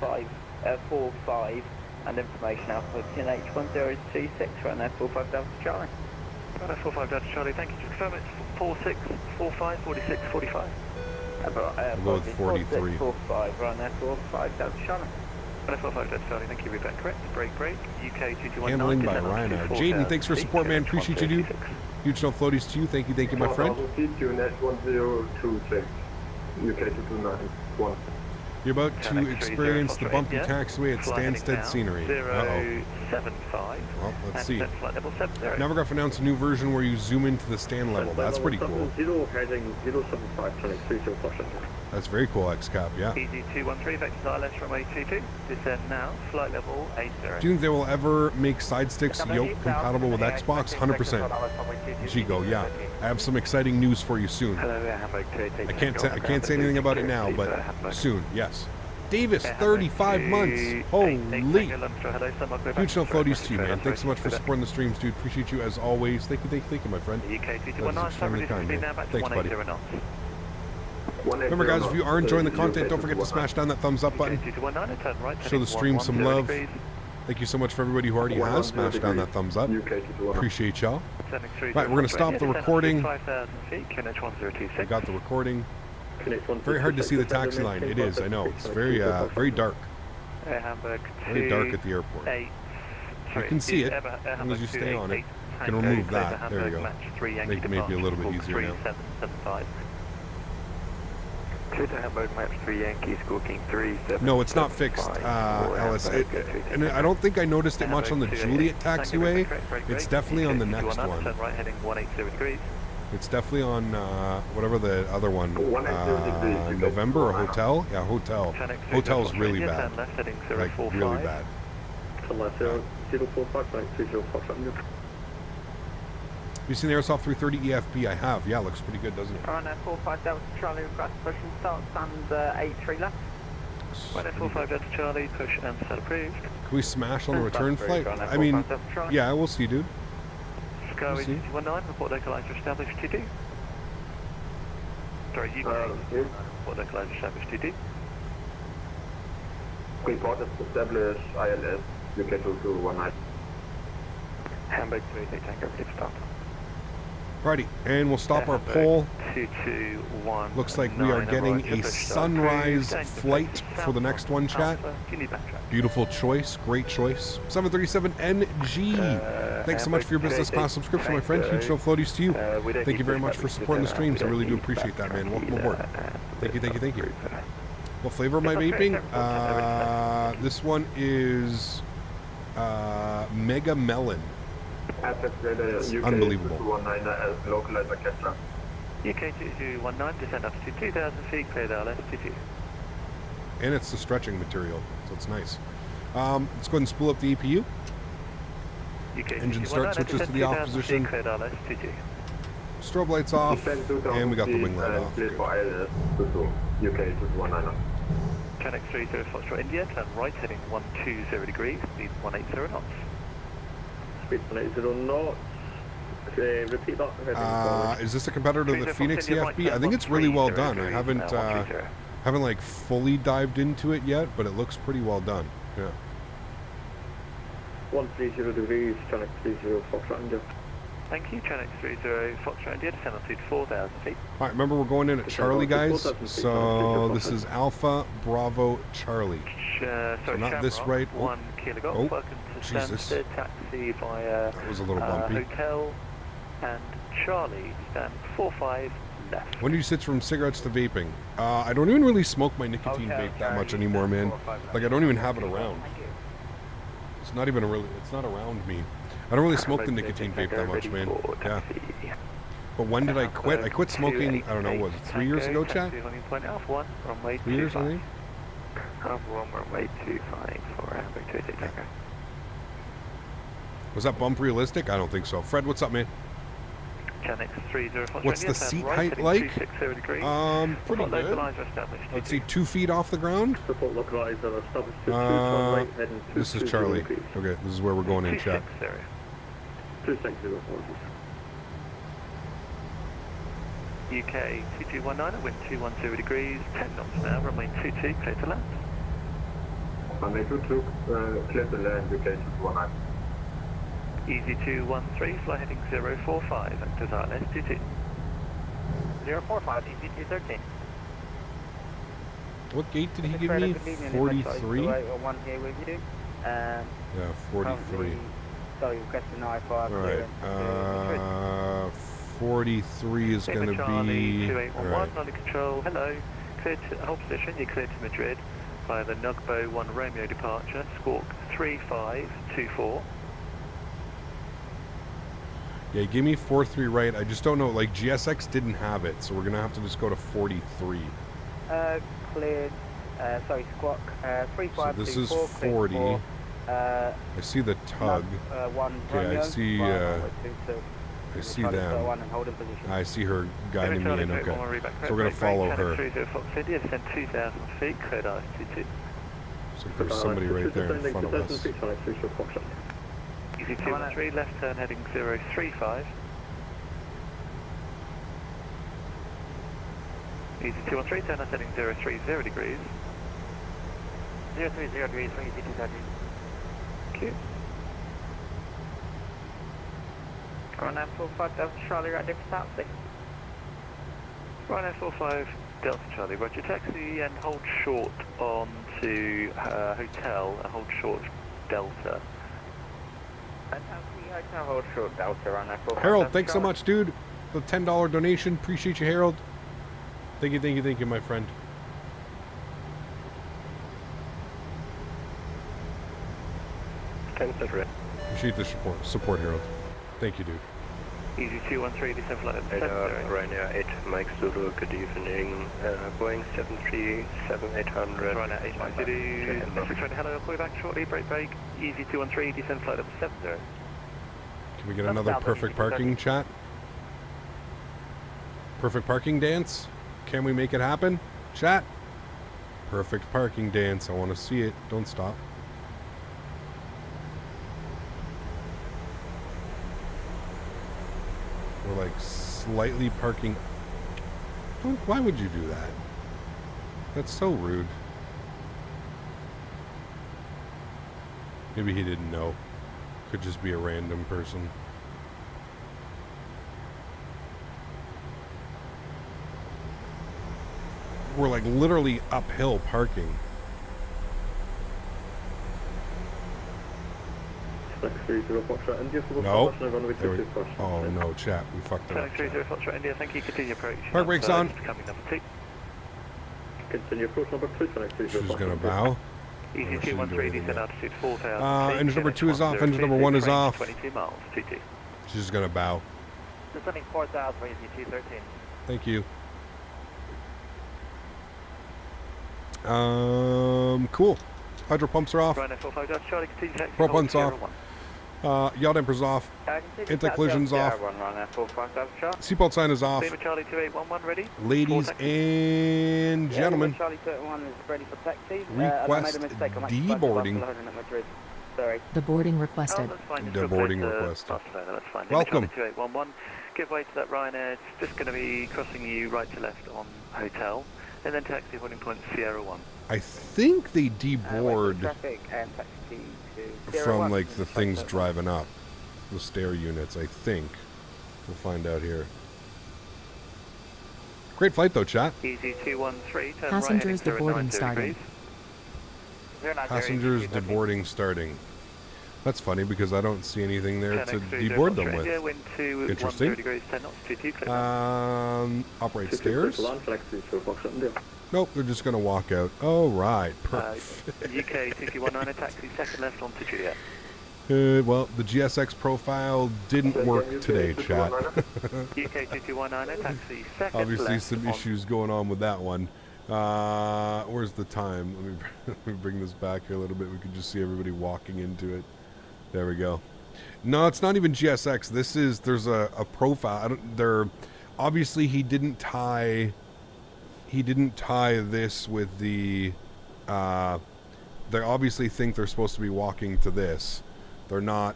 45 and information alpha QNH 1026 right now 45 Delta Charlie. Right, 45 Delta Charlie, thank you. Just confirm it's 46, 45, 46, 45. We'll go with 43. 45 right now 45 Delta Charlie. Right, 45 Delta Charlie, thank you. Repeat correct. Break, UK 2219. Handling by Ryanair. Jaden, thanks for support, man. Appreciate you, dude. Huge no floaties to you. Thank you, my friend. QNH 1026. UK 2291. You're about to experience the bumpy taxiway at Stansted scenery. Uh-oh. 075. Well, let's see. Navigraph announced a new version where you zoom into the stand level. That's pretty cool. 0 heading 075 Channel 30 That's very cool, XCAP, yeah. Easy 213, vector ILS from 822. Descend now, flight level 80. Do you think they will ever make side sticks yoke compatible with Xbox? 100%. Gigo, yeah. I have some exciting news for you soon. I can't say anything about it now, but soon, yes. Davis, 35 months. Holy. Huge no floaties to you, man. Thanks so much for supporting the streams, dude. Appreciate you as always. Thank you, my friend. That is extremely kind, man. Thanks, buddy. Remember, guys, if you are enjoying the content, don't forget to smash down that thumbs up button. Show the stream some love. Thank you so much for everybody who already has smashed down that thumbs up. Appreciate y'all. Right, we're going to stop the recording. I got the recording. Very hard to see the taxi line. It is, I know. It's very dark. Very dark at the airport. I can see it. As long as you stay on it. I can remove that. There we go. Make it maybe a little bit easier now. No, it's not fixed, Alice. And I don't think I noticed it much on the Juliet taxiway. It's definitely on the next one. It's definitely on whatever the other one. November or Hotel? Yeah, Hotel. Hotel's really bad. Like, really bad. You seen the Airsoft 330 EFB? I have. Yeah, looks pretty good, doesn't it? Ryanair 45 Delta Charlie, request push and start, stand 83 left. Ryanair 45 Delta Charlie, push and set approved. Can we smash on the return flight? I mean, yeah, we'll see, dude. Sky 219, report local lines are established to do. Sorry, UK. What localized established 2T? Report established ILS, UK 2219. Hamburg 38 Tango, ready for start. Righty, and we'll stop our poll. 221. Looks like we are getting a sunrise flight for the next one, chat. Beautiful choice, great choice. 737NG. Thanks so much for your business class subscription, my friend. Huge no floaties to you. Thank you very much for supporting the streams. I really do appreciate that, man. Welcome aboard. Thank you, thank you, thank you. What flavor am I vaping? This one is Mega Melon. It's unbelievable. UK 2219, descend up to 2,000 feet, clear the LS22. And it's the stretching material, so it's nice. Let's go ahead and spool up the EPU. Engine start switches to the off position. Strobe lights off, and we got the wing light off. UK 2219. Channel 30 Foxtrot India, turn right heading 120 degrees, speed 180 knots. Speed 180 knots. Repeat that. Is this a competitor to the Phoenix EFB? I think it's really well done. I haven't like fully dived into it yet, but it looks pretty well done. Yeah. 130 degrees, channel 30 Foxtrot India. Thank you, Channel 30 Foxtrot India, descend to 4,000 feet. All right, remember we're going in at Charlie, guys. So this is Alpha Bravo Charlie. So not this right. 1 Kilo Golf. Welcome to Stansted, taxi via that was a little bumpy. Hotel and Charlie, stand 45 left. When do you switch from cigarettes to vaping? I don't even really smoke my nicotine vape that much anymore, man. Like I don't even have it around. It's not even it's not around me. I don't really smoke the nicotine vape that much, man. Yeah. But when did I quit? I quit smoking, I don't know, was it 3 years ago, chat? 3 years, I think? Was that bump realistic? I don't think so. Fred, what's up, man? What's the seat height like? Pretty good. Let's see, 2 feet off the ground. This is Charlie. Okay, this is where we're going in, chat. 260. UK 2219, wind 210 degrees, 10 knots now, runway 22, clear to land. Runway 22, clear to land, UK 219. Easy 213, fly heading 045, and design S22. 045, easy 213. What gate did he give me? 43? One here with you. Yeah, 43. So you question I-5. Alright, 43 is going to be... 2811, right. Under control, hello. Clear to hold position, you're clear to Madrid via the Nugbo 1 Romeo departure, squawk 3524. Yeah, give me 43 right. I just don't know, like GSX didn't have it, so we're going to have to just go to 43. Cleared, sorry, squawk 3524. So this is 40. I see the tug. Okay, I see them. I see her guiding me in. Okay, so we're gonna follow her. So there's somebody right there in front of us. Easy 213, left turn heading 035. Easy 213, turn left heading 030 degrees. 030 degrees, easy 230. Thank you. Ryanair 45 Delta Charlie, right next to taxi. Ryanair 45 Delta Charlie, roger, taxi and hold short on to hotel and hold short Delta. Taxi, hotel, hold short Delta, Ryanair 45 Harold, Delta thanks so Charlie. much, dude. The $10 donation, appreciate you, Harold. Thank you, thank you, thank you, my friend. Appreciate the support, Harold. Thank you, dude. Easy 213, descend flight at Ryanair 8, Mike Zulu, good evening. Boeing 737-800. Ryanair 890, hello, I'll call you back shortly, break. Easy 213, descend flight at 70. Can we get another perfect parking chat? Perfect parking dance? Can we make it happen? Chat? Perfect parking dance. I want to see it. Don't stop. We're like slightly parking Why would you do that? That's so rude. Maybe he didn't know. Could just be a random person. We're like literally uphill parking. No. Oh no, chat. We fucked it up. 730 Foxtrot India, thank you. Continue approach. Park brakes on. Coming number 2. Continue approach number 2. She's gonna bow. Easy 213, descend altitude 4,000. Engine number 2 is off. Engine number 1 is off. 22 miles, 22. She's gonna bow. Descending 4,000 for Easy 213. Thank you. Cool. Hydro pumps are off. Ryanair 45, Charlie, continue taxi. Propulsion's off. Yaw damper's off. Anti-collision's off. Seatbelt sign is off. Lima Charlie 2811 ready. Ladies and gentlemen, Charlie 31 is ready for taxi. request deboarding. Sorry. The boarding requested. The boarding requested. That's fine. Welcome. Charlie 2811. Give way to that Ryanair. It's just going to be crossing you right to left on hotel. And then taxi holding point Sierra 1. I think they deboard Traffic and taxi to Sierra from 1. like the things driving up. The stair units, I think. We'll find out here. Great flight though, chat. Easy 213. Turn Passengers right, deboarding starting. Passengers deboarding starting. That's funny because I don't see anything there to deboard them with. Interesting. Operate stairs? Nope, they're just going to walk out. Oh, right. Perfect. UK 2219, taxi second left onto Juliet. Well, the GSX profile didn't work today, chat. UK 2219, taxi second Obviously left some issues going on with that one. Where's the time? Let me bring this back here a little bit. We can just see everybody walking into it. There we go. No, it's not even GSX. There's a profile. Obviously he didn't tie this with the they obviously think they're supposed to be walking to this. They're not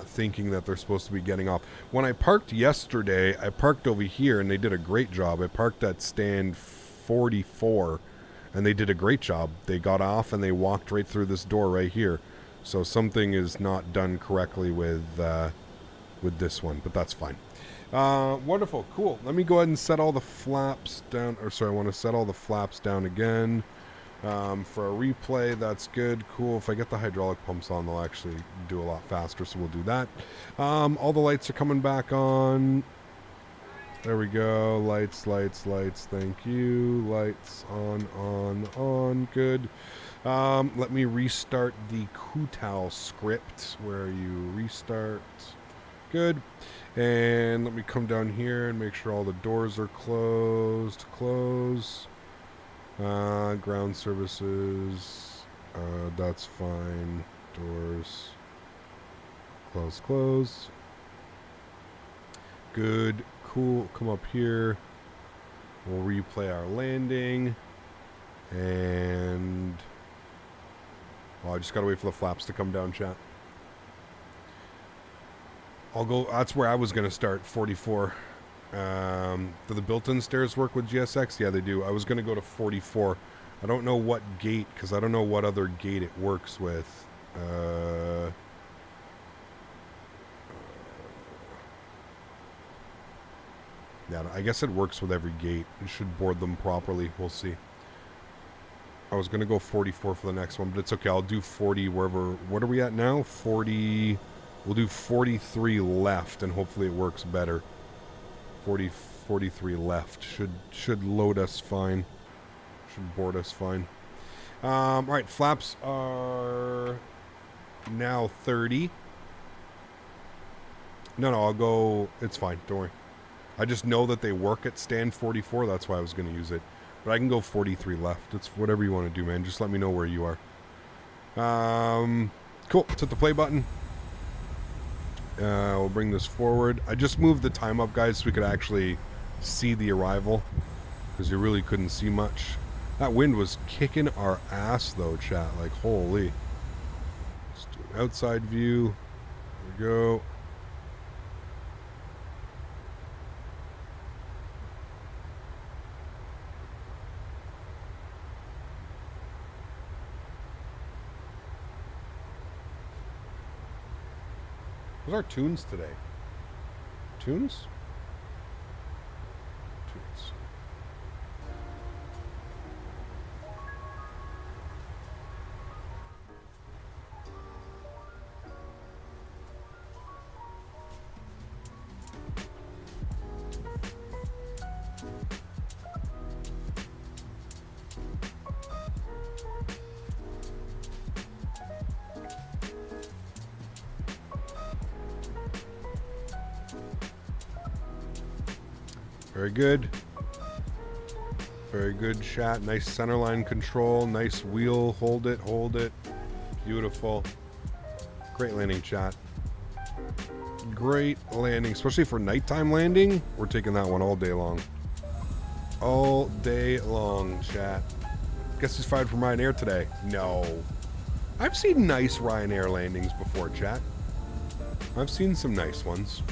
thinking that they're supposed to be getting off. When I parked yesterday, I parked over here and they did a great job. I parked at stand 44 and they did a great job. They got off and they walked right through this door right here. So something is not done correctly with this one, but that's fine. Wonderful, cool. Let me go ahead and set all the flaps down. Or sorry, I want to set all the flaps down again for a replay. That's good, cool. If I get the hydraulic pumps on, they'll actually do a lot faster, so we'll do that. All the lights are coming back on. There we go. Lights, lights, lights. Thank you. Lights on. Good. Let me restart the Kutal script where you restart. Good. And let me come down here and make sure all the doors are closed. Close. Ground services. That's fine. Doors. Close, close. Good. Cool. Come up here. We'll replay our landing. And... well, I just gotta wait for the flaps to come down, chat. I'll go... that's where I was gonna start, 44. Do the built-in stairs work with GSX? Yeah, they do. I was gonna go to 44. I don't know what gate, because I don't know what other gate it works with. Yeah, I guess it works with every gate. You should board them properly. We'll see. I was going to go 44 for the next one, but it's okay. I'll do 40 wherever... what are we at now? 40... we'll do 43 left, and hopefully it works better. 43 left. Should load us fine. Should board us fine. Alright, flaps are... now 30. No, I'll go... it's fine. Don't worry. I just know that they work at stand 44. That's why I was going to use it. But I can go 43 left. It's whatever you want to do, man. Just let me know where you are. Cool. Let's hit the play button. We'll bring this forward. I just moved the time up, guys, so we could actually see the arrival. Because you really couldn't see much. That wind was kicking our ass, though, chat. Like, holy. Let's do an outside view. There we go. What's our tunes today? Tunes? Tunes. Very good. Very good shot. Nice centerline control. Nice wheel. Hold it. Hold it. Beautiful. Great landing shot. Great landing. Especially for nighttime landing. We're taking that one all day long. All day long, chat. Guess who's fired from Ryanair today? No. I've seen nice Ryanair landings before, chat. I've seen some nice ones.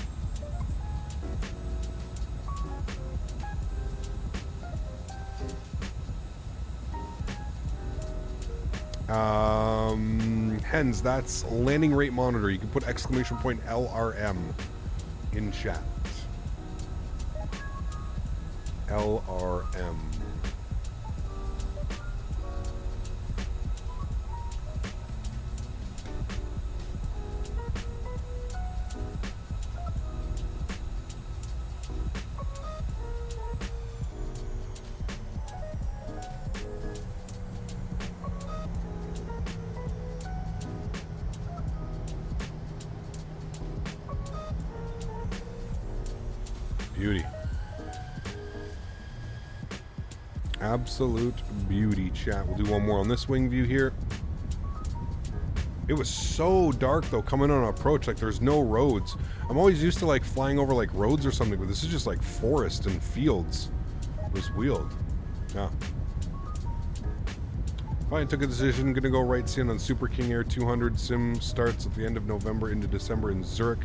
Hens, that's landing rate monitor. You can put exclamation point LRM in chat. LRM. Beauty. Absolute beauty, chat. We'll do one more on this wing view here. It was so dark though coming on approach, like there's no roads. I'm always used to like flying over like roads or something, but this is just like forest and fields. It was wheeled. Yeah. Fine, took a decision, gonna go right sim on Super King Air 200. Sim starts at the end of November into December in Zurich.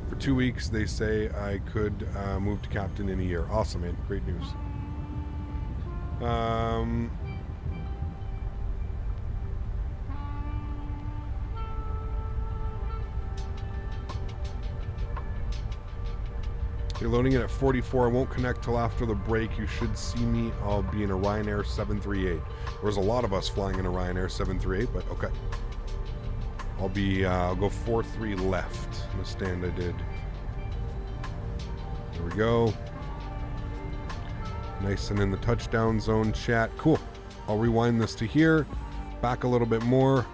For 2 weeks, they say I could move to captain in a year. Awesome, man. Great news. You're loading it at 44. I won't connect till after the break. You should see me. I'll be in a Ryanair 738. There's a lot of us flying in a Ryanair 738, but okay. I'll go 4-3 left. The stand I did. There we go. Nice and in the touchdown zone, chat. Cool. I'll rewind this to here. Back a little bit more.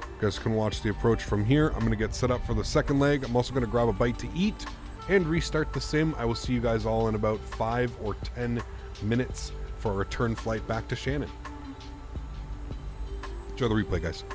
You guys can watch the approach from here. I'm going to get set up for the second leg. I'm also going to grab a bite to eat and restart the sim. I will see you guys all in about 5 or 10 minutes for a return flight back to Shannon. Enjoy the replay, guys.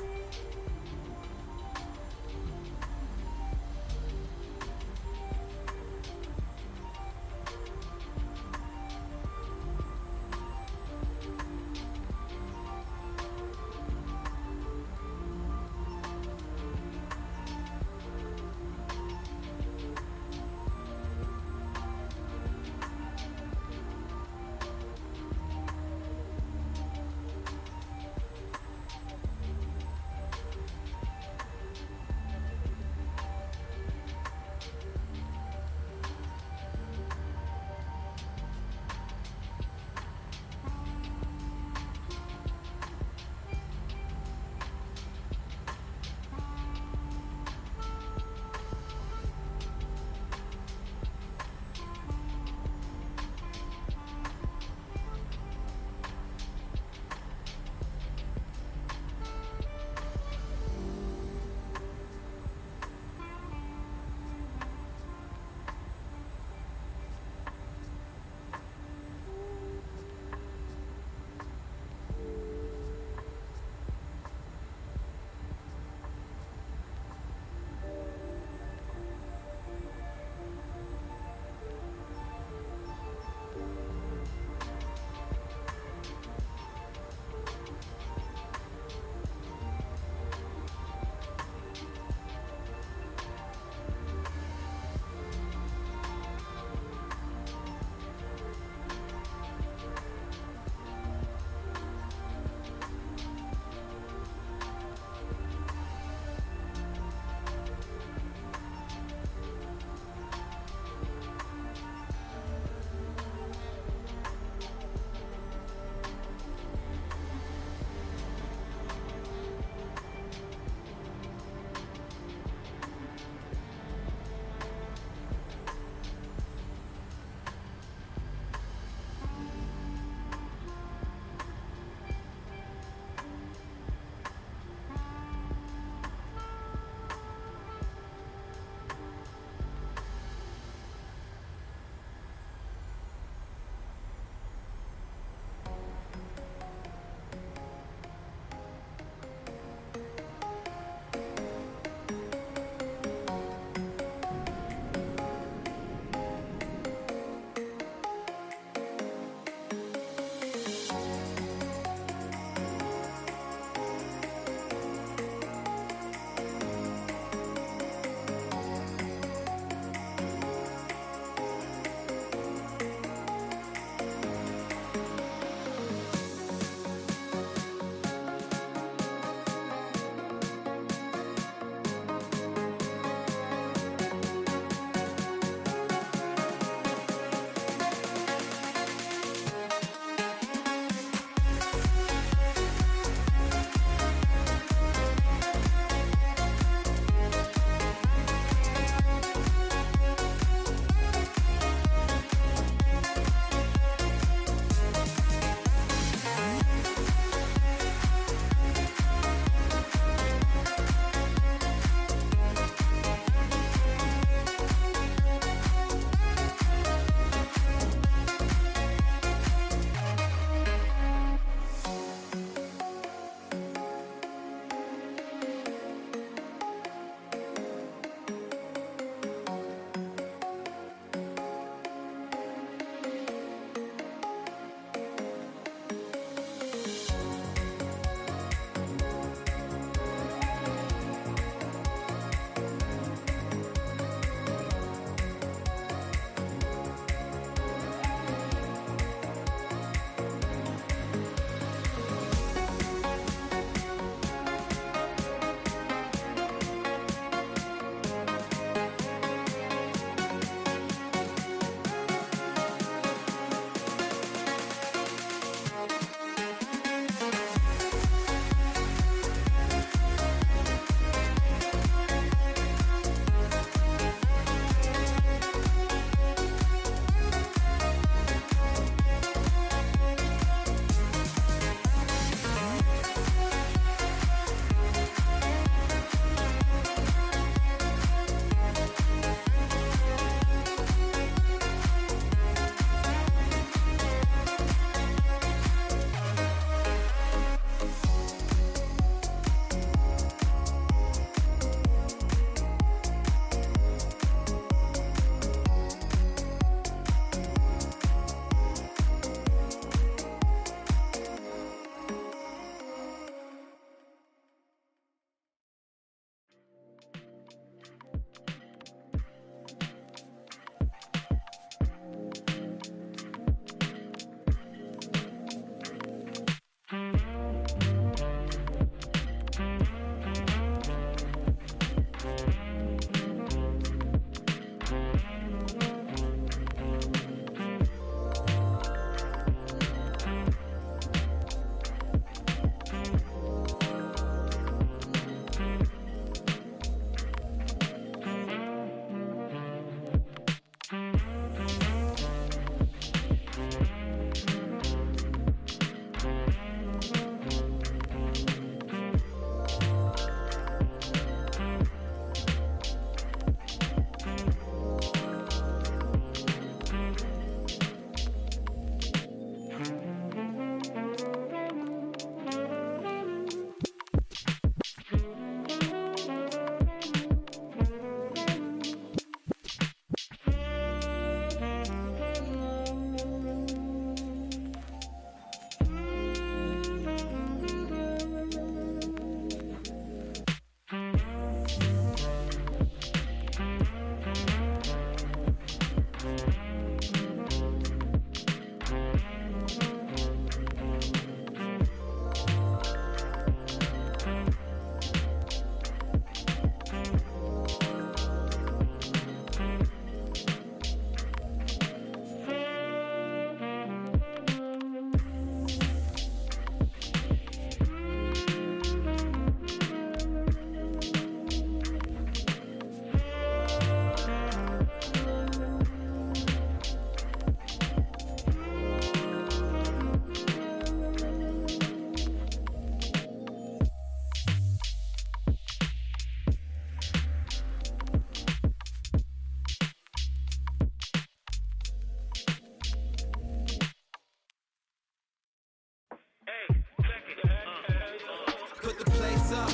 Put the place up.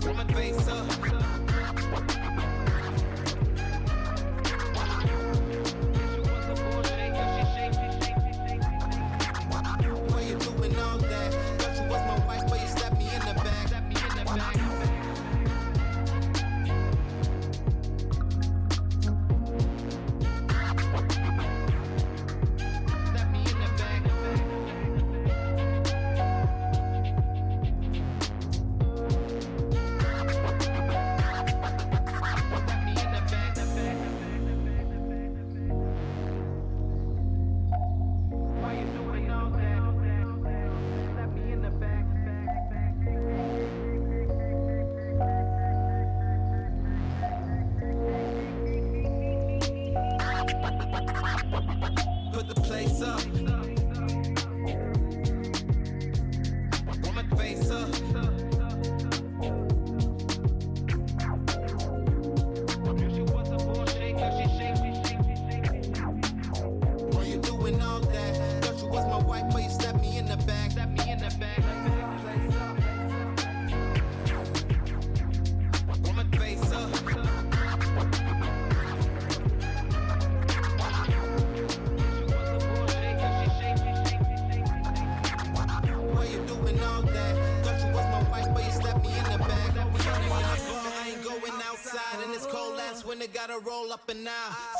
Put my face up. Why you doing all that? Thought you was my wife, but you slapped me in the back.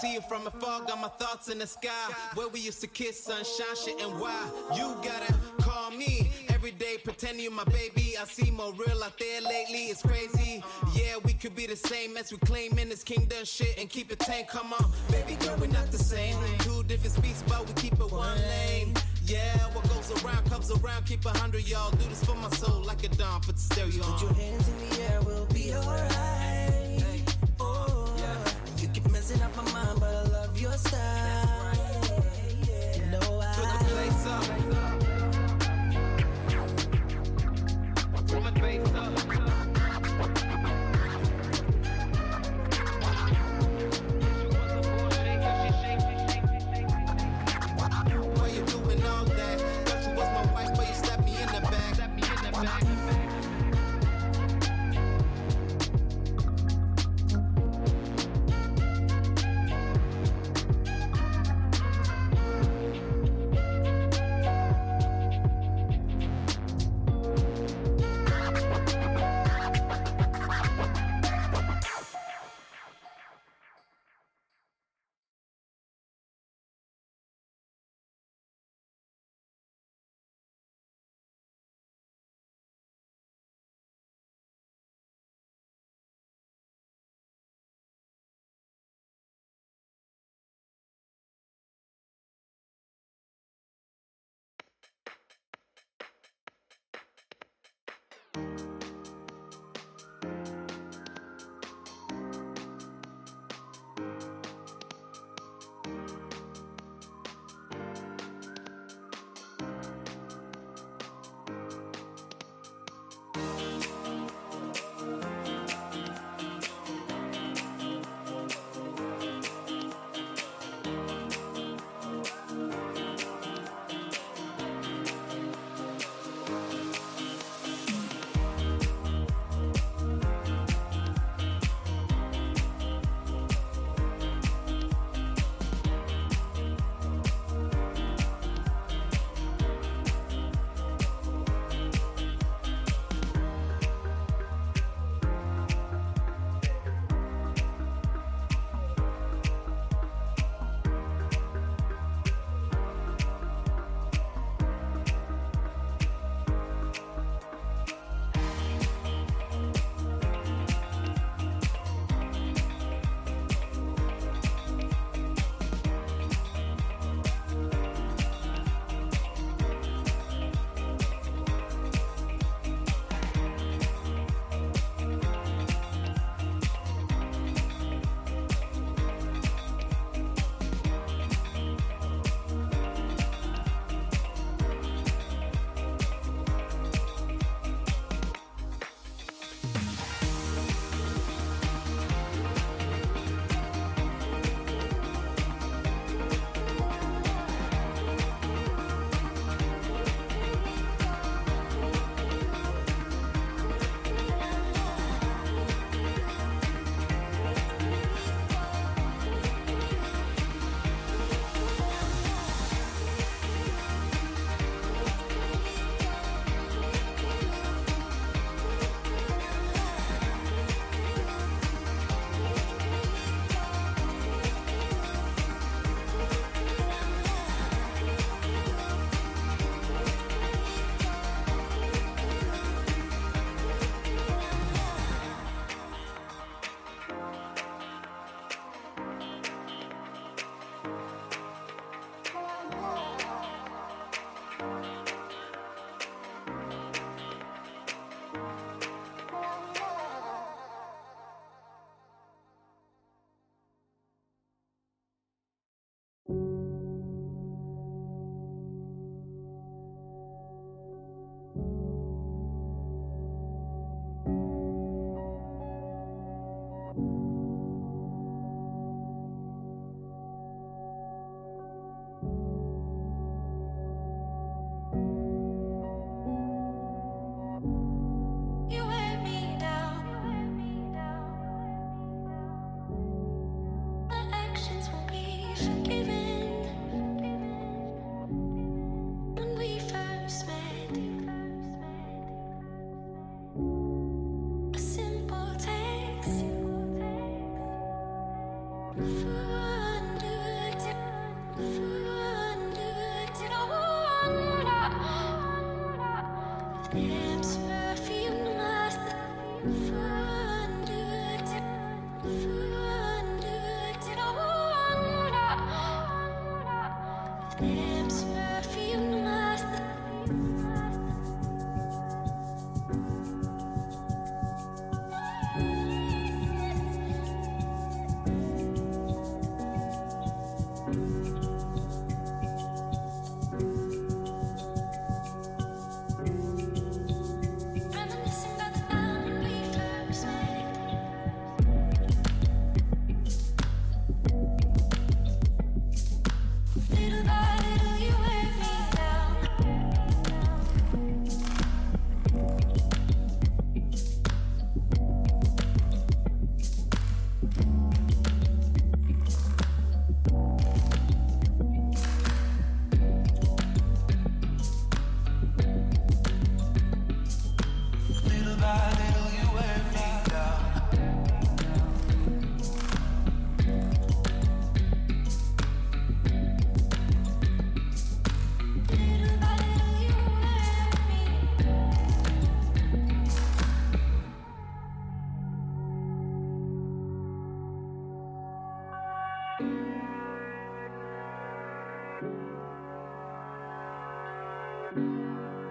See it from afar, got my thoughts in the sky. Where we used to kiss, sunshine, shit, and why you gotta call me every day, pretend you my baby. I see more real out there lately, it's crazy. Yeah, we could be the same as we claiming this kingdom shit and keep it tame. Come on, baby girl, we're not the same. Two different speeds, but we keep it one lane. Yeah, what goes around comes around. Keep 100, y'all. Do this for my soul like a dawn. Put the stereo on. Put your hands in the air, we'll be alright. Messing up my mind, but I love your style. You know I put the place up. Put my face up. Why you doing all that? Thought you was my wife, but you slapped me in the back.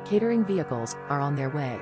Catering vehicles are on their way.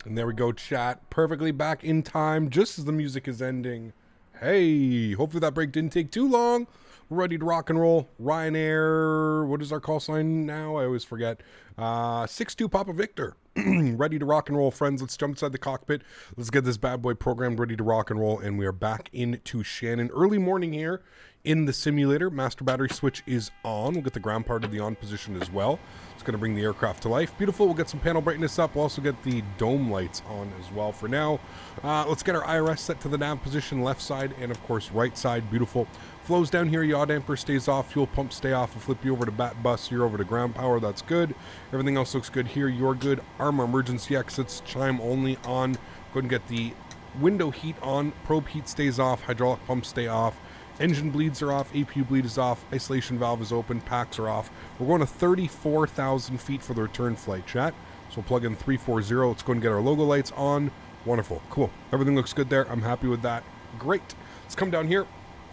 And there we go, chat. Perfectly back in time, just as the music is ending. Hey, hopefully that break didn't take too long. We're ready to rock and roll. Ryanair, what is our call sign now? I always forget. 62 Papa Victor. Ready to rock and roll, friends. Let's jump inside the cockpit. Let's get this bad boy programmed, ready to rock and roll. And we are back into Shannon. Early morning here in the simulator. Master battery switch is on. We'll get the ground part of the on position as well. It's going to bring the aircraft to life. Beautiful. We'll get some panel brightness up. We'll also get the dome lights on as well. For now, let's get our IRS set to the nav position, left side and of course right side. Beautiful. Flows down here. Yaw damper stays off. Fuel pump stay off. We'll flip you over to bat bus. You're over to ground power. That's good. Everything else looks good here. You're good. Armor emergency exits. Chime only on. Go ahead and get the window heat on. Probe heat stays off. Hydraulic pumps stay off. Engine bleeds are off, APU bleed is off, isolation valve is open, packs are off. We're going to 34,000 feet for the return flight, chat. So we'll plug in 340. Let's go and get our logo lights on. Wonderful. Cool. Everything looks good there. I'm happy with that. Great. Let's come down here.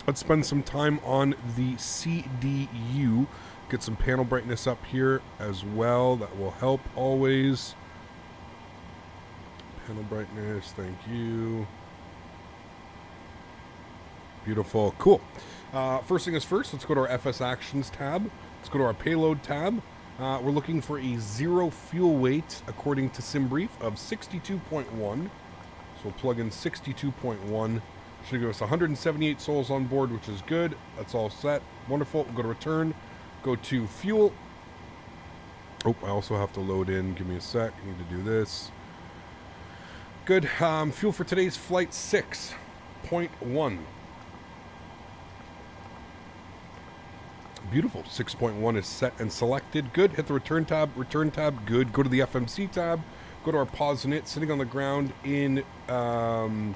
Let's spend some time on the CDU. Get some panel brightness up here as well. That will help always. Panel brightness. Thank you. Beautiful. Cool. First thing is first, let's go to our FS Actions tab. Let's go to our Payload tab. We're looking for a zero fuel weight, according to SimBrief, of 62.1. So we'll plug in 62.1. Should give us 178 souls on board, which is good. That's all set. Wonderful. We'll go to return. Go to fuel. Oh, I also have to load in. Give me a sec. I need to do this. Good. Fuel for today's flight 6.1. Beautiful. 6.1 is set and selected. Good. Hit the return tab. Return tab. Good. Go to the FMC tab. Go to our pause init. Sitting on the ground in Stansted.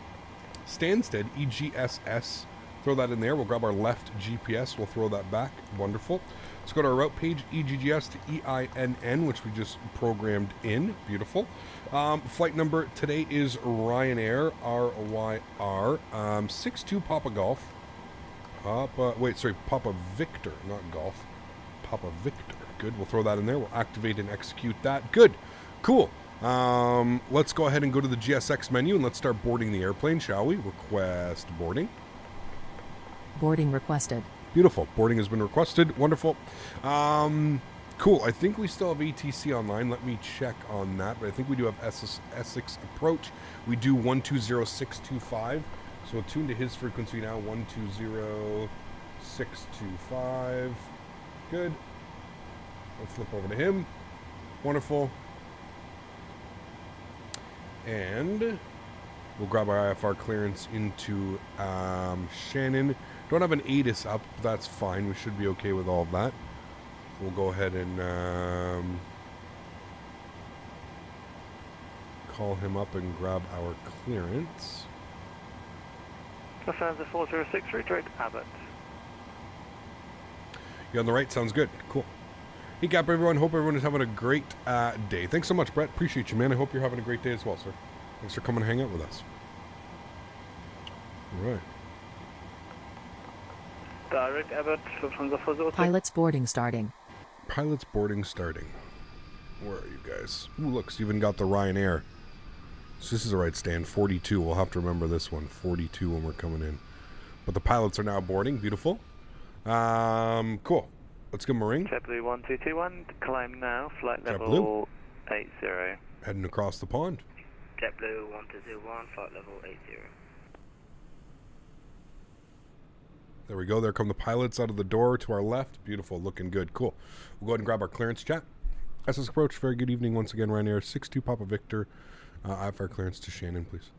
EGSS. Throw that in there. We'll grab our left GPS. We'll throw that back. Wonderful. Let's go to our route page. EGGS to EINN, which we just programmed in. Beautiful. Flight number today is Ryanair. RYR. 62 Papa Golf. Papa Victor, not Golf. Papa Victor. Good, we'll throw that in there. We'll activate and execute that. Good, cool. Let's go ahead and go to the GSX menu and let's start boarding the airplane, shall we? Request boarding. Boarding requested. Beautiful, boarding has been requested. Wonderful. Cool, I think we still have ATC online. Let me check on that, but I think we do have Essex approach. We do 120625. So we'll tune to his frequency now, 120625. Good. We'll flip over to him. Wonderful. And we'll grab our IFR clearance into Shannon. Don't have an ATIS up. That's fine. We should be okay with all of that. We'll go ahead and call him up and grab our clearance. Lufthansa 406, redirect Abbott. You're on the right, sounds good. Cool. Hey, Cap, everyone. Hope everyone is having a great day. Thanks so much, Brett. Appreciate you, man. I hope you're having a great day as well, sir. Thanks for coming and hang out with us. All right. Direct Abbott, Lufthansa 406. Pilots boarding starting. Pilots boarding starting. Where are you guys? Ooh, look, Steven got the Ryanair. So this is the right stand, 42. We'll have to remember this one, 42 when we're coming in. But the pilots are now boarding. Beautiful. Cool. Let's give them a ring. JetBlue 1221, climb now, flight level 80. Heading across the pond. JetBlue 1221, flight level 80. There we go. There come the pilots out of the door to our left. Beautiful. Looking good. Cool. We'll go ahead and grab our clearance, chat. SS approach. Very good evening once again, Ryanair. 62 Papa Victor. IFR clearance to Shannon, please.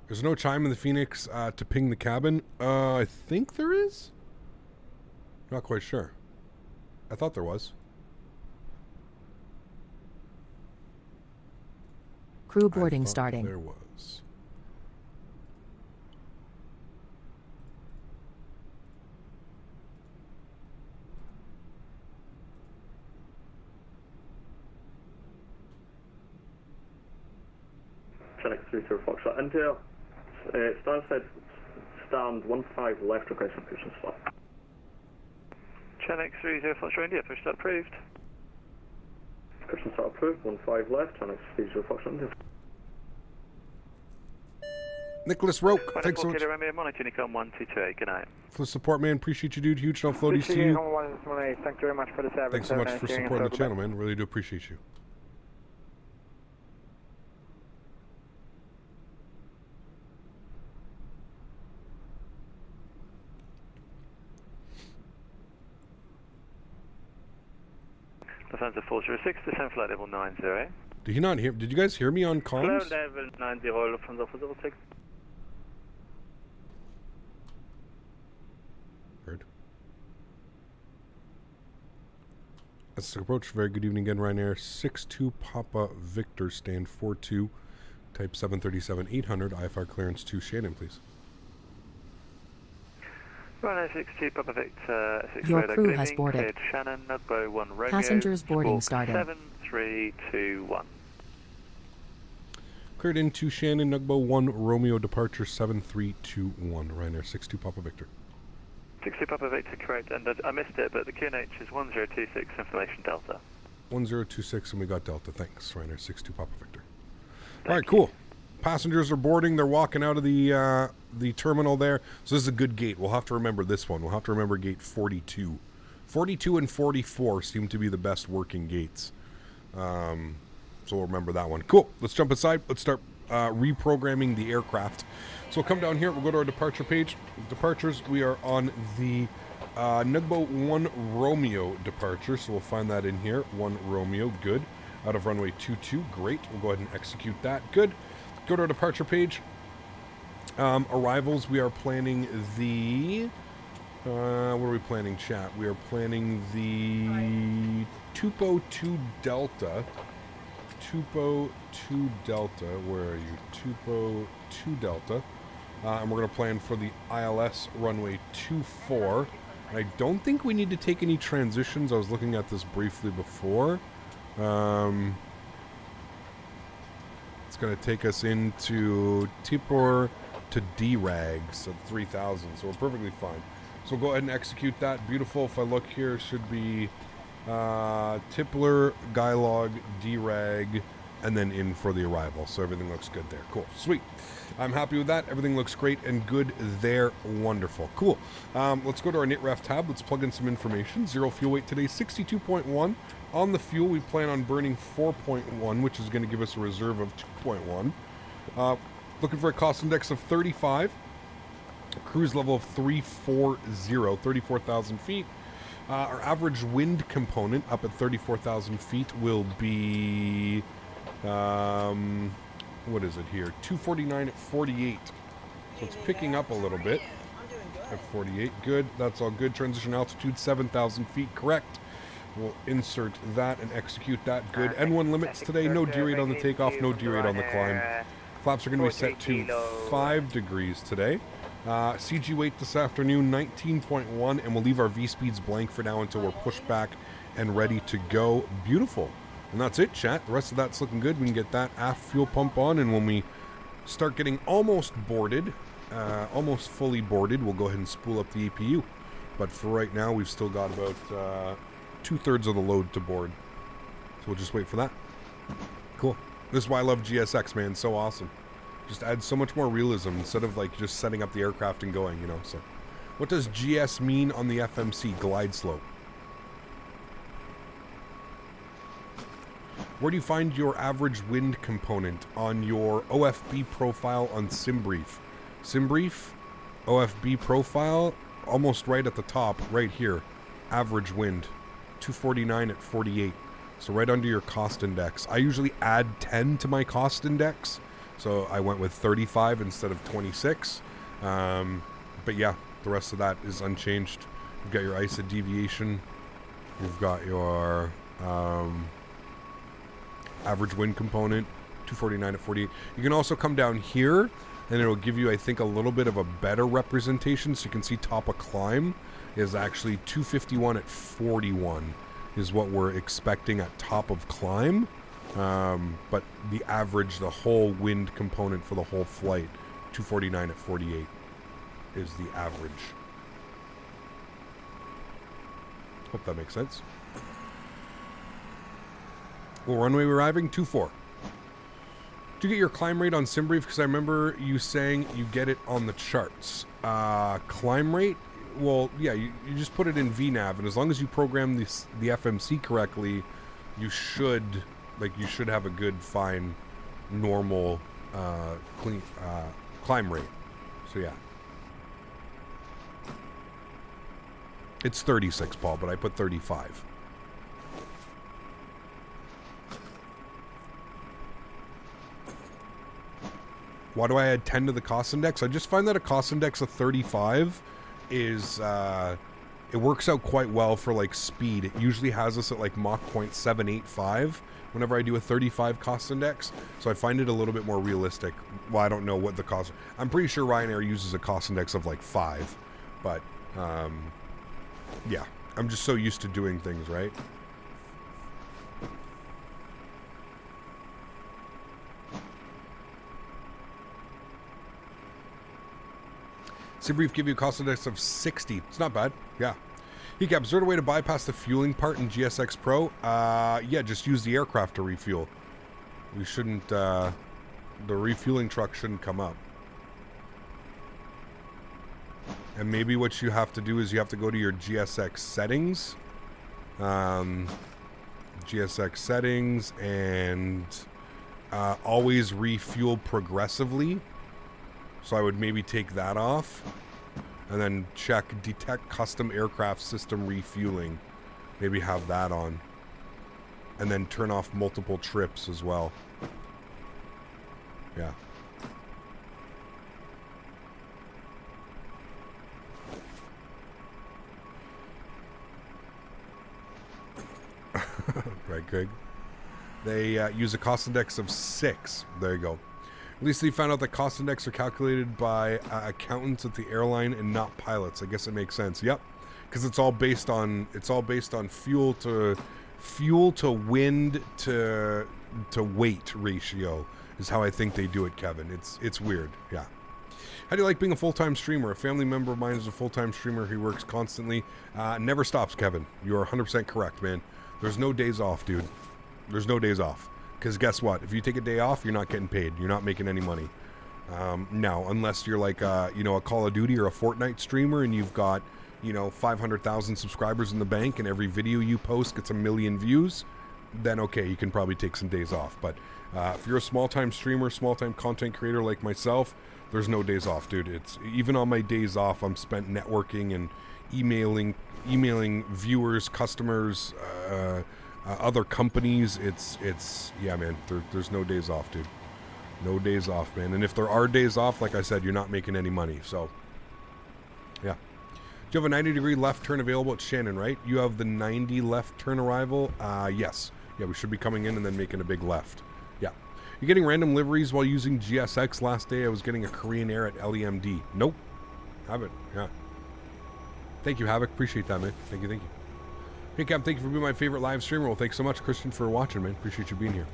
There's no chime in the Phoenix to ping the cabin. I think there is. Not quite sure. I thought there was. Crew boarding starting. There was. Select 30 Foxtrot. India, Stansted, stand 15 left, request for pushing slot. Channel 30 Fox India, push start approved. Cushion start approved, 15 left, Channel 30 Fox India. Nicholas Roke, thanks so much Romeo, monitor Nikon 1228, good night. for the support, man. Appreciate you, dude. Huge no floaties to you. Thank you very much for the service. Thanks so much for supporting the channel, man. Really do appreciate you. Lufthansa 406, descend flight level 90. Did he not hear? Did you guys hear me on comms? Flow level 90, Lufthansa 406. Heard. That's the approach. Very good evening again, Ryanair. 62 Papa Victor, stand 42, type 737-800, IFR clearance to Shannon, please. Ryanair 62 Papa Victor, 6 Your radar, crew good has evening, boarded. cleared Shannon, Nugbo 1 Romeo. Passengers boarding Squawk starting. 7321. Cleared into Shannon, Nugbo 1 Romeo, departure 7321, Ryanair 62 Papa Victor. 62 Papa Victor, correct, and I missed it, but the QNH is 1026, information Delta. 1026, and we got Delta. Thanks, Ryanair 62 Papa Victor. All right, cool. Passengers are boarding. They're walking out of the terminal there. So this is a good gate. We'll have to remember this one. We'll have to remember gate 42. 42 and 44 seem to be the best working gates. So we'll remember that one. Cool. Let's jump inside. Let's start reprogramming the aircraft. So we'll come down here. We'll go to our departure page. Departures, we are on the Nugbo 1 Romeo departure. So we'll find that in here. 1 Romeo. Good. Out of runway 22. Great. We'll go ahead and execute that. Good. Go to our departure page. Arrivals, we are planning the... what are we planning, chat? We are planning the Tupo 2 Delta. Tupo 2 Delta. Where are you? Tupo 2 Delta. And we're going to plan for the ILS runway 24. And I don't think we need to take any transitions. I was looking at this briefly before. It's going to take us into Tipor to D-Rag, so 3,000, so we're perfectly fine. So we'll go ahead and execute that. Beautiful. If I look here, it should be Tipler, Guylog, D-Rag, and then in for the arrival. So everything looks good there. Cool. Sweet. I'm happy with that. Everything looks great and good there. Wonderful. Cool. Let's go to our NITREF tab. Let's plug in some information. Zero fuel weight today, 62.1. On the fuel, we plan on burning 4.1, which is going to give us a reserve of 2.1. Looking for a cost index of 35. A cruise level of 340, 34,000 feet. Our average wind component up at 34,000 feet will be... what is it here? 249 at 48. So it's picking up a little bit. At 48. Good. That's all good. Transition altitude 7,000 feet. Correct. We'll insert that and execute that. Good. N1 limits today. No D rate on the takeoff. No D rate on the climb. Flaps are going to be set to 5 degrees today. CG weight this afternoon 19.1, and we'll leave our V speeds blank for now until we're pushed back and ready to go. Beautiful. And that's it, chat. The rest of that's looking good. We can get that aft fuel pump on, and when we start getting almost boarded, almost fully boarded, we'll go ahead and spool up the APU. But for right now, we've still got about 2/3 of the load to board. So we'll just wait for that. Cool. This is why I love GSX, man. So awesome. Just adds so much more realism instead of like just setting up the aircraft and going, you know. So what does GS mean on the FMC? Glide slope. Where do you find your average wind component on your OFB profile on SimBrief? SimBrief, OFB profile, almost right at the top, right here. Average wind, 249 at 48. So right under your cost index. I usually add 10 to my cost index. So I went with 35 instead of 26. But yeah, the rest of that is unchanged. You've got your ISA deviation. You've got your average wind component, 249 at 48. You can also come down here and it'll give you, I think, a little bit of a better representation. So you can see top of climb is actually 251 at 41 is what we're expecting at top of climb. But the average, the whole wind component for the whole flight, 249 at 48 is the average. Hope that makes sense. Well, runway arriving, 24. Did you get your climb rate on SimBrief? Because I remember you saying you get it on the charts. Climb rate? Well, yeah, you just put it in VNav, and as long as you program the FMC correctly, you should have a good, fine, normal, clean climb rate. So yeah. It's 36, Paul, but I put 35. Why do I add 10 to the cost index? I just find that a cost index of 35 is, it works out quite well for like speed. It usually has us at like Mach 0.785 whenever I do a 35 cost index. So I find it a little bit more realistic. Well, I don't know what the cost, I'm pretty sure Ryanair uses a cost index of like 5, but, yeah, I'm just so used to doing things, right? SimBrief give you a cost index of 60. It's not bad. Yeah. Hecap, is there a way to bypass the fueling part in GSX Pro? Yeah, just use the aircraft to refuel. We shouldn't, the refueling truck shouldn't come up. And maybe what you have to do is you have to go to your GSX settings. GSX settings and always refuel progressively. So I would maybe take that off and then check detect custom aircraft system refueling. Maybe have that on. And then turn off multiple trips as well. Yeah. Right, Craig. They use a cost index of 6. There you go. At least they found out that cost index are calculated by accountants at the airline and not pilots. I guess it makes sense. Yep, because it's all based on fuel to wind to weight ratio is how I think they do it, Kevin. It's weird. Yeah. How do you like being a full-time streamer? A family member of mine is a full-time streamer. He works constantly. Never stops, Kevin. You are 100% correct, man. There's no days off, dude. There's no days off. Because guess what? If you take a day off, you're not getting paid. You're not making any money. Now, unless you're like, a Call of Duty or a Fortnite streamer and you've got, 500,000 subscribers in the bank and every video you post gets 1 million views, then okay, you can probably take some days off. But if you're a small-time streamer, small-time content creator like myself, there's no days off, dude. It's even on my days off, I'm spent networking and emailing viewers, customers, other companies. It's yeah, man, there's no days off, dude. No days off, man. And if there are days off, like I said, you're not making any money. So yeah. Do you have a 90-degree left turn available at Shannon, right? You have the 90 left turn arrival? Yes. Yeah, we should be coming in and then making a big left. Yeah. You're getting random liveries while using GSX. Last day I was getting a Korean Air at LEMD. Nope. Haven't. Yeah. Thank you, Havoc. Appreciate that, man. Thank you. Hey, Cap, thank you for being my favorite live streamer. Well, thanks so much, Christian, for watching, man. Appreciate you being here.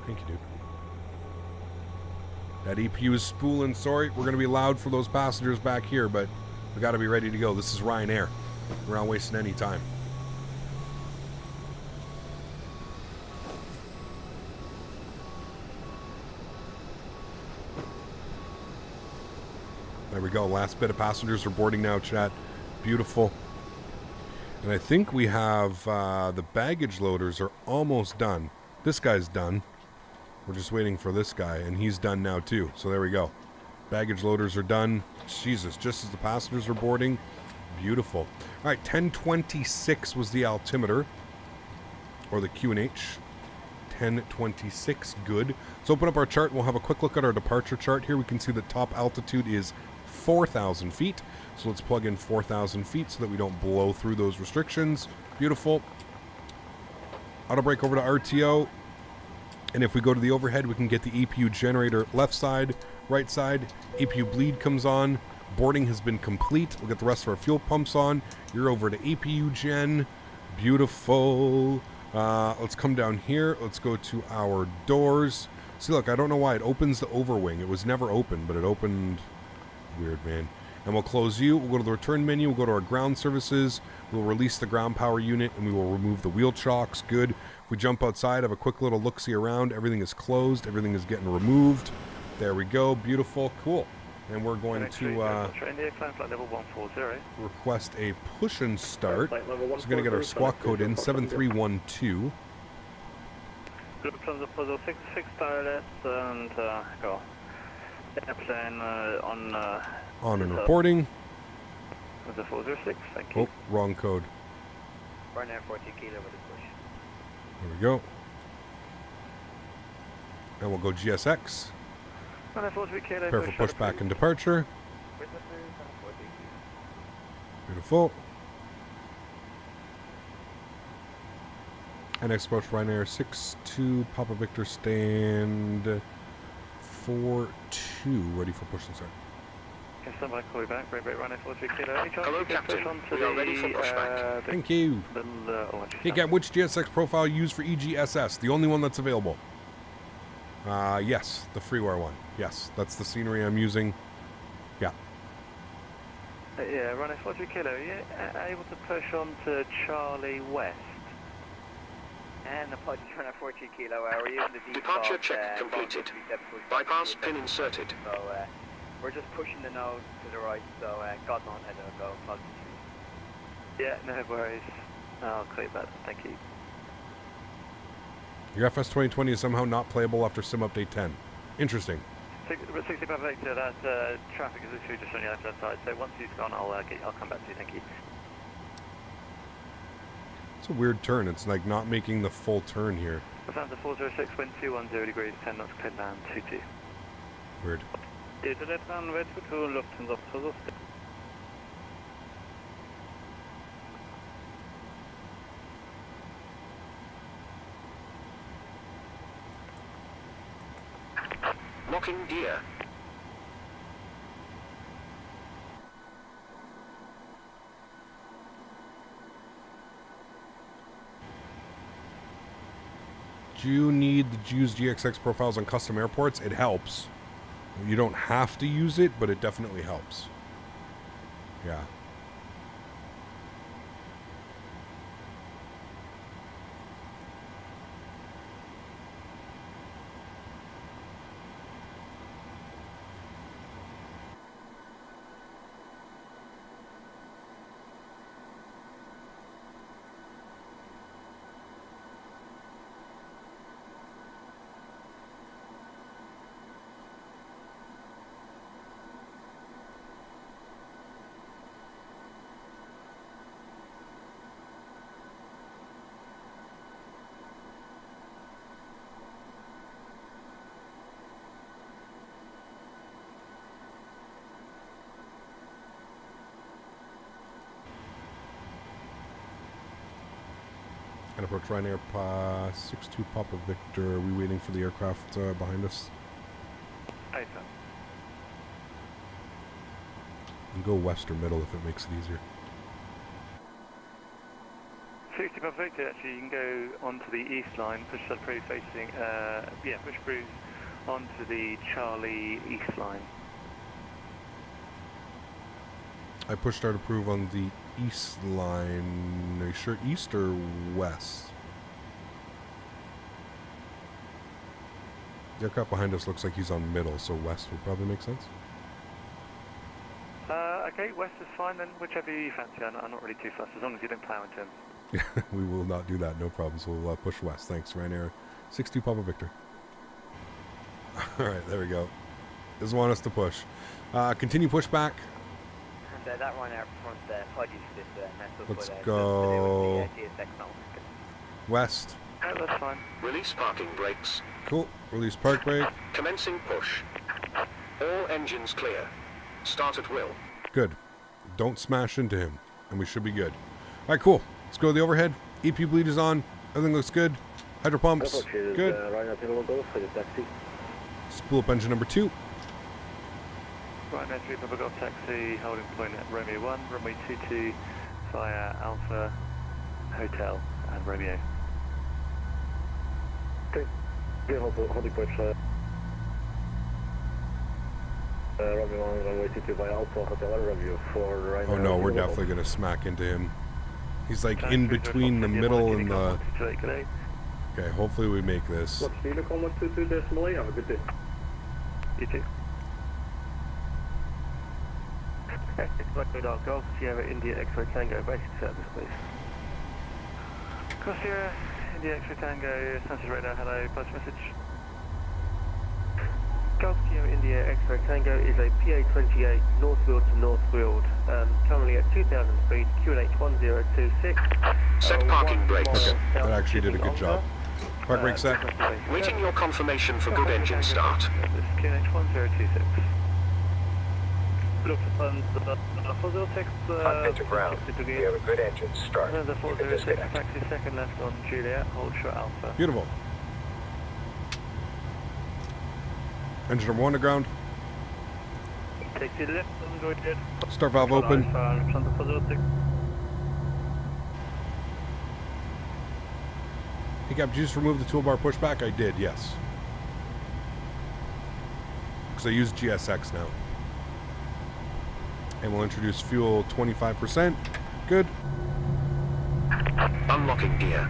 Thank you, dude. That EPU is spooling. Sorry, we're going to be loud for those passengers back here, but we got to be ready to go. This is Ryanair. We're not wasting any time. There we go. Last bit of passengers are boarding now, chat. Beautiful. And I think we have the baggage loaders are almost done. This guy's done. We're just waiting for this guy, and he's done now too. So there we go. Baggage loaders are done. Jesus, just as the passengers are boarding. Beautiful. All right, 1026 was the altimeter, or the QNH. 1026, good. Let's open up our chart. We'll have a quick look at our departure chart here. We can see the top altitude is 4,000 feet. So let's plug in 4,000 feet so that we don't blow through those restrictions. Beautiful. Auto brake over to RTO. And if we go to the overhead, we can get the EPU generator left side, right side. EPU bleed comes on. Boarding has been complete. We'll get the rest of our fuel pumps on. You're over to EPU gen. Beautiful. Let's come down here. Let's go to our doors. See, look, I don't know why it opens the overwing. It was never open, but it opened. Weird, man. And we'll close you. We'll go to the return menu. We'll go to our ground services. We'll release the ground power unit, and we will remove the wheel chocks. Good. If we jump outside, have a quick little look-see around. Everything is closed. Everything is getting removed. There we go. Beautiful. Cool. And we're going to request a push and start. So we're going to get our squawk code in, 7312. Six pilots and go. Airplane On and reporting. With the 406, thank you. Oh, wrong code. Ryanair 40 kilo with a push. There we go. And we'll go GSX. Ryanair 40 kilo. Prepare for pushback and departure. Beautiful. And approach Ryanair 62, Papa Victor stand 42, ready for push and start. Okay, stand by, call you back. Break, Ryanair 43 kilo. Hello, Captain. We are ready for pushback. Thank you. Hey, Cap, which GSX profile used for EGSS? The only one that's available. Yes, the freeware one. Yes, that's the scenery I'm using. Yeah. Yeah, Ryanair 43 kilo. Yeah, able to push on to Charlie West. And apologies for Ryanair 40 kilo. Are you in the default? Departure check completed. Bypass pin inserted. So we're just pushing the nose to the right. So God knows how to go. Apologies. Yeah, no worries. I'll clear that. Thank you. Your FS 2020 is somehow not playable after Sim Update 10. Interesting. 65 that traffic is literally just on the left-hand side. So once he's gone, I'll come back to you. Thank you. It's a weird turn. It's like not making the full turn here. Lufthansa 406, wind 210 degrees, 10 knots, clear down 22. Weird. Locking gear. Do you need to use GXX profiles on custom airports? It helps. You don't have to use it, but it definitely helps. Yeah. And approach Ryanair 62 Papa Victor. Are we waiting for the aircraft behind us? Aye, sir. And go west or middle if it makes it easier. 60 Papa Victor, actually, you can go onto the east line, push that through facing, push through onto the Charlie east line. I pushed start approve on the east line. Are you sure east or west? The aircraft behind us looks like he's on middle, so west would probably make sense. Okay, west is fine then, whichever you fancy. I'm not really too fussed, as long as you don't plow into him. We will not do that, no problem. So we'll push west. Thanks, Ryanair 62 Papa Victor. Alright, there we go. Doesn't want us to push. Continue pushback. And that one out front there, apologies for this mess up. Let's go west. Yeah, that's fine. Release parking brakes. Cool. Release park brake. Commencing push. All engines clear. Start at will. Good. Don't smash into him, and we should be good. All right, cool. Let's go to the overhead. EP bleed is on. Everything looks good. Hydro pumps. Good. Spool up engine number 2. Ryanair 3 Papa Golf taxi, holding point at Romeo 1, runway 22 via Alpha Hotel and Romeo. Okay. Yeah, holding point. Robbie 1, runway 22 by Alpha Hotel review for Ryanair. Oh no, we're definitely going to smack into him. He's like in between the middle and the... Okay, hopefully we make this. What's the Unicorn 122.8? Have a good day. You too. Golf Sierra India X-Ray Tango, basic service, please. Golf Sierra India X-Ray Tango, Stansted radar, hello, post message. Golf Sierra India X-Ray Tango is a PA28 northfield to northfield, currently at 2,000 feet, QNH 1026. Set parking brake. Okay, that actually did a good job. Park brake set. Waiting your confirmation for good engine start. This is QNH 1026. Look upon the 406. Cockpit to ground. We have a good engine start. The 406, taxi second left on Juliet, hold short Alpha. Beautiful. Engine number 1 to ground. Take to the left, Android dead. Start valve open. Hey Cap, did you just remove the toolbar pushback? I did, yes. Because I use GSX now. And we'll introduce fuel 25%. Good. Unlocking gear.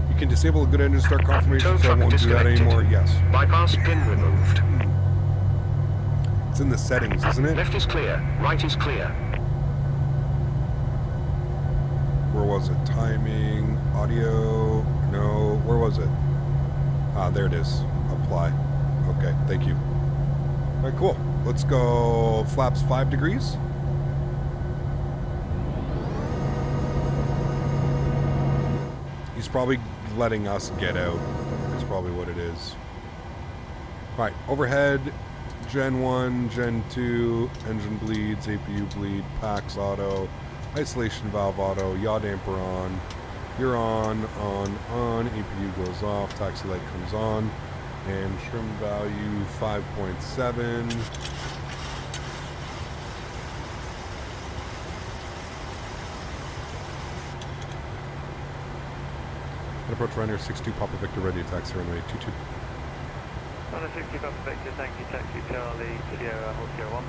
You can disable a good engine start confirmation, so I won't do that anymore. Yes. Bypass pin removed. It's in the settings, isn't it? Left is clear. Right is clear. Where was it? Timing, audio, no, where was it? Ah, there it is. Apply. Okay, thank you. All right, cool. Let's go flaps 5 degrees. He's probably letting us get out. That's probably what it is. All right, overhead. Gen 1, Gen 2, engine bleeds, APU bleed, PAX auto, isolation valve auto, yaw damper on, you're on, APU goes off, taxi light comes on, and trim value 5.7. Approach Ryanair 62, Papa Victor, ready to taxi runway 22. On a 60 Papa Victor, thank you, taxi Charlie, Sierra, hold Sierra 1.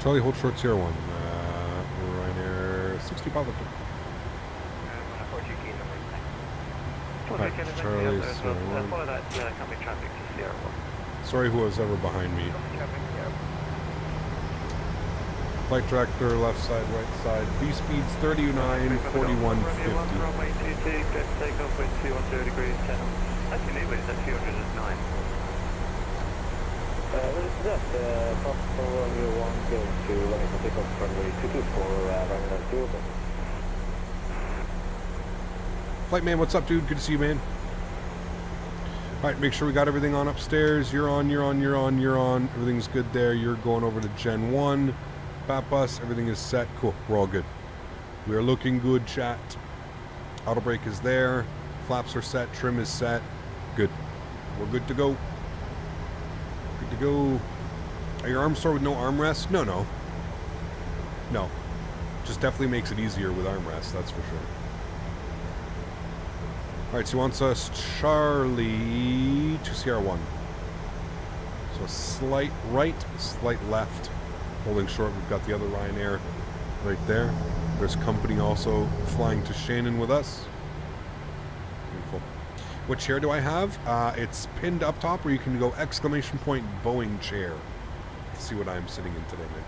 Charlie, hold short Sierra 1. Ryanair 60 Papa Victor. Right, Charlie, Sierra 1. Follow that company traffic to Sierra 1. Sorry who was ever behind me. Flight director, left side, right side. V speeds 39, 41, 50. Runway 22, get takeoff with 210 degrees 10. Actually, anyway, it's at 209. What is that? Possible runway 1 goes to runway for takeoff runway 22 for Ryanair 2. Flight man, what's up, dude? Good to see you, man. Alright, make sure we got everything on upstairs. You're on. Everything's good there. You're going over to Gen 1. Bat bus, everything is set. Cool, we're all good. We are looking good, chat. Auto brake is there. Flaps are set. Trim is set. Good. We're good to go. Good to go. Are your arms sore with no armrest? No. Just definitely makes it easier with armrest, that's for sure. Alright, so he wants us Charlie to Sierra 1. So slight right, slight left. Holding short, we've got the other Ryanair right there. There's company also flying to Shannon with us. Beautiful. What chair do I have? It's pinned up top, where you can go exclamation point Boeing chair. Let's see what I'm sitting in today, man.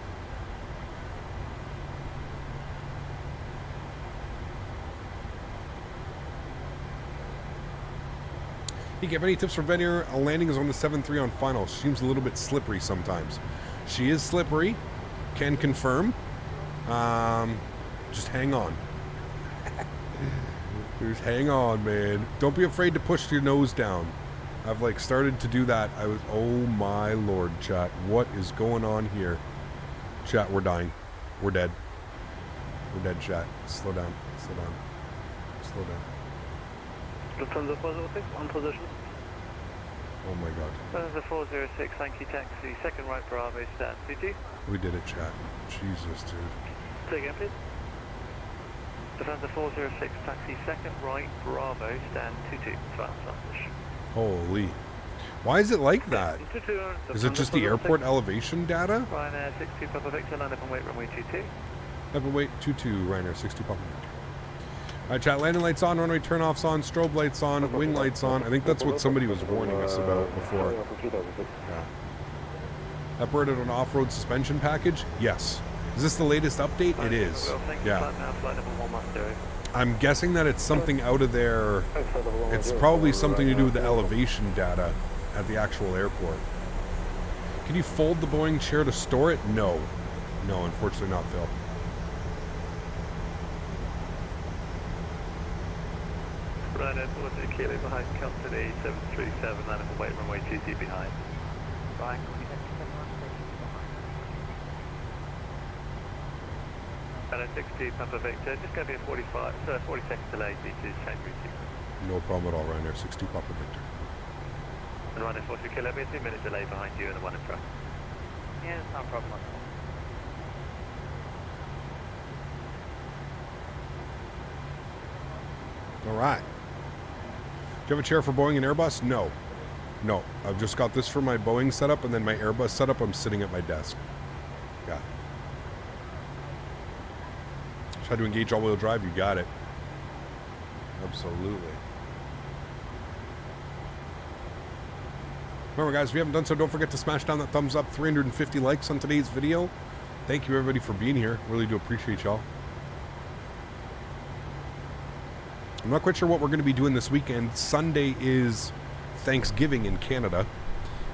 You have any tips for Venier? A landing is on the 7-3 on final. She seems a little bit slippery sometimes. She is slippery. Can confirm. Just hang on. Just hang on, man. Don't be afraid to push your nose down. I've like started to do that. Oh my lord, chat. What is going on here? Chat, we're dying. We're dead. We're dead, chat. Slow down. Slow down. Slow down. Lufthansa 406, on position. Oh my god. Lufthansa 406, thank you, taxi, second right Bravo, stand 22. We did it, chat. Jesus, dude. Say again, please. Lufthansa 406, taxi, second right Bravo, stand 22. Holy. Why is it like that? Is it just the airport elevation data? Ryanair 62 Papa Victor, land up and wait runway 22. Up and wait 22, Ryanair 62 Papa Victor. Alright, chat, landing lights on, runway turn-offs on, strobe lights on, wing lights on. I think that's what somebody was warning us about before. Yeah. Upgraded on off-road suspension package? Yes. Is this the latest update? It is. Yeah. I'm guessing that it's something out of their... It's probably something to do with the elevation data at the actual airport. Can you fold the Boeing chair to store it? No. No, unfortunately not, Phil. Ryanair 40 kilo behind company 737, land up and wait runway 22 behind. Bye. Ryanair 62 Papa Victor, just going to be a 40 second delay to change route. No problem at all, Ryanair 62 Papa Victor. And Ryanair 40 kilo, be a 2 minute delay behind you and the one in front. Yeah, it's not a problem at all. All right. Do you have a chair for Boeing and Airbus? No. No. I've just got this for my Boeing setup, and then my Airbus setup, I'm sitting at my desk. Yeah. Try to engage all-wheel drive, you got it. Absolutely. Remember, guys, if you haven't done so, don't forget to smash down that thumbs up. 350 likes on today's video. Thank you, everybody, for being here. Really do appreciate y'all. I'm not quite sure what we're going to be doing this weekend. Sunday is Thanksgiving in Canada.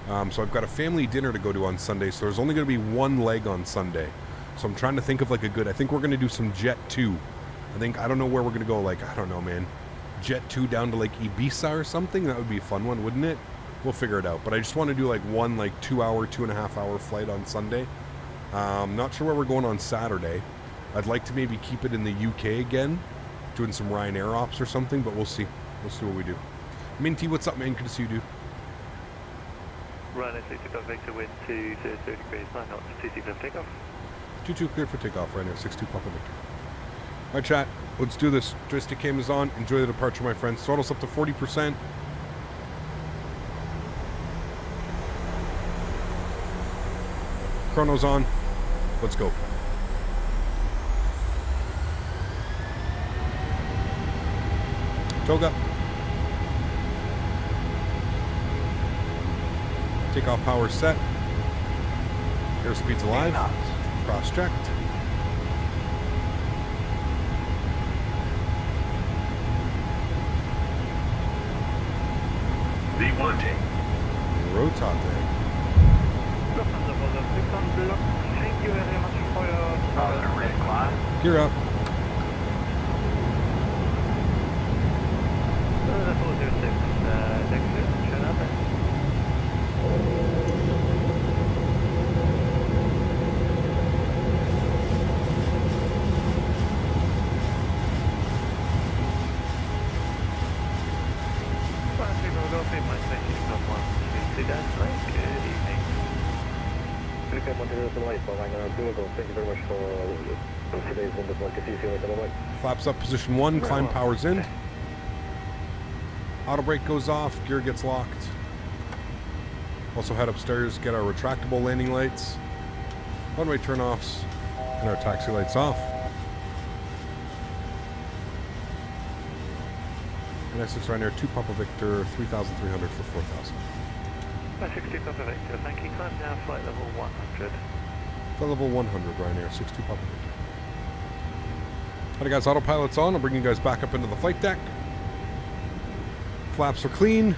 So I've got a family dinner to go to on Sunday, so there's only going to be one leg on Sunday. So I'm trying to think of like a good... I think we're going to do some Jet 2. I don't know where we're going to go, like, I don't know, man. Jet 2 down to like Ibiza or something? That would be a fun one, wouldn't it? We'll figure it out. But I just want to do like one like 2-hour, 2.5-hour flight on Sunday. Not sure where we're going on Saturday. I'd like to maybe keep it in the UK again, doing some Ryanair ops or something, but we'll see. We'll see what we do. Minty, what's up, man? Good to see you, dude. Ryanair 62 Victor, wind 2 to 30 degrees, 9 knots, 22 for takeoff. 22 cleared for takeoff, Ryanair 62 Papa Victor. All right, chat, let's do this. Joystick cam is on. Enjoy the departure, my friends. Throttle's up to 40%. Chrono's on. Let's go. Toga. Takeoff power set. Airspeed's alive. Cross-checked. V1. Rotate. Thank you very much for your red climb. Gear up. The 406, next turn up. Thank you very much for today's wonderful. Flaps up, position 1. Climb powers in. Auto brake goes off. Gear gets locked. Also head upstairs, get our retractable landing lights. Runway turn-offs. And our taxi lights off. And Essex Ryanair 2 Papa Victor, 3,300 for 4,000. 62 Papa Victor, thank you. Climb now, flight level 100. Flight level 100, Ryanair 62 Papa Victor. Alright guys, autopilot's on. I'll bring you guys back up into the flight deck. Flaps are clean.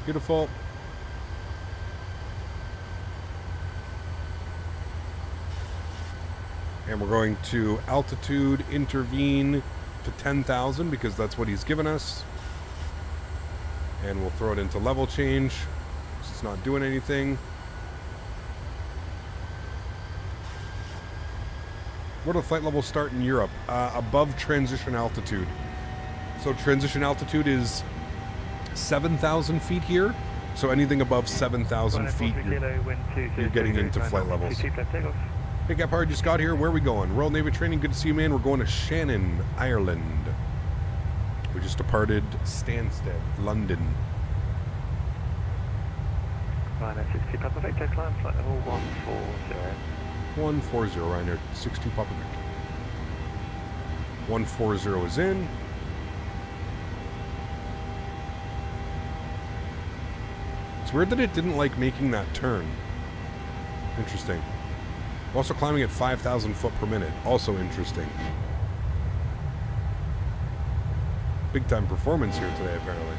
Beautiful. And we're going to altitude intervene to 10,000 because that's what he's given us. And we'll throw it into level change. It's not doing anything. Where do the flight levels start in Europe? Above transition altitude. So transition altitude is 7,000 feet here. So anything above 7,000 feet, you're getting into flight levels. Hey, Gapard just got here. Where are we going? Royal Navy training. Good to see you, man. We're going to Shannon, Ireland. We just departed Stansted, London. Ryanair 62 Papa Victor, climb flight level 140. 140, Ryanair 62 Papa Victor. 140 is in. It's weird that it didn't like making that turn. Interesting. We're also climbing at 5,000 foot per minute. Also interesting. Big time performance here today, apparently.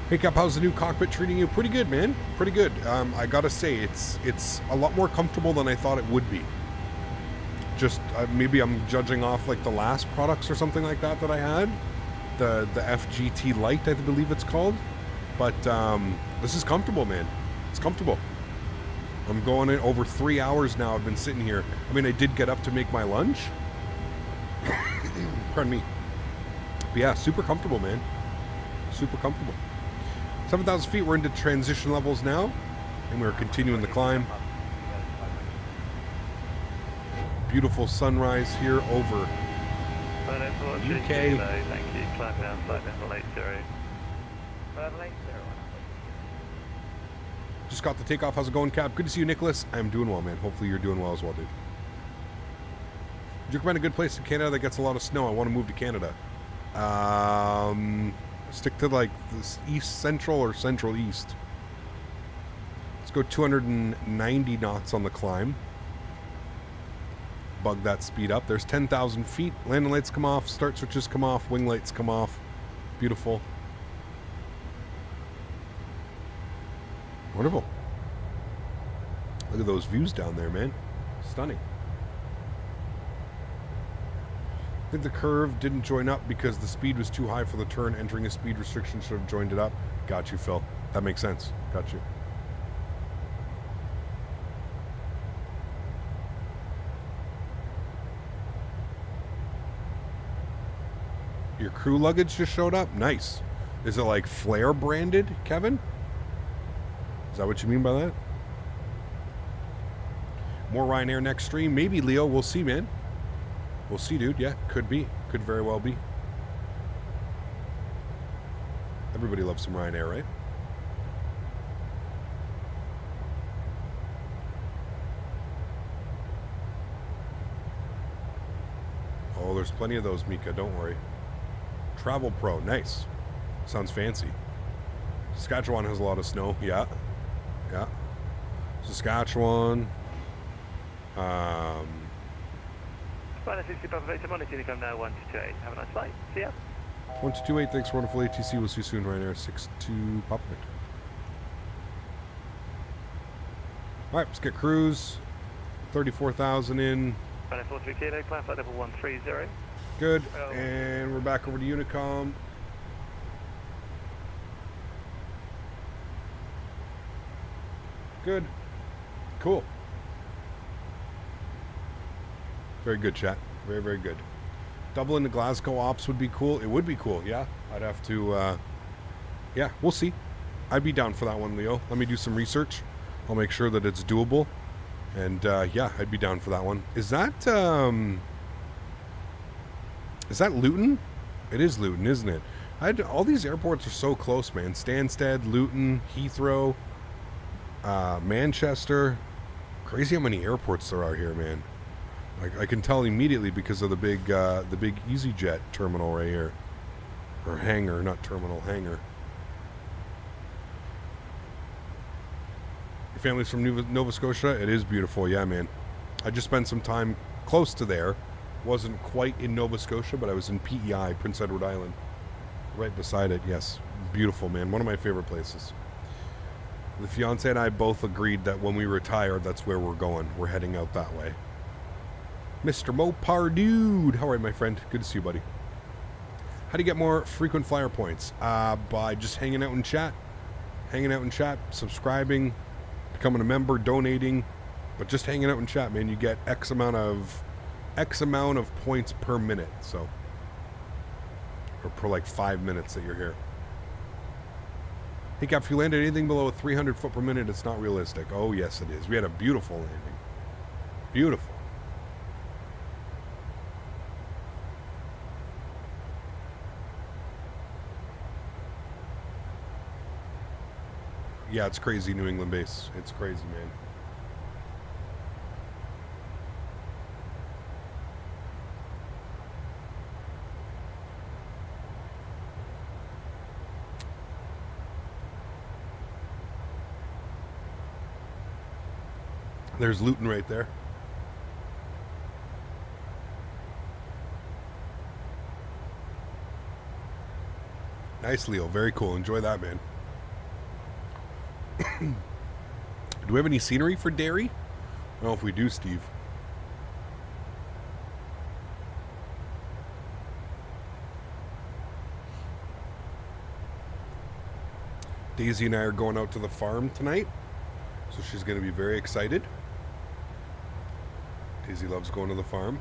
Hey Cap, how's the new cockpit treating you? Pretty good, man. Pretty good. I gotta say, it's a lot more comfortable than I thought it would be. Just maybe I'm judging off like the last products or something like that I had. The FGT Lite, I believe it's called. But this is comfortable, man. It's comfortable. I'm going in over 3 hours now. I've been sitting here. I mean, I did get up to make my lunch. Pardon me. But yeah, super comfortable, man. Super comfortable. 7,000 feet, we're into transition levels now, and we're continuing the climb. Beautiful sunrise here over UK. Thank you. Climb down flight level 80. Just got the takeoff. How's it going, Cap? Good to see you, Nicholas. I'm doing well, man. Hopefully you're doing well as well, dude. Would you recommend a good place in Canada that gets a lot of snow? I want to move to Canada. Stick to like this east central or central east. Let's go 290 knots on the climb. Bug that speed up. There's 10,000 feet. Landing lights come off. Start switches come off. Wing lights come off. Beautiful. Wonderful. Look at those views down there, man. Stunning. I think the curve didn't join up because the speed was too high for the turn. Entering a speed restriction should have joined it up. Got you, Phil. That makes sense. Got you. Your crew luggage just showed up? Nice. Is it like Flare branded, Kevin? Is that what you mean by that? More Ryanair next stream? Maybe, Leo. We'll see, man. We'll see, dude. Yeah, could be. Could very well be. Everybody loves some Ryanair, right? Oh, there's plenty of those, Mika. Don't worry. Travel Pro. Nice. Sounds fancy. Saskatchewan has a lot of snow. Yeah. Yeah. Saskatchewan. Ryanair 60 Papa Victor, monitor you come now 128. Have a nice flight. See ya. 1228, thanks for wonderful ATC. We'll see you soon, Ryanair 62 Papa Victor. Alright, let's get cruise. 34,000 in. Ryanair 43 Kilo, climb flight level 130. Good. And we're back over to Unicom. Good. Cool. Very good, chat. Very, very good. Dublin to Glasgow ops would be cool. It would be cool, yeah. I'd have to, yeah, we'll see. I'd be down for that one, Leo. Let me do some research. I'll make sure that it's doable. And, yeah, I'd be down for that one. Is that Luton? It is Luton, isn't it? All these airports are so close, man. Stansted, Luton, Heathrow, Manchester. Crazy how many airports there are here, man. I can tell immediately because of the big EasyJet terminal right here. Or hangar, not terminal, hangar. Your family's from Nova Scotia? It is beautiful, yeah, man. I just spent some time close to there. Wasn't quite in Nova Scotia, but I was in PEI, Prince Edward Island. Right beside it, yes. Beautiful, man. One of my favorite places. The fiance and I both agreed that when we retire, that's where we're going. We're heading out that way. Mr. Mopar Dude. How are you, my friend? Good to see you, buddy. How do you get more frequent flyer points? By just hanging out in chat. Hanging out in chat, subscribing, becoming a member, donating. But just hanging out in chat, man, you get X amount of points per minute. So, or per like 5 minutes that you're here. Hey, Cap, if you landed anything below 300 foot per minute, it's not realistic. Oh, yes, it is. We had a beautiful landing. Beautiful. Yeah, it's crazy, New England base. It's crazy, man. There's Luton right there. Nice, Leo. Very cool. Enjoy that, man. Do we have any scenery for Derry? I don't know if we do, Steve. Daisy and I are going out to the farm tonight, so she's going to be very excited. Daisy loves going to the farm.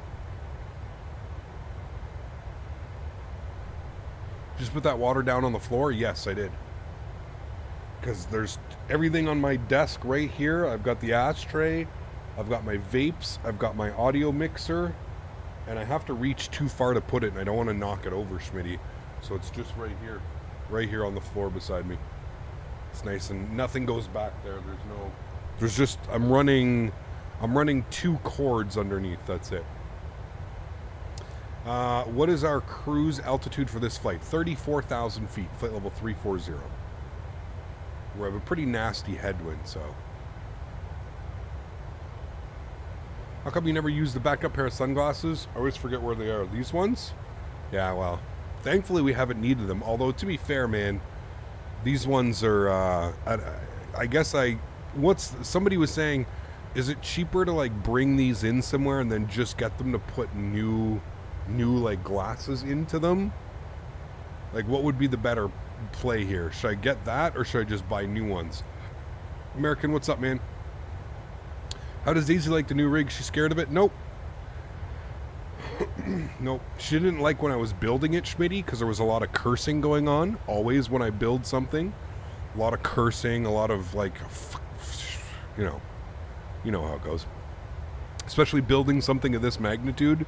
Just put that water down on the floor? Yes, I did. Because there's everything on my desk right here. I've got the ashtray, I've got my vapes, I've got my audio mixer, and I have to reach too far to put it, and I don't want to knock it over, Smitty. So it's just right here on the floor beside me. It's nice, and nothing goes back there. There's just, I'm running 2 cords underneath, that's it. What is our cruise altitude for this flight? 34,000 feet, flight level 340. We have a pretty nasty headwind, so. How come you never use the backup pair of sunglasses? I always forget where they are. These ones? Yeah, well, thankfully we haven't needed them. Although, to be fair, man, these ones are, I guess somebody was saying, is it cheaper to, like, bring these in somewhere and then just get them to put new, like, glasses into them? Like, what would be the better play here? Should I get that or should I just buy new ones? American, what's up, man? How does Daisy like the new rig? She's scared of it? Nope. Nope. She didn't like when I was building it, Schmitty, because there was a lot of cursing going on. Always when I build something. A lot of cursing, a lot of, like, you know how it goes. Especially building something of this magnitude.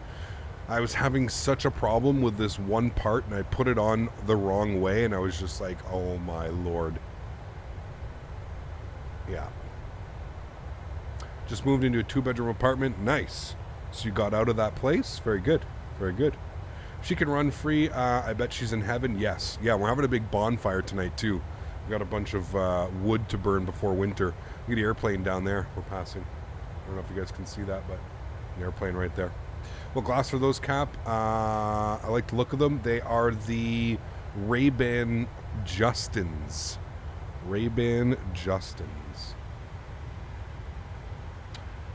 I was having such a problem with this one part, and I put it on the wrong way, and I was just like, oh my lord. Yeah. Just moved into a 2-bedroom apartment. Nice. So you got out of that place? Very good. Very good. She can run free. I bet she's in heaven. Yes. Yeah, we're having a big bonfire tonight, too. We got a bunch of wood to burn before winter. Look at the airplane down there we're passing. I don't know if you guys can see that, but an airplane right there. What glass are those, Cap? I like the look of them. They are the Ray-Ban Justins. Ray-Ban Justins.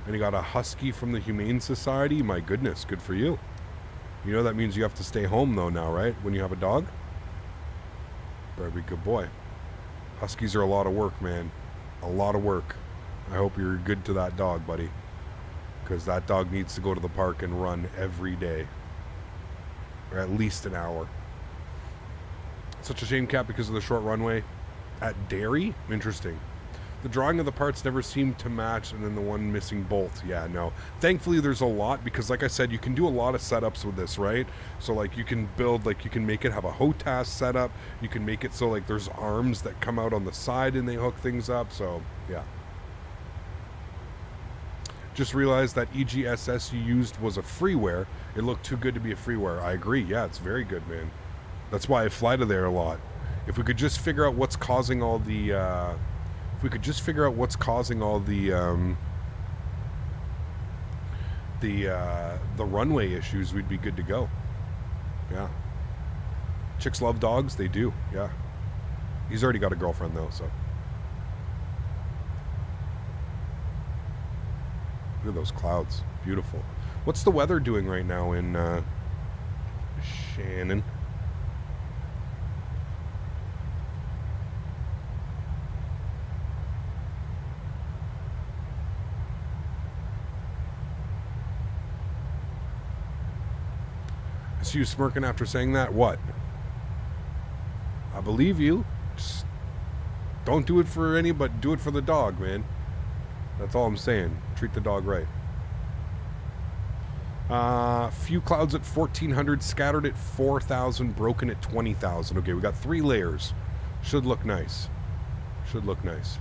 And you got a husky from the Humane Society. My goodness, good for you. You know that means you have to stay home, though, now, right? When you have a dog? Better be a good boy. Huskies are a lot of work, man. A lot of work. I hope you're good to that dog, buddy. Because that dog needs to go to the park and run every day. Or at least an hour. Such a shame, Cap, because of the short runway. At Derry? Interesting. The drawing of the parts never seemed to match, and then the one missing bolt. Yeah, no. Thankfully, there's a lot, because like I said, you can do a lot of setups with this, right? So, like, you can build, like, you can make it have a HOTAS setup. You can make it so, like, there's arms that come out on the side and they hook things up. So, yeah. Just realized that EGSS you used was a freeware. It looked too good to be a freeware. I agree. Yeah, it's very good, man. That's why I fly to there a lot. If we could just figure out what's causing all the, the runway issues, we'd be good to go. Yeah. Chicks love dogs. They do. Yeah. He's already got a girlfriend though, so. Look at those clouds. Beautiful. What's the weather doing right now in Shannon? I see you smirking after saying that. What? I believe you. Just don't do it for anybody. Do it for the dog, man. That's all I'm saying. Treat the dog right. Few clouds at 1,400, scattered at 4,000, broken at 20,000. Okay, we got 3 layers. Should look nice. Should look nice.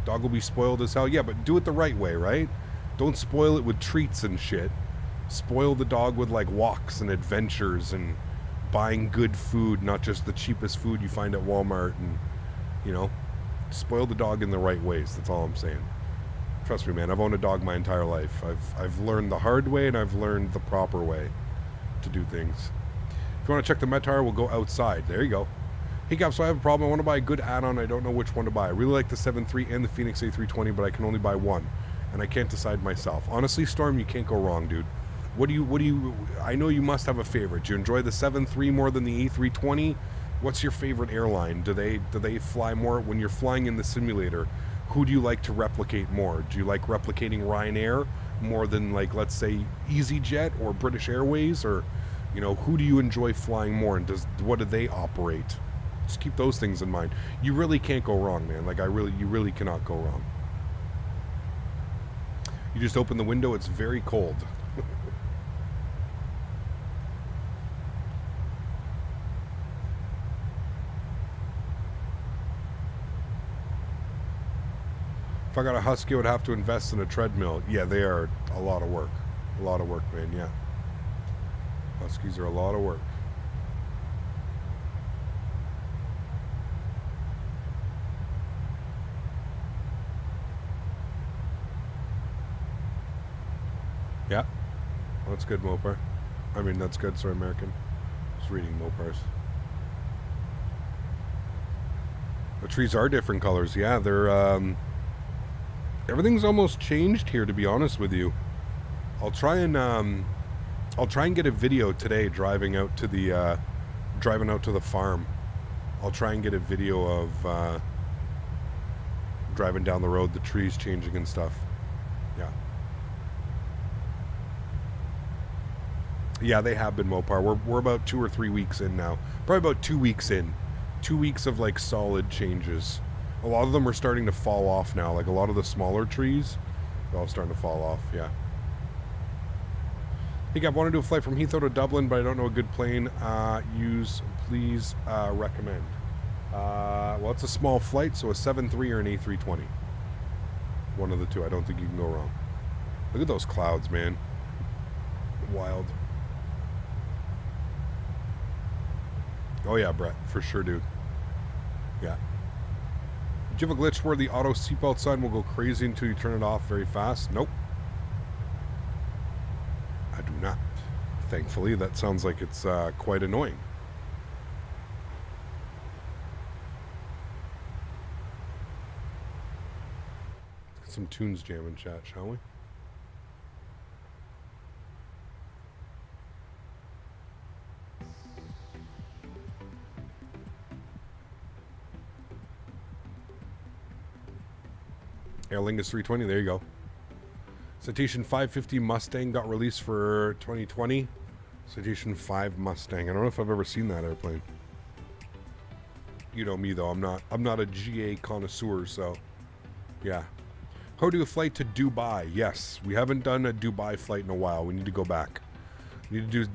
Dog will be spoiled as hell. Yeah, but do it the right way, right? Don't spoil it with treats and shit. Spoil the dog with like walks and adventures and buying good food, not just the cheapest food you find at Walmart, and you know, spoil the dog in the right ways. That's all I'm saying. Trust me, man, I've owned a dog my entire life. I've learned the hard way and I've learned the proper way to do things. If you want to check the Metar, we'll go outside. There you go. Hey Cap, so I have a problem. I want to buy a good add-on. I don't know which one to buy. I really like the 7.3 and the Phoenix A320, but I can only buy one, and I can't decide myself. Honestly, Storm, you can't go wrong, dude. What do you? I know you must have a favorite. Do you enjoy the 7.3 more than the A320? What's your favorite airline? Do they fly more when you're flying in the simulator? Who do you like to replicate more? Do you like replicating Ryanair more than, like, let's say EasyJet or British Airways, or you know, who do you enjoy flying more, and what do they operate? Just keep those things in mind. You really can't go wrong, man. Like, you really cannot go wrong. You just open the window, it's very cold. If I got a Husky, I would have to invest in a treadmill. Yeah, they are a lot of work. A lot of work, man, yeah. Huskies are a lot of work. Yeah, that's good, Mopar. I mean, that's good, sorry, American. Just reading Mopars. The trees are different colors. Yeah, they're, everything's almost changed here, to be honest with you. I'll try and get a video today driving out to the farm. I'll try and get a video of driving down the road, the trees changing and stuff. Yeah. Yeah, they have been, Mopar. We're about 2 or 3 weeks in now. Probably about 2 weeks in. 2 weeks of like solid changes. A lot of them are starting to fall off now. Like a lot of the smaller trees, they're all starting to fall off. Yeah. Hey, I want to do a flight from Heathrow to Dublin, but I don't know a good plane. Please recommend. Well, it's a small flight, so a 7.3 or an A320. One of the two. I don't think you can go wrong. Look at those clouds, man. Wild. Oh yeah, Brett, for sure, dude. Yeah. Do you have a glitch where the auto seatbelt sign will go crazy until you turn it off very fast? Nope. I do not. Thankfully, that sounds like it's quite annoying. Let's get some tunes jamming, chat, shall we? Aer Lingus 320, there you go. Citation 550 Mustang got released for 2020. Citation 5 Mustang. I don't know if I've ever seen that airplane. You know me though, I'm not a GA connoisseur, so yeah. How do you flight to Dubai? Yes, we haven't done a Dubai flight in a while. We need to go back. We need to do,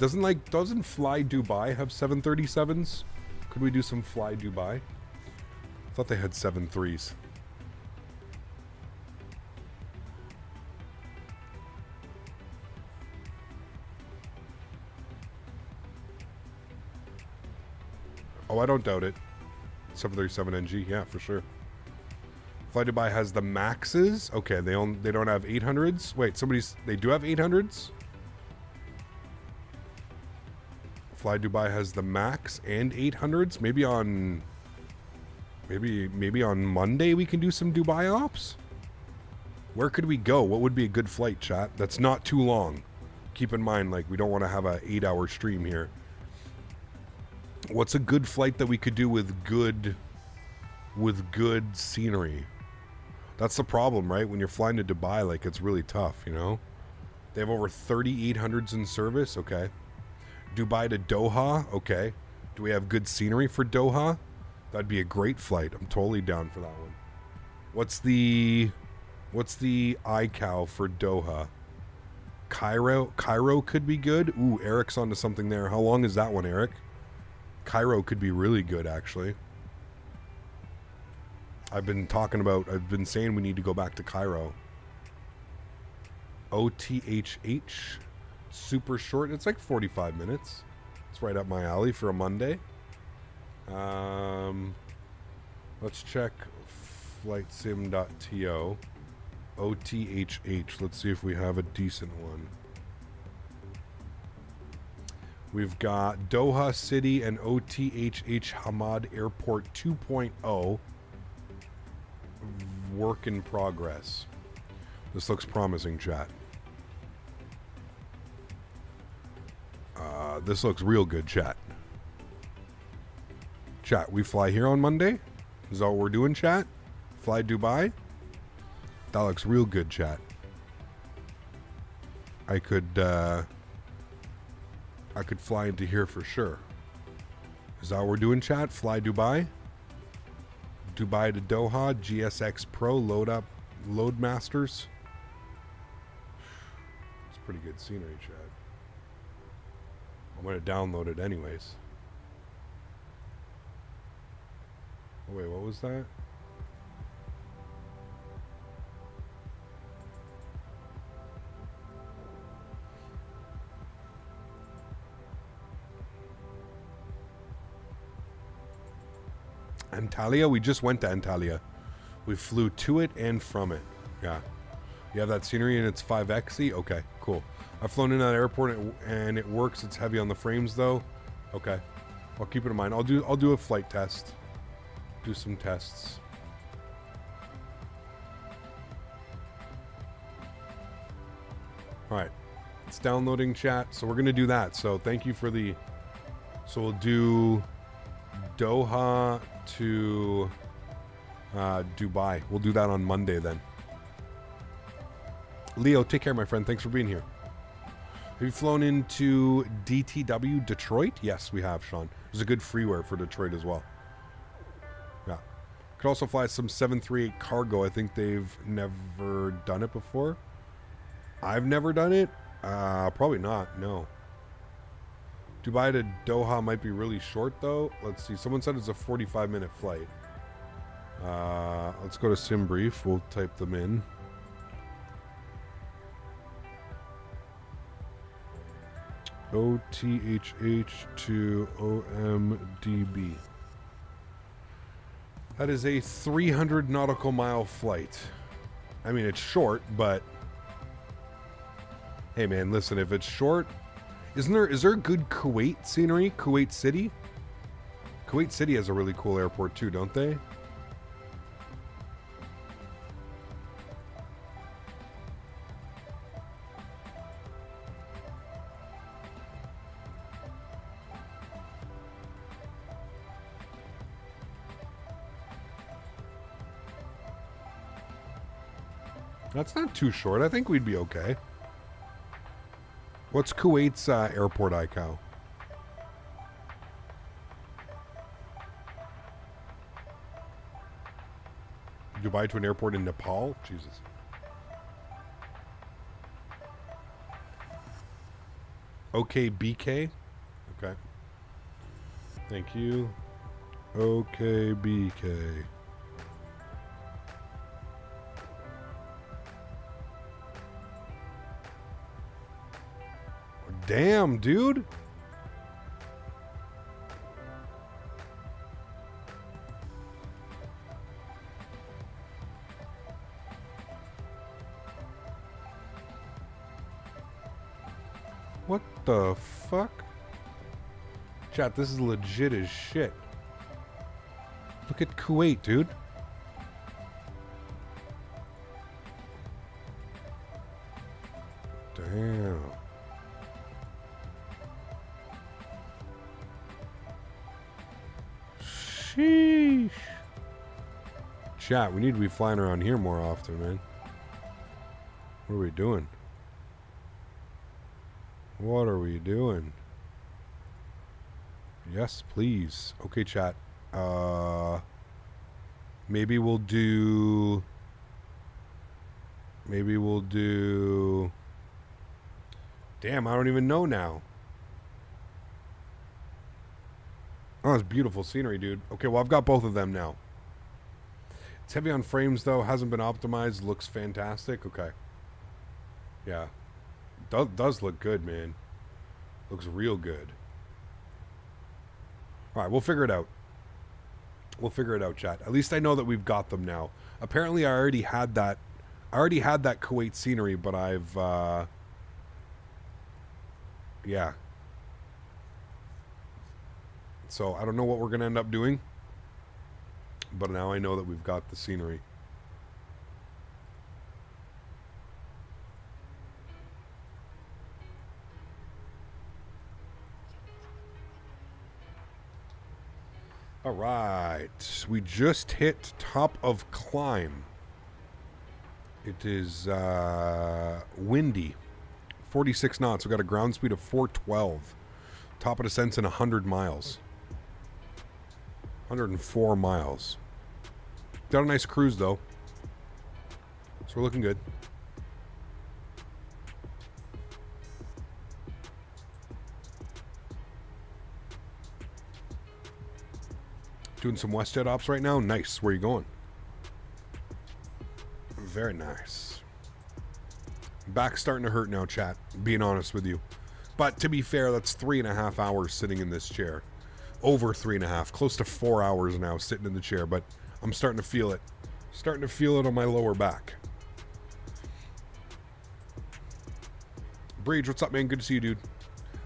doesn't Fly Dubai have 737s? Could we do some Fly Dubai? I thought they had 7.3s. Oh, I don't doubt it. 737NG, yeah, for sure. Fly Dubai has the Maxes. Okay, they don't have 800s. Wait, they do have 800s? Fly Dubai has the Max and 800s. Maybe on Monday we can do some Dubai ops? Where could we go? What would be a good flight, chat? That's not too long. Keep in mind, like, we don't want to have a 8-hour stream here. What's a good flight that we could do with good scenery? That's the problem, right? When you're flying to Dubai, like, it's really tough, you know? They have over 3,800s in service. Okay. Dubai to Doha. Okay. Do we have good scenery for Doha? That'd be a great flight. I'm totally down for that one. What's the iCow for Doha? Cairo could be good. Ooh, Eric's onto something there. How long is that one, Eric? Cairo could be really good, actually. I've been saying we need to go back to Cairo. OTHH, super short. It's like 45 minutes. It's right up my alley for a Monday. Let's check flightsim.to. OTHH. Let's see if we have a decent one. We've got Doha City and OTHH Hamad Airport 2.0. Work in progress. This looks promising, chat. This looks real good, chat. Chat, we fly here on Monday? Is that what we're doing, chat? Fly Dubai? That looks real good, chat. I could fly into here for sure. Is that what we're doing, chat? Fly Dubai? Dubai to Doha, GSX Pro, load masters. It's pretty good scenery, chat. I'm going to download it anyways. Oh, wait, what was that? Antalya? We just went to Antalya. We flew to it and from it. Yeah. You have that scenery and it's 5XE? Okay, cool. I've flown in that airport and it works. It's heavy on the frames though. Okay. I'll keep it in mind. I'll do a flight test. Do some tests. Alright. It's downloading, chat. So we're gonna do that. So thank you for the... So we'll do Doha to Dubai. We'll do that on Monday then. Leo, take care, my friend. Thanks for being here. Have you flown into DTW, Detroit? Yes, we have, Sean. There's a good freeware for Detroit as well. Yeah. Could also fly some 738 cargo. I think they've never done it before. I've never done it. Probably not, no. Dubai to Doha might be really short, though. Let's see. Someone said it's a 45-minute flight. Let's go to SimBrief. We'll type them in. OTHH to OMDB. That is a 300 nautical mile flight. I mean, it's short, but hey, man, listen, if it's short, is there good Kuwait scenery? Kuwait City? Kuwait City has a really cool airport too, don't they? That's not too short. I think we'd be okay. What's Kuwait's airport ICAO? Dubai to an airport in Nepal? Jesus. Okay, BK. Okay. Thank you. Okay, BK. Damn, dude. What the fuck? Chat, this is legit as shit. Look at Kuwait, dude. Damn. Sheesh. Chat, we need to be flying around here more often, man. What are we doing? What are we doing? Yes, please. Okay, chat. Maybe we'll do... Damn, I don't even know now. Oh, it's beautiful scenery, dude. Okay, well, I've got both of them now. It's heavy on frames, though. Hasn't been optimized. Looks fantastic. Okay. Yeah. Does look good, man. Looks real good. All right, we'll figure it out. We'll figure it out, chat. At least I know that we've got them now. Apparently, I already had that Kuwait scenery, but I've... yeah. So, I don't know what we're going to end up doing. But now I know that we've got the scenery. All right. We just hit top of climb. It is windy. 46 knots. We got a ground speed of 412. Top of descent's in 100 miles. 104 miles. Got a nice cruise, though. So we're looking good. Doing some WestJet ops right now. Nice. Where are you going? Very nice. Back's starting to hurt now, chat. Being honest with you. But to be fair, that's 3.5 hours sitting in this chair. Over 3.5. Close to 4 hours now sitting in the chair. But I'm starting to feel it. Starting to feel it on my lower back. Breach, what's up, man? Good to see you, dude.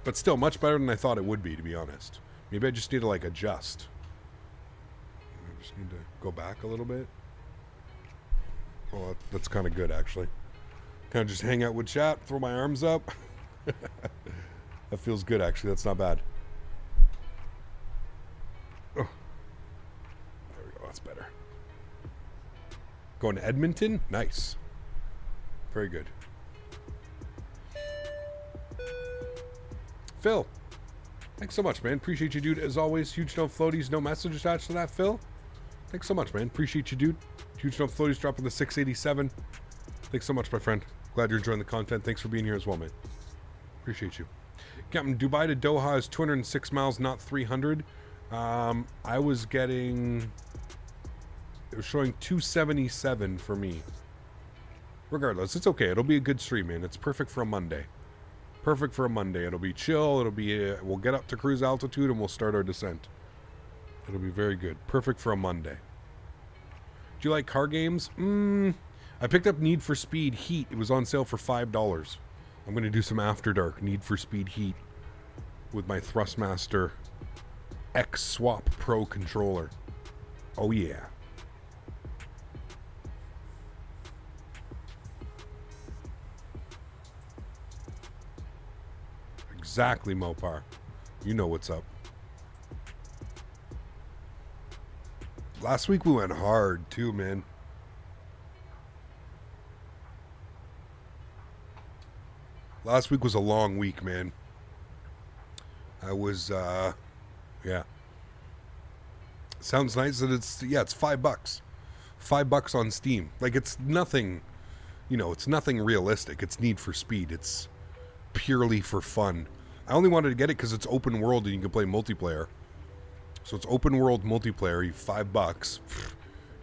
But still, much better than I thought it would be, to be honest. Maybe I just need to, like, adjust. I just need to go back a little bit. Oh, that's kind of good, actually. Kind of just hang out with chat, throw my arms up. That feels good, actually. That's not bad. Oh. There we go. That's better. Going to Edmonton? Nice. Very good. Phil. Thanks so much, man. Appreciate you, dude. As always, huge no floaties, no message attached to that, Phil. Thanks so much, man. Appreciate you, dude. Huge no floaties dropping the 687. Thanks so much, my friend. Glad you're enjoying the content. Thanks for being here as well, man. Appreciate you. Captain, Dubai to Doha is 206 miles, not 300. I was getting... It was showing 277 for me. Regardless, it's okay. It'll be a good stream, man. It's perfect for a Monday. Perfect for a Monday. It'll be chill. It'll be... we'll get up to cruise altitude and we'll start our descent. It'll be very good. Perfect for a Monday. Do you like car games? I picked up Need for Speed Heat. It was on sale for $5. I'm going to do some After Dark Need for Speed Heat with my Thrustmaster X Swap Pro controller. Oh, yeah. Exactly, Mopar. You know what's up. Last week we went hard too, man. Last week was a long week, man. I was, yeah. Sounds nice that it's, yeah, it's $5. $5 on Steam. Like, it's nothing, you know, it's nothing realistic. It's Need for Speed. It's purely for fun. I only wanted to get it because it's open world and you can play multiplayer. So it's open world multiplayer. You $5.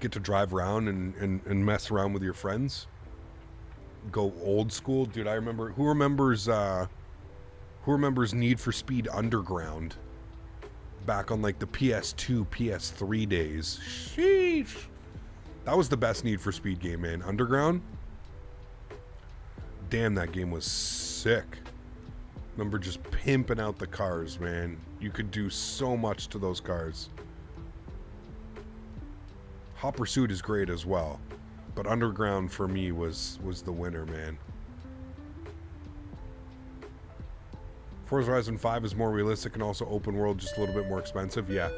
Get to drive around and mess around with your friends. Go old school, dude. I remember. Who remembers Need for Speed Underground? Back on like the PS2, PS3 days. Sheesh. That was the best Need for Speed game, man. Underground. Damn, that game was sick. Remember just pimping out the cars, man. You could do so much to those cars. Hot Pursuit is great as well. But Underground for me was the winner, man. Forza Horizon 5 is more realistic and also open world, just a little bit more expensive. Yeah.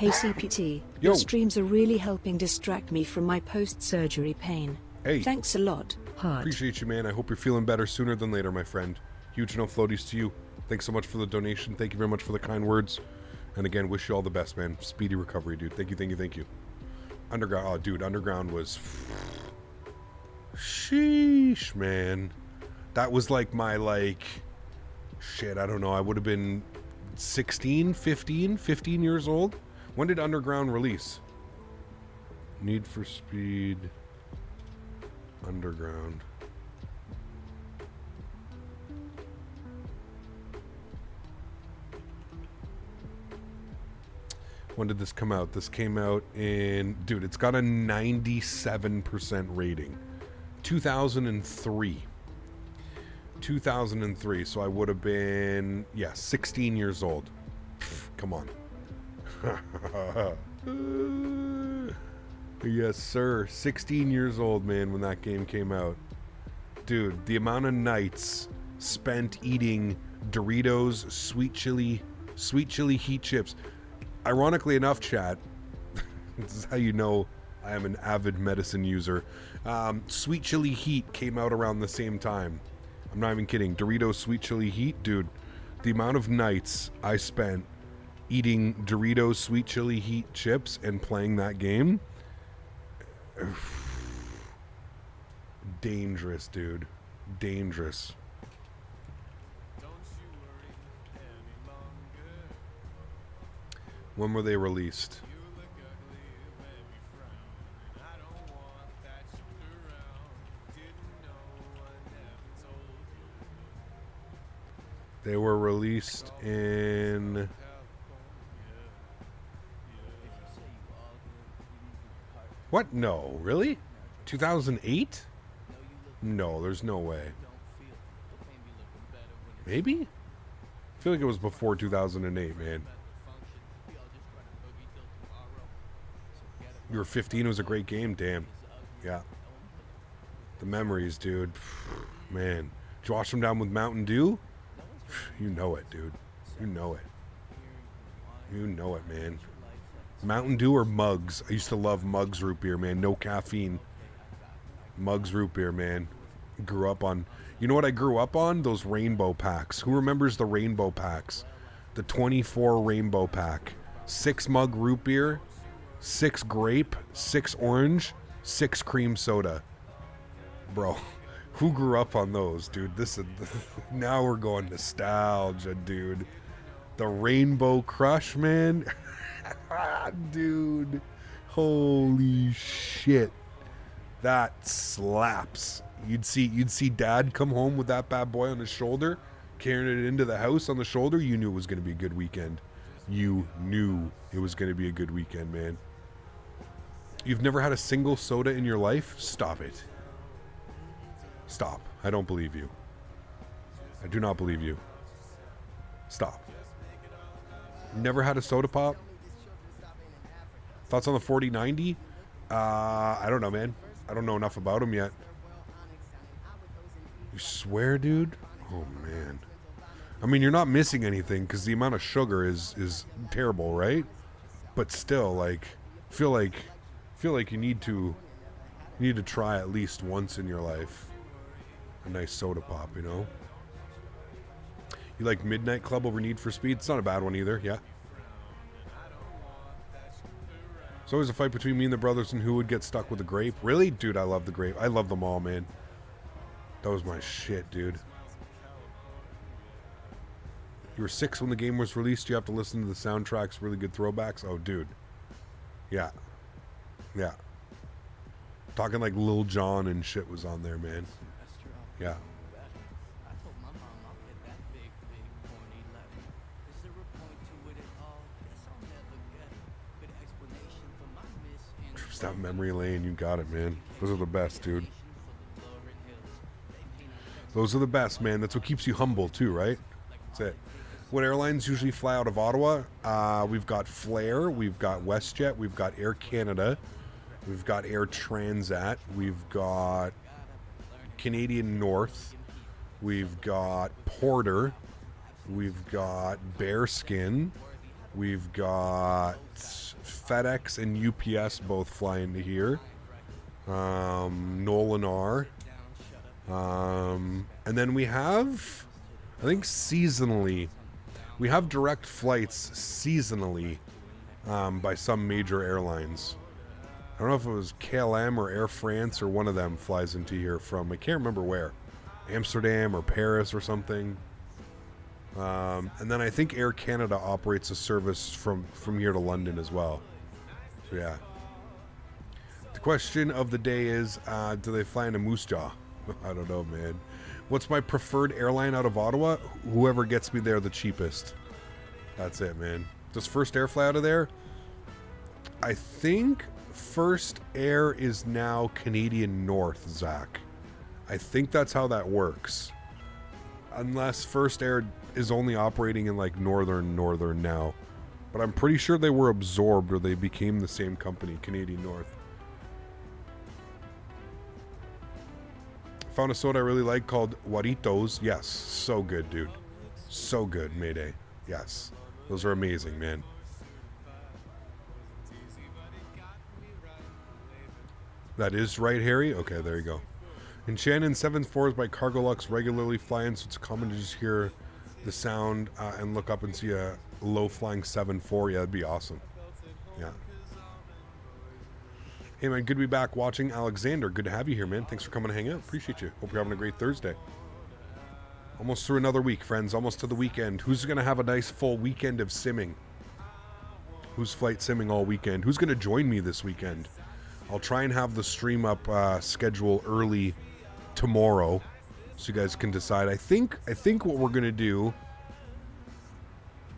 Hey CPT, Yo. your streams are really helping distract me from my post-surgery pain. Hey. Thanks a lot, Heart. Appreciate you, man. I hope you're feeling better sooner than later, my friend. Huge no floaties to you. Thanks so much for the donation. Thank you very much for the kind words. And again, wish you all the best, man. Speedy recovery, dude. Thank you, thank you, thank you. Underground, oh, dude, Underground was... Sheesh, man. That was like my, like... Shit, I don't know. I would have been 15 years old. When did Underground release? Need for Speed... Underground. When did this come out? This came out in... Dude, it's got a 97% rating. 2003. 2003. So I would have been... Yeah, 16 years old. Come on. Yes, sir. 16 years old, man, when that game came out. Dude, the amount of nights spent eating Doritos, sweet chili heat chips. Ironically enough, chat, this is how you know I am an avid medicine user. Sweet chili heat came out around the same time. I'm not even kidding. Doritos sweet chili heat, dude. The amount of nights I spent eating Doritos sweet chili heat chips and playing that game. Dangerous, dude. Dangerous. When were they released? They were released in... What? No, really? 2008? No, there's no way. Maybe? I feel like it was before 2008, man. You were 15, it was a great game, damn. Yeah. The memories, dude. Man. Did you wash them down with Mountain Dew? You know it, dude. You know it. You know it, man. Mountain Dew or Mugs? I used to love Mugs root beer, man. No caffeine. Mugs root beer, man. Grew up on... You know what I grew up on? Those rainbow packs. Who remembers the rainbow packs? The 24 rainbow pack. 6 mug root beer, 6 grape, 6 orange, 6 cream soda. Bro, who grew up on those, dude? This is... Now we're going nostalgia, dude. The Rainbow Crush, man. Dude, holy shit, that slaps. You'd see Dad come home with that bad boy on his shoulder, carrying it into the house on the shoulder. You knew it was going to be a good weekend. You knew it was going to be a good weekend, man. You've never had a single soda in your life? Stop it. Stop. I don't believe you. I do not believe you. Stop. Never had a soda pop? Thoughts on the 4090? I don't know, man. I don't know enough about them yet. You swear, dude? Oh, man. I mean, you're not missing anything because the amount of sugar is terrible, right? But still, like, feel like you need to try at least once in your life a nice soda pop, you know? You like Midnight Club over Need for Speed? It's not a bad one either, yeah. It's always a fight between me and the brothers and who would get stuck with the grape. Really? Dude, I love the grape. I love them all, man. That was my shit, dude. You were 6 when the game was released. You have to listen to the soundtracks. Really good throwbacks. Oh, dude. Yeah. Yeah. Talking like Lil Jon and shit was on there, man. Yeah. That memory lane, you got it, man. Those are the best, dude. Those are the best, man. That's what keeps you humble too, right? That's it. What airlines usually fly out of Ottawa? We've got Flair, we've got WestJet, we've got Air Canada, we've got Air Transat, we've got Canadian North, we've got Porter, we've got Bearskin, We've got FedEx and UPS both flying to here. Nolan R. And then we have, I think seasonally, we have direct flights seasonally by some major airlines. I don't know if it was KLM or Air France or one of them flies into here from, I can't remember where, Amsterdam or Paris or something. And then I think Air Canada operates a service from here to London as well. So yeah. The question of the day is, do they fly in a Moose Jaw? I don't know, man. What's my preferred airline out of Ottawa? Whoever gets me there the cheapest. That's it, man. Does First Air fly out of there? I think First Air is now Canadian North, Zach. I think that's how that works. Unless First Air is only operating in like northern now. But I'm pretty sure they were absorbed or they became the same company, Canadian North. Found a soda I really like called Guaritos. Yes, so good, dude. So good, Mayday. Yes. Those are amazing, man. That is right, Harry? Okay, there you go. And Shannon, 7.4s by Cargolux regularly flying, so it's common to just hear the sound and look up and see a low-flying 7.4. Yeah, that'd be awesome. Yeah. Hey, man, good to be back watching. Alexander, good to have you here, man. Thanks for coming to hang out. Appreciate you. Hope you're having a great Thursday. Almost through another week, friends. Almost to the weekend. Who's going to have a nice full weekend of simming? Who's flight simming all weekend? Who's going to join me this weekend? I'll try and have the stream up schedule early tomorrow so you guys can decide. I think what we're going to do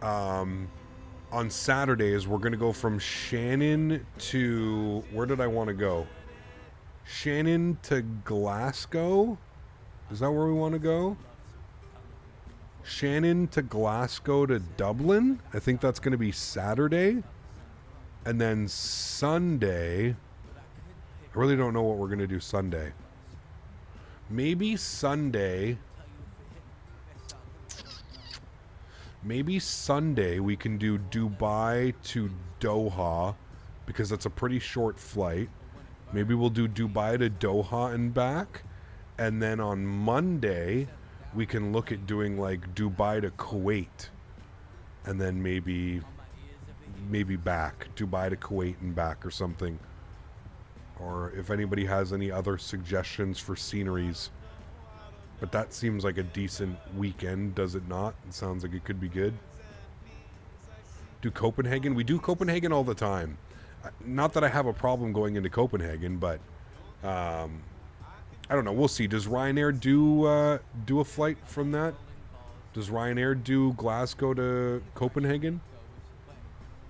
on Saturday is we're going to go from Shannon to, where did I want to go? Shannon to Glasgow? Is that where we want to go? Shannon to Glasgow to Dublin? I think that's going to be Saturday. And then Sunday, I really don't know what we're going to do Sunday. Maybe Sunday we can do Dubai to Doha because that's a pretty short flight. Maybe we'll do Dubai to Doha and back. And then on Monday, we can look at doing like Dubai to Kuwait. And then maybe back. Dubai to Kuwait and back or something. Or if anybody has any other suggestions for sceneries. But that seems like a decent weekend, does it not? It sounds like it could be good. Do Copenhagen? We do Copenhagen all the time. Not that I have a problem going into Copenhagen, but I don't know. We'll see. Does Ryanair do a flight from that? Does Ryanair do Glasgow to Copenhagen?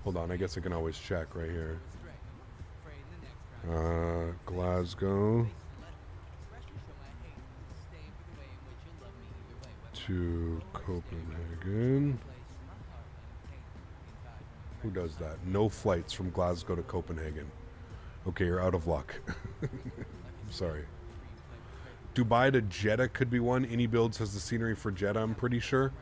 Hold on. I guess I can always check right here. Glasgow to Copenhagen. Who does that? No flights from Glasgow to Copenhagen. Okay, you're out of luck. I'm sorry. Dubai to Jeddah could be one. Any Builds has the scenery for Jeddah, I'm pretty sure.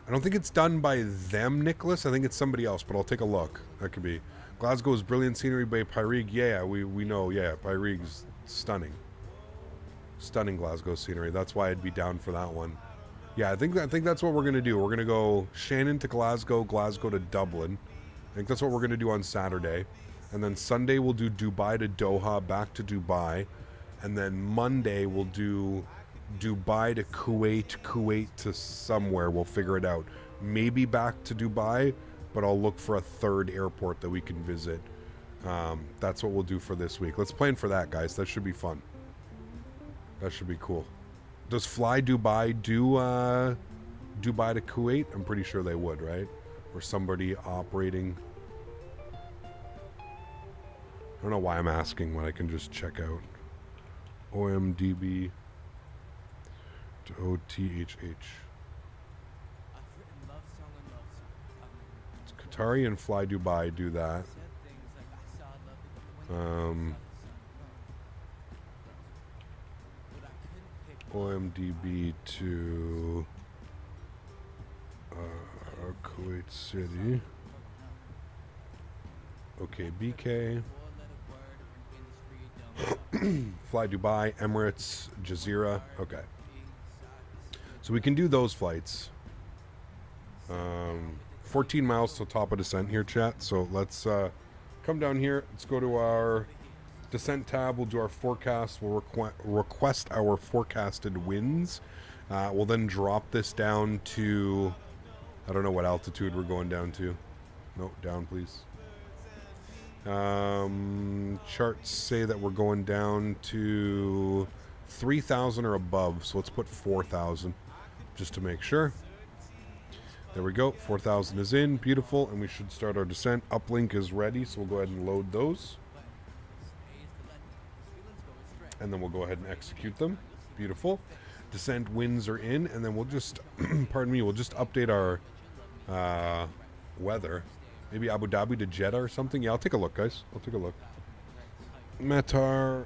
I don't think it's done by them, Nicholas. I think it's somebody else, but I'll take a look. That could be. Glasgow is brilliant scenery by Pyrig. Yeah, we know. Yeah, Pyrig's stunning. Stunning Glasgow scenery. That's why I'd be down for that one. Yeah, I think that's what we're going to do. We're going to go Shannon to Glasgow, Glasgow to Dublin. I think that's what we're going to do on Saturday. And then Sunday we'll do Dubai to Doha, back to Dubai. And then Monday we'll do Dubai to Kuwait, Kuwait to somewhere. We'll figure it out. Maybe back to Dubai, but I'll look for a third airport that we can visit. That's what we'll do for this week. Let's plan for that, guys. That should be fun. That should be cool. Does Fly Dubai do Dubai to Kuwait? I'm pretty sure they would, right? Or somebody operating. I don't know why I'm asking when I can just check out. OMDB to OTHH. It's Qatari and Fly Dubai do that. OMDB to Kuwait City. Okay, BK. Fly Dubai, Emirates, Jazeera. Okay. So we can do those flights. 14 miles to top of descent here, chat. So let's come down here. Let's go to our descent tab. We'll do our forecast. We'll request our forecasted winds. We'll then drop this down to, I don't know what altitude we're going down to. No, down please. Charts say that we're going down to 3,000 or above. So let's put 4,000 just to make sure. There we go. 4,000 is in. Beautiful. And we should start our descent. Uplink is ready. So we'll go ahead and load those. And then we'll go ahead and execute them. Beautiful. Descent winds are in. And then we'll just, pardon me, we'll just update our weather. Maybe Abu Dhabi to Jeddah or something. Yeah, I'll take a look, guys. I'll take a look. Matar,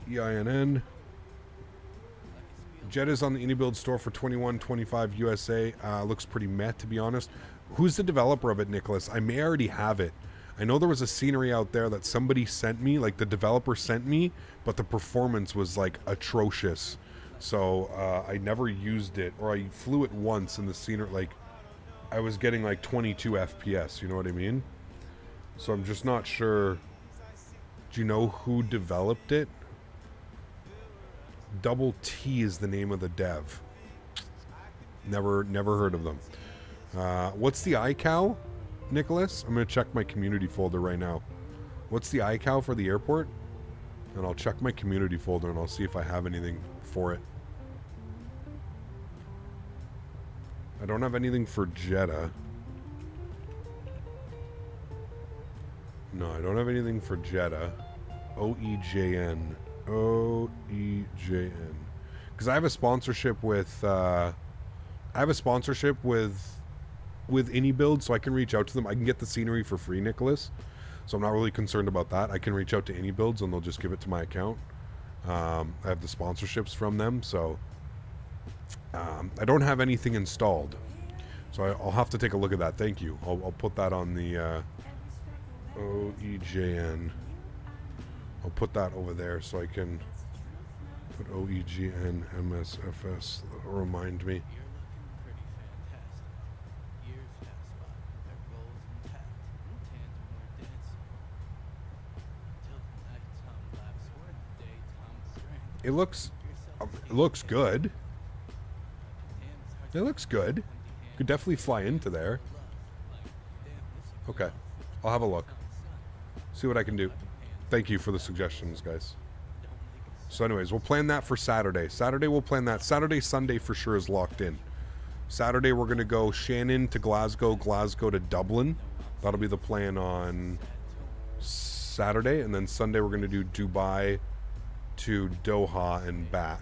EINN. Jeddah's on the IndyBuild store for $21.25 USA. Looks pretty meh, to be honest. Who's the developer of it, Nicholas? I may already have it. I know there was a scenery out there that somebody sent me, like the developer sent me, but the performance was like atrocious. So I never used it, or I flew it once in the scenery. Like I was getting like 22 FPS. You know what I mean? So I'm just not sure. Do you know who developed it? Double T is the name of the dev. Never heard of them. What's the iCal, Nicholas? I'm going to check my community folder right now. What's the iCal for the airport? And I'll check my community folder and I'll see if I have anything for it. I don't have anything for Jeddah. No, I don't have anything for Jeddah. OEJN. OEJN. Because I have a sponsorship with with IndyBuild, so I can reach out to them. I can get the scenery for free, Nicholas. So I'm not really concerned about that. I can reach out to IndyBuilds and they'll just give it to my account. I have the sponsorships from them, so I don't have anything installed. So I'll have to take a look at that. Thank you. I'll put that on the OEJN. I'll put that over there so I can put OEGN MSFS. That'll remind me. It looks good. It looks good. Could definitely fly into there. Okay. I'll have a look. See what I can do. Thank you for the suggestions, guys. So anyways, we'll plan that for Saturday. Saturday, we'll plan that. Saturday, Sunday for sure is locked in. Saturday, we're going to go Shannon to Glasgow, Glasgow to Dublin. That'll be the plan on Saturday. And then Sunday, we're going to do Dubai to Doha and back.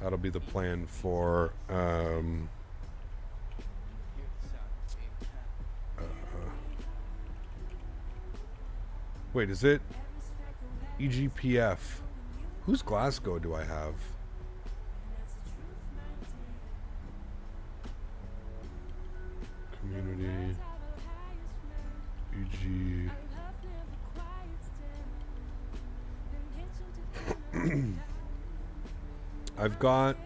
That'll be the plan for... wait, is it EGPF? Whose Glasgow do I have? Community EG. I've got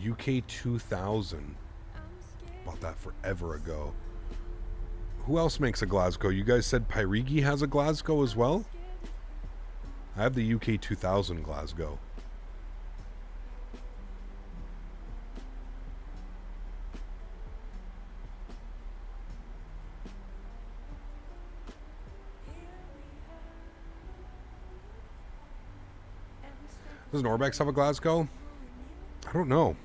UK 2000. Bought that forever ago. Who else makes a Glasgow? You guys said Pyrigi has a Glasgow as well? I have the UK 2000 Glasgow. Does Norbex have a Glasgow? I don't know.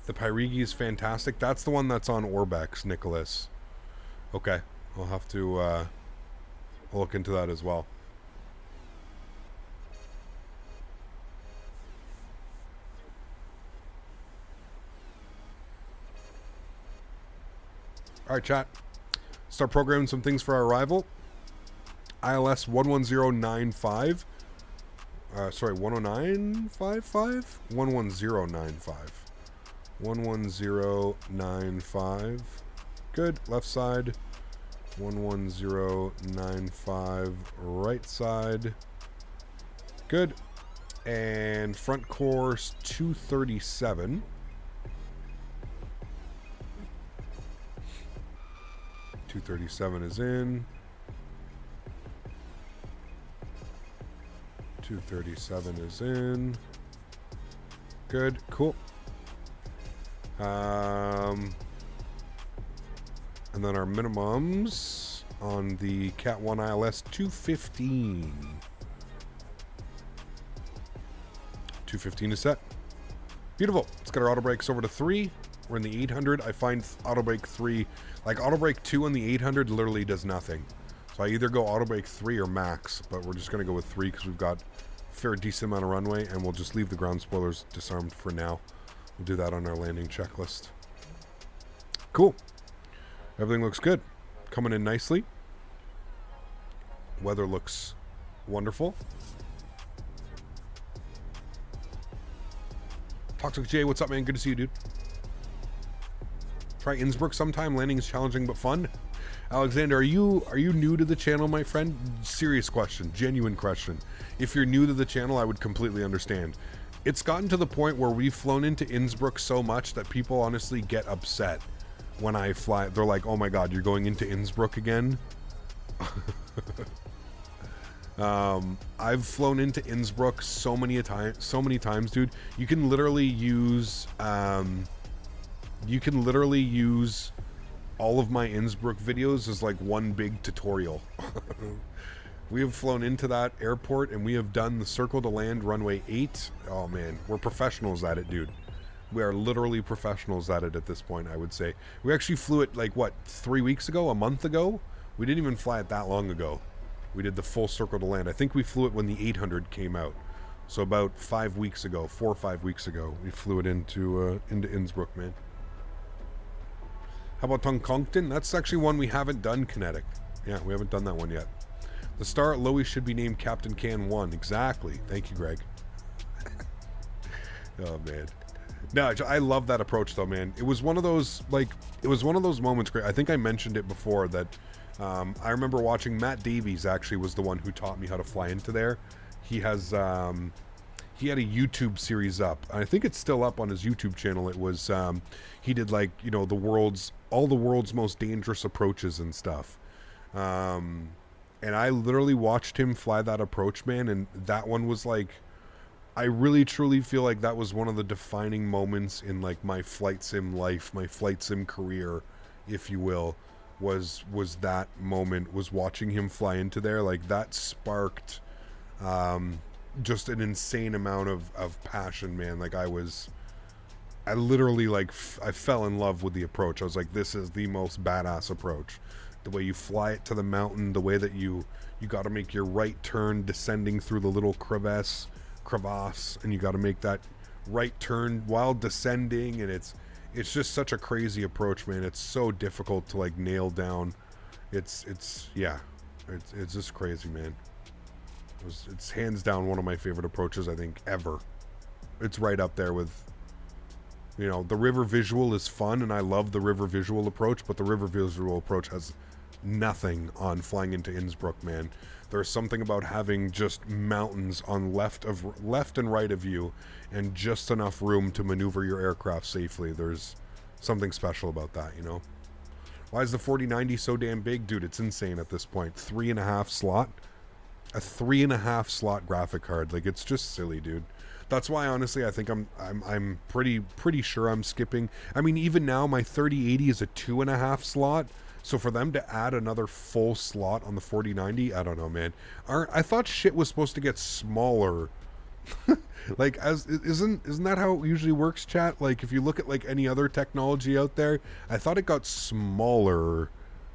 The Pyrigi is fantastic. That's the one that's on Orbex, Nicholas. Okay. I'll have to I'll look into that as well. Alright, chat. Start programming some things for our arrival. ILS 11095. Sorry, 10955? 11095. 11095. Good. Left side. 11095. Right side. Good. And front course 237. 237 is in. 237 is in. Good. Cool. And then our minimums on the Cat 1 ILS 215. 215 is set. Beautiful. Let's get our auto brakes over to 3. We're in the 800. I find auto brake 3, like auto brake 2 on the 800 literally does nothing. So I either go auto brake 3 or max, but we're just going to go with 3 because we've got a fair decent amount of runway, and we'll just leave the ground spoilers disarmed for now. We'll do that on our landing checklist. Cool. Everything looks good. Coming in nicely. Weather looks wonderful. Toxic J, what's up, man? Good to see you, dude. Try Innsbruck sometime. Landing is challenging but fun. Alexander, are you new to the channel, my friend? Serious question. Genuine question. If you're new to the channel, I would completely understand. It's gotten to the point where we've flown into Innsbruck so much that people honestly get upset when I fly. They're like, oh my god, you're going into Innsbruck again? I've flown into Innsbruck so many times, dude. You can literally use all of my Innsbruck videos as like one big tutorial. We have flown into that airport and we have done the circle to land runway 8. Oh man, we're professionals at it, dude. We are literally professionals at it at this point, I would say. We actually flew it like, what, 3 weeks ago? A month ago? We didn't even fly it that long ago. We did the full circle to land. I think we flew it when the 800 came out. So about 5 weeks ago, 4 or 5 weeks ago, we flew it into Innsbruck, man. How about Tonkonkton? That's actually one we haven't done, Kinetic. Yeah, we haven't done that one yet. The star at Lowy should be named Captain Can 1. Exactly. Thank you, Greg. Oh, man. No, I love that approach, though, man. It was one of those, moments, Greg. I think I mentioned it before that I remember watching Matt Davies actually was the one who taught me how to fly into there. He has, he had a YouTube series up. I think it's still up on his YouTube channel. It was, he did like, you know, all the world's most dangerous approaches and stuff. And I literally watched him fly that approach, man. And that one was like, I really truly feel like that was one of the defining moments in like my flight sim life, my flight sim career, if you will. Was that moment, was watching him fly into there. Like that sparked just an insane amount of passion, man. Like I literally like I fell in love with the approach. I was like, this is the most badass approach. The way you fly it to the mountain, the way that you got to make your right turn descending through the little crevasse, and you got to make that right turn while descending, and it's just such a crazy approach, man. It's so difficult to like nail down. It's just crazy, man. It's hands down one of my favorite approaches, I think, ever. It's right up there with, you know, the river visual is fun, and I love the river visual approach, but the river visual approach has nothing on flying into Innsbruck, man. There's something about having just mountains on left and right of you and just enough room to maneuver your aircraft safely. There's something special about that, you know? Why is the 4090 so damn big? Dude, it's insane at this point. 3.5 slot. A 3.5 slot graphic card. Like, it's just silly, dude. That's why, honestly, I think I'm pretty sure I'm skipping. I mean, even now, my 3080 is a 2.5 slot. So for them to add another full slot on the 4090, I don't know, man. I thought shit was supposed to get smaller. Like, isn't that how it usually works, chat? Like, if you look at like any other technology out there, I thought it got smaller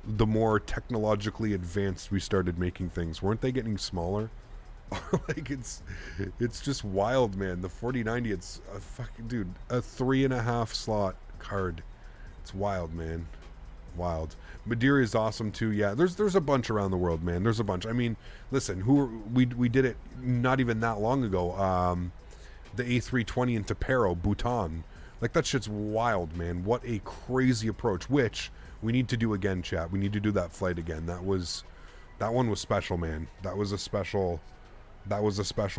the more technologically advanced we started making things. Weren't they getting smaller? Like, it's just wild, man. The 4090, it's a fucking, dude, a 3.5 slot card. It's wild, man. Wild. Madeira is awesome too. Yeah, there's a bunch around the world, man. There's a bunch. I mean, listen, we did it not even that long ago. The A320 in Tapero, Bhutan. Like, that shit's wild, man. What a crazy approach, which we need to do again, chat. We need to do that flight again. That one was special, man. That was a special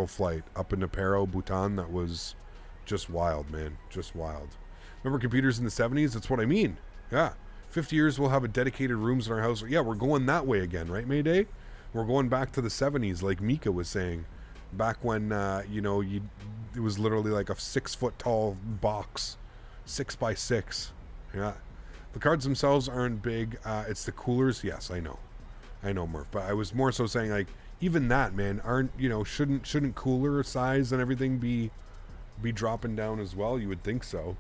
flight up in Nepero, Bhutan. That was just wild, man. Just wild. Remember computers in the 70s? That's what I mean. Yeah. 50 years we'll have a dedicated rooms in our house. Yeah, we're going that way again, right, Mayday? We're going back to the 70s, like Mika was saying. Back when, it was literally like a 6-foot tall box. 6x6. Yeah. The cards themselves aren't big. It's the coolers. Yes, I know. I know, Murph. But I was more so saying, like, even that, man, shouldn't cooler size and everything be dropping down as well? You would think so.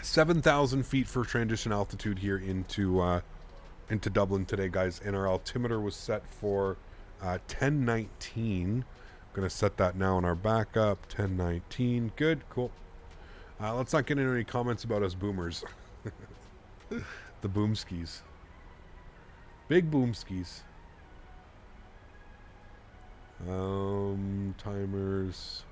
7,000 feet for transition altitude here into Dublin today, guys. And our altimeter was set for 1019. I'm going to set that now in our backup. 1019. Good. Cool. Let's not get into any comments about us boomers. The boom skis. Big boom skis. Timers.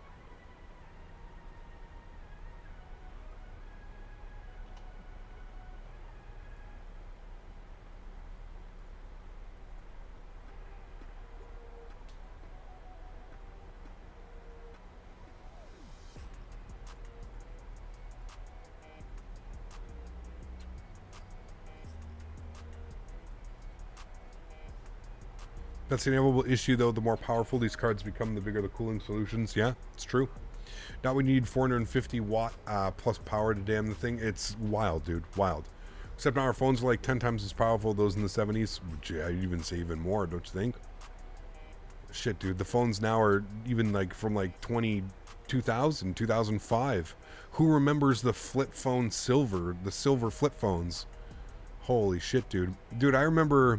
That's the inevitable issue, though. The more powerful these cards become, the bigger the cooling solutions. Yeah, it's true. Now we need 450 watt plus power to damn the thing. It's wild, dude. Wild. Except now our phones are like 10 times as powerful, those in the 70s. Which I'd even say even more, don't you think? Shit, dude. The phones now are even like from like 2000, 2005. Who remembers the flip phone silver? The silver flip phones. Holy shit, dude. Dude, I remember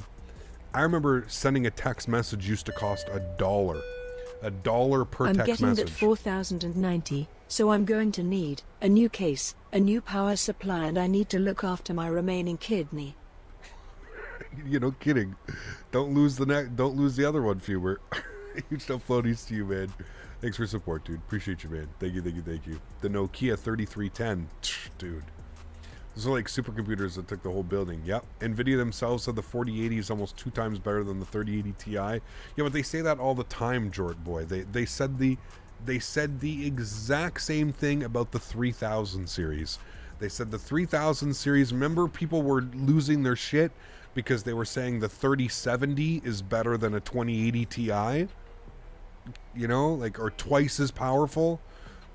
sending a text message used to cost $1. $1 per I'm text getting message. that 4090, so I'm going to need a new case, a new power supply, and I need to look after my remaining kidney. You know, kidding. Don't lose the neck. Don't lose the other one, Fuber. Huge uploadies to you, man. Thanks for support, dude. Appreciate you, man. Thank you, thank you, thank you. The Nokia 3310, dude. Those are like supercomputers that took the whole building. Yep. NVIDIA themselves said the 4080 is almost 2 times better than the 3080 Ti. Yeah, but they say that all the time, Jort boy. They said the exact same thing about the 3000 series. They said the 3000 series, remember people were losing their shit because they were saying the 3070 is better than a 2080 Ti? You know, like, or twice as powerful.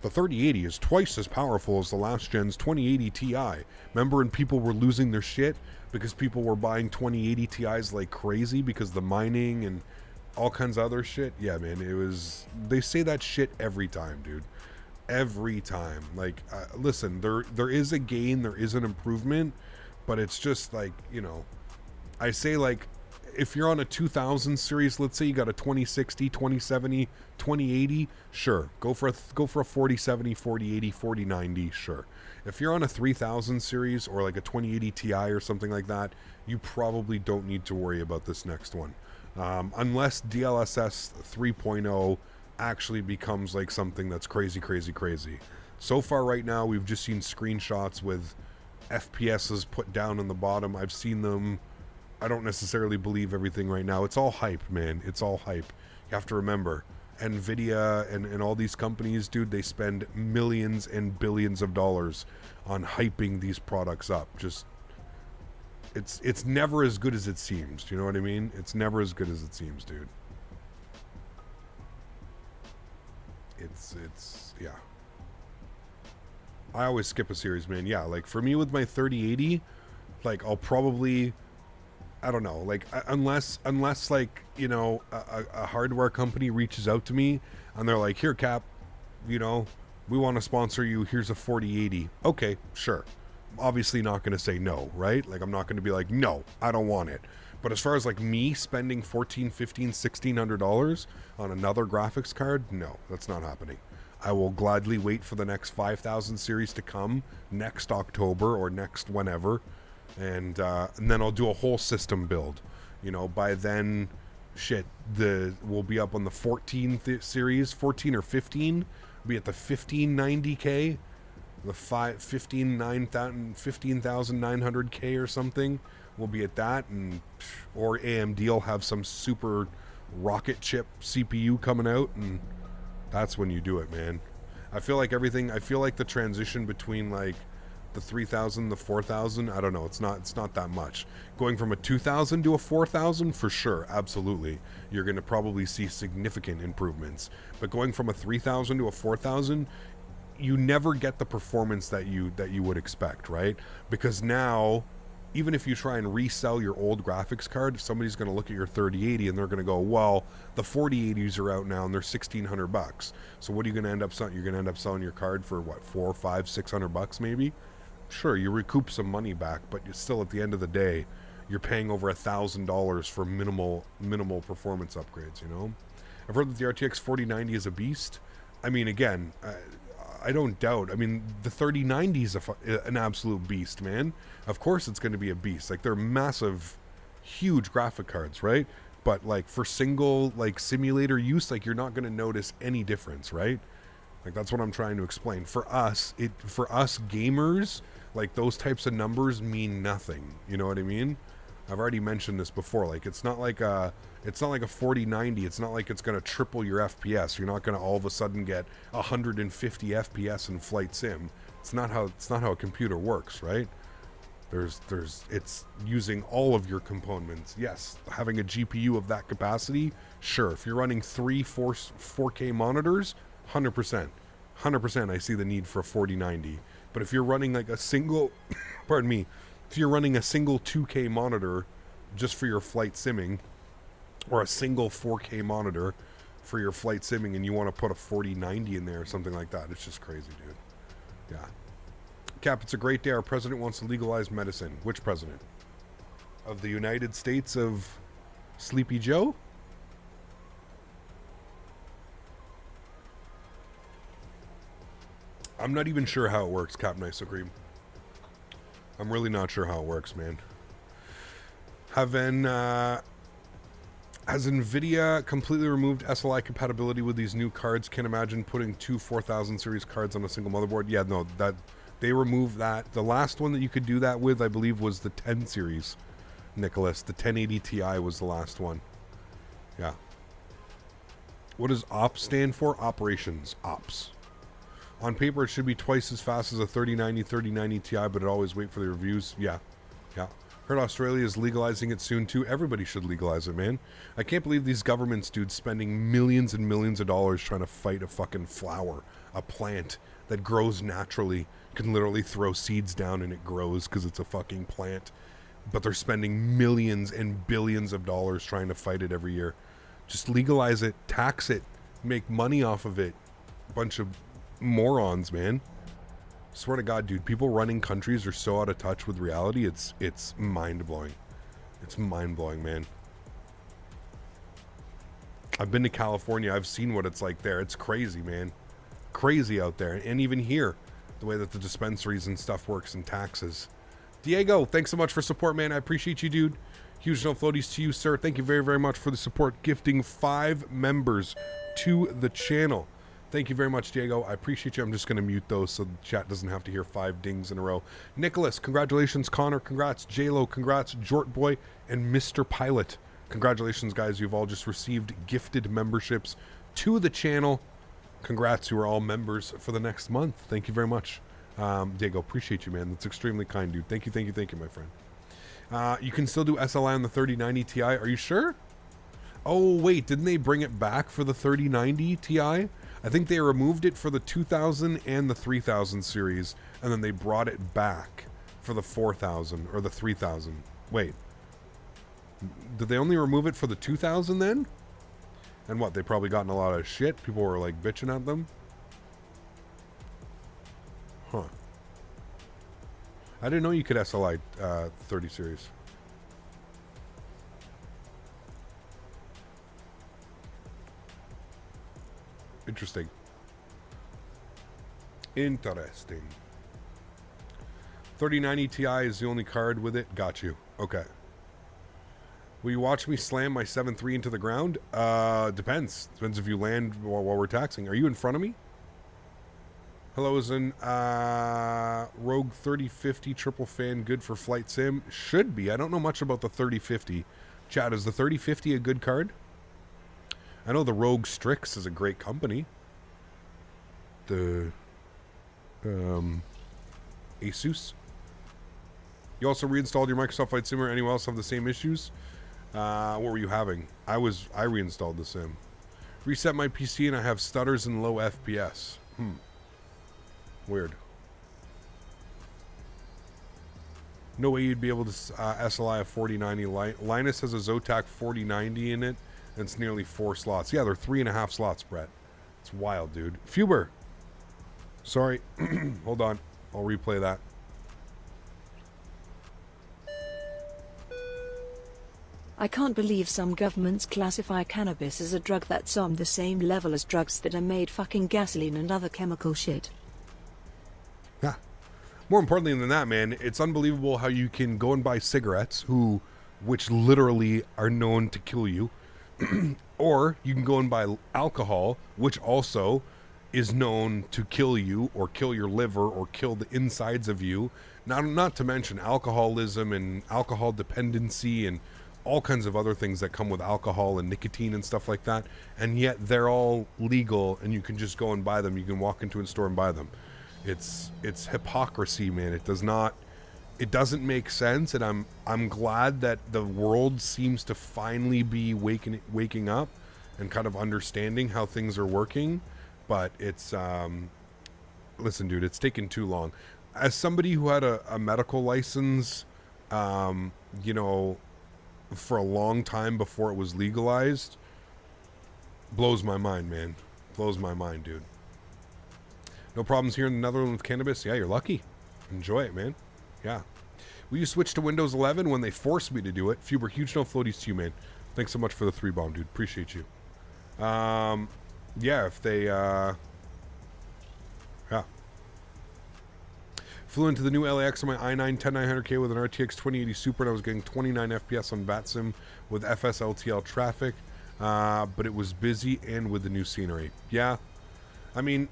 The 3080 is twice as powerful as the last gen's 2080 Ti. Remember when people were losing their shit because people were buying 2080 Ti's like crazy because the mining and all kinds of other shit? Yeah, man, it was... They say that shit every time, dude. Every time. Like, listen, there is a gain, there is an improvement, but it's just like, you know... I say, like, if you're on a 2000 series, let's say you got a 2060, 2070, 2080, sure. Go for a 4070, 4080, 4090, sure. If you're on a 3000 series or like a 2080 Ti or something like that, you probably don't need to worry about this next one. Unless DLSS 3.0 actually becomes like something that's crazy, crazy, crazy. So far right now, we've just seen screenshots with FPSs put down on the bottom. I've seen them. I don't necessarily believe everything right now. It's all hype, man. It's all hype. You have to remember, NVIDIA and all these companies, dude, they spend millions and billions of dollars on hyping these products up. Just, it's never as good as it seems. Do you know what I mean? It's never as good as it seems, dude. It's yeah. I always skip a series, man. Yeah, like for me with my 3080, like I'll probably... I don't know, like unless like, you know, a hardware company reaches out to me and they're like, here, Cap, you know, we want to sponsor you, here's a 4080. Okay, sure. Obviously not going to say no, right? Like I'm not going to be like, no, I don't want it. But as far as like me spending $1,400, $1,500, $1,600 on another graphics card, no, that's not happening. I will gladly wait for the next 5000 series to come next October or next whenever. And then I'll do a whole system build. You know, by then, shit, we'll be up on the 14 series, 14 or 15. We'll be at the 1590K, the 15,900K or something will be at that, and or AMD will have some super rocket chip CPU coming out, and that's when you do it, man. I feel like the transition between like the 3,000, the 4,000, I don't know, it's not that much. Going from a 2,000 to a 4,000, for sure, absolutely, you're going to probably see significant improvements. But going from a 3,000 to a 4,000, you never get the performance that you would expect, right? Because now, even if you try and resell your old graphics card, somebody's going to look at your 3080 and they're going to go, well, the 4080s are out now and they're $1,600. So what are you going to end up selling? You're going to end up selling your card for what, $400, $500, $600 maybe? Sure, you recoup some money back, but you're still, at the end of the day, you're paying over $1,000 for minimal performance upgrades, you know? I've heard that the RTX 4090 is a beast. I mean, again, I don't doubt. I mean, the 3090 is an absolute beast, man. Of course it's going to be a beast. Like, they're massive, huge graphic cards, right? But, like, for single, like, simulator use, like, you're not going to notice any difference, right? Like, that's what I'm trying to explain. For us gamers, like, those types of numbers mean nothing. You know what I mean? I've already mentioned this before. Like, it's not like a 4090. It's not like it's going to triple your FPS. You're not going to all of a sudden get 150 FPS in Flight Sim. It's not how a computer works, right? It's using all of your components. Yes, having a GPU of that capacity, sure. If you're running 4K monitors, 100%. 100% I see the need for a 4090. But if you're running like a single, pardon me, if you're running a single 2K monitor just for your flight simming, or a single 4K monitor for your flight simming, and you want to put a 4090 in there or something like that, it's just crazy, dude. Yeah. Cap, it's a great day. Our president wants to legalize medicine. Which president? Of the United States of Sleepy Joe? I'm not even sure how it works, Captain Ice Cream. I'm really not sure how it works, man. Has NVIDIA completely removed SLI compatibility with these new cards? Can't imagine putting two 4000 series cards on a single motherboard. Yeah, no, that they removed that. The last one that you could do that with, I believe, was the 10 series, Nicholas. The 1080 Ti was the last one. Yeah. What does OPS stand for? Operations. OPS. On paper, it should be twice as fast as a 3090 Ti, but it always wait for the reviews. Yeah. Yeah. Heard Australia is legalizing it soon, too. Everybody should legalize it, man. I can't believe these governments, dude, spending millions and millions of dollars trying to fight a fucking flower, a plant that grows naturally. You can literally throw seeds down and it grows because it's a fucking plant. But they're spending millions and billions of dollars trying to fight it every year. Just legalize it, tax it, make money off of it. Bunch of morons, man. Swear to God, dude, people running countries are so out of touch with reality. It's mind-blowing. It's mind-blowing, man. I've been to California. I've seen what it's like there. It's crazy, man. Crazy out there. And even here, the way that the dispensaries and stuff works and taxes. Diego, thanks so much for support, man. I appreciate you, dude. Huge no floaties to you, sir. Thank you very, very much for the support. Gifting 5 members to the channel. Thank you very much, Diego. I appreciate you. I'm just going to mute those so the chat doesn't have to hear 5 dings in a row. Nicholas, congratulations. Connor, congrats. J-Lo, congrats. Jort Boy, and Mr. Pilot. Congratulations, guys. You've all just received gifted memberships to the channel. Congrats. You are all members for the next month. Thank you very much. Diego, appreciate you, man. That's extremely kind, dude. Thank you, my friend. You can still do SLI on the 3090 Ti. Are you sure? Oh, wait. Didn't they bring it back for the 3090 Ti? I think they removed it for the 2000 and the 3000 series, and then they brought it back for the 4000 or the 3000. Wait. Did they only remove it for the 2000 then? And what, they probably gotten a lot of shit? People were like bitching at them? Huh. I didn't know you could SLI 30 series. Interesting. Interesting. 3090 Ti is the only card with it. Got you. Okay. Will you watch me slam my 7.3 into the ground? Depends. Depends if you land while we're taxing. Are you in front of me? Hello, Zen. Rogue 3050 triple fan, good for flight sim. Should be. I don't know much about the 3050. Chad, is the 3050 a good card? I know the Rogue Strix is a great company. The Asus. You also reinstalled your Microsoft Flight Simulator. Anyone else have the same issues? What were you having? I reinstalled the sim. Reset my PC and I have stutters and low FPS. Weird. No way you'd be able to SLI a 4090. Linus has a Zotac 4090 in it, and it's nearly 4 slots. Yeah, they're 3.5 slots, Brett. It's wild, dude. Fuber. Sorry. Hold on. I'll replay that. I can't believe some governments classify cannabis as a drug that's on the same level as drugs that are made fucking gasoline and other chemical shit. Yeah. More importantly than that, man, it's unbelievable how you can go and buy cigarettes, which literally are known to kill you, or you can go and buy alcohol, which also is known to kill you or kill your liver or kill the insides of you. Not to mention alcoholism and alcohol dependency and all kinds of other things that come with alcohol and nicotine and stuff like that, and yet they're all legal and you can just go and buy them. You can walk into a store and buy them. It's hypocrisy, man. It doesn't make sense, and I'm glad that the world seems to finally be waking up and kind of understanding how things are working. But it's listen, dude, it's taken too long. As somebody who had a medical license, you know, for a long time before it was legalized, blows my mind, man. Blows my mind, dude. No problems here in the Netherlands with cannabis. Yeah, you're lucky. Enjoy it, man. Yeah. Will you switch to Windows 11 when they force me to do it? Fuber, huge no floaties to you, man. Thanks so much for the 3-bomb, dude. Appreciate you. Yeah, if they yeah. Flew into the new LAX on my i9 10900K with an RTX 2080 Super, and I was getting 29 FPS on VATSIM with FSLTL traffic, but it was busy and with the new scenery. Yeah, I mean,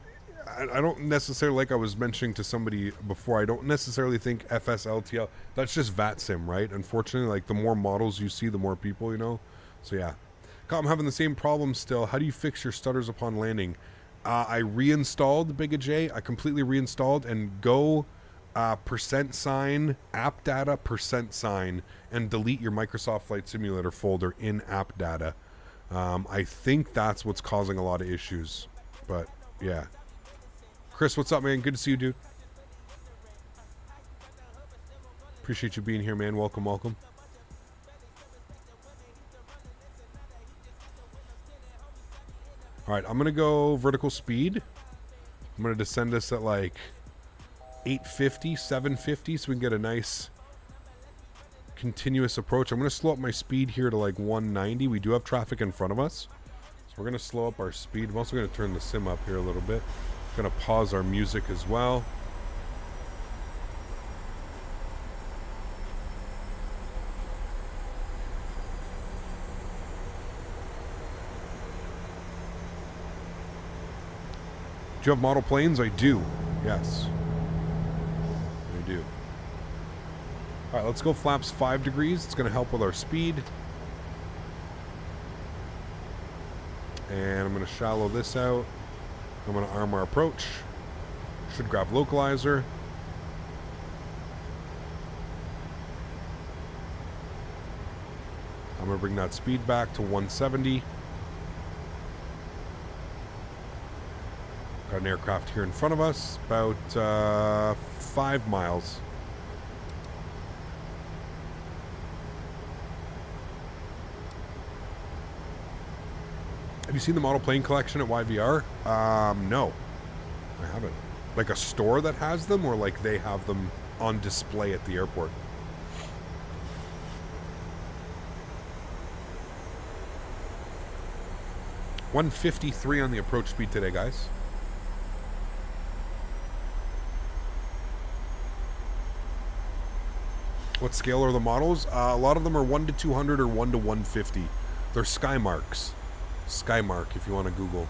I don't necessarily, like I was mentioning to somebody before, I don't necessarily think FSLTL, that's just VATSIM, right? Unfortunately, like the more models you see, the more people, you know? So yeah. I'm having the same problem still. How do you fix your stutters upon landing? I reinstalled Big J. I completely reinstalled, and go %, app data, %, and delete your Microsoft Flight Simulator folder in app data. I think that's what's causing a lot of issues. But yeah. Chris, what's up, man? Good to see you, dude. Appreciate you being here, man. Welcome, welcome. All right, I'm going to go vertical speed. I'm going to descend this at like 850, 750, so we can get a nice continuous approach. I'm going to slow up my speed here to like 190. We do have traffic in front of us, so we're going to slow up our speed. I'm also going to turn the sim up here a little bit. Going to pause our music as well. Do you have model planes? I do. Yes. I do. All right, let's go flaps 5 degrees. It's going to help with our speed. And I'm going to shallow this out. I'm going to arm our approach. Should grab localizer. I'm going to bring that speed back to 170. Got an aircraft here in front of us, about 5 miles. Have you seen the model plane collection at YVR? No, I haven't. Like a store that has them, or like they have them on display at the airport? $153 on the approach speed today, guys. What scale are the models? A lot of them are 1 to 200 or 1 to 150. They're Skymarks. Skymark, if you want to Google.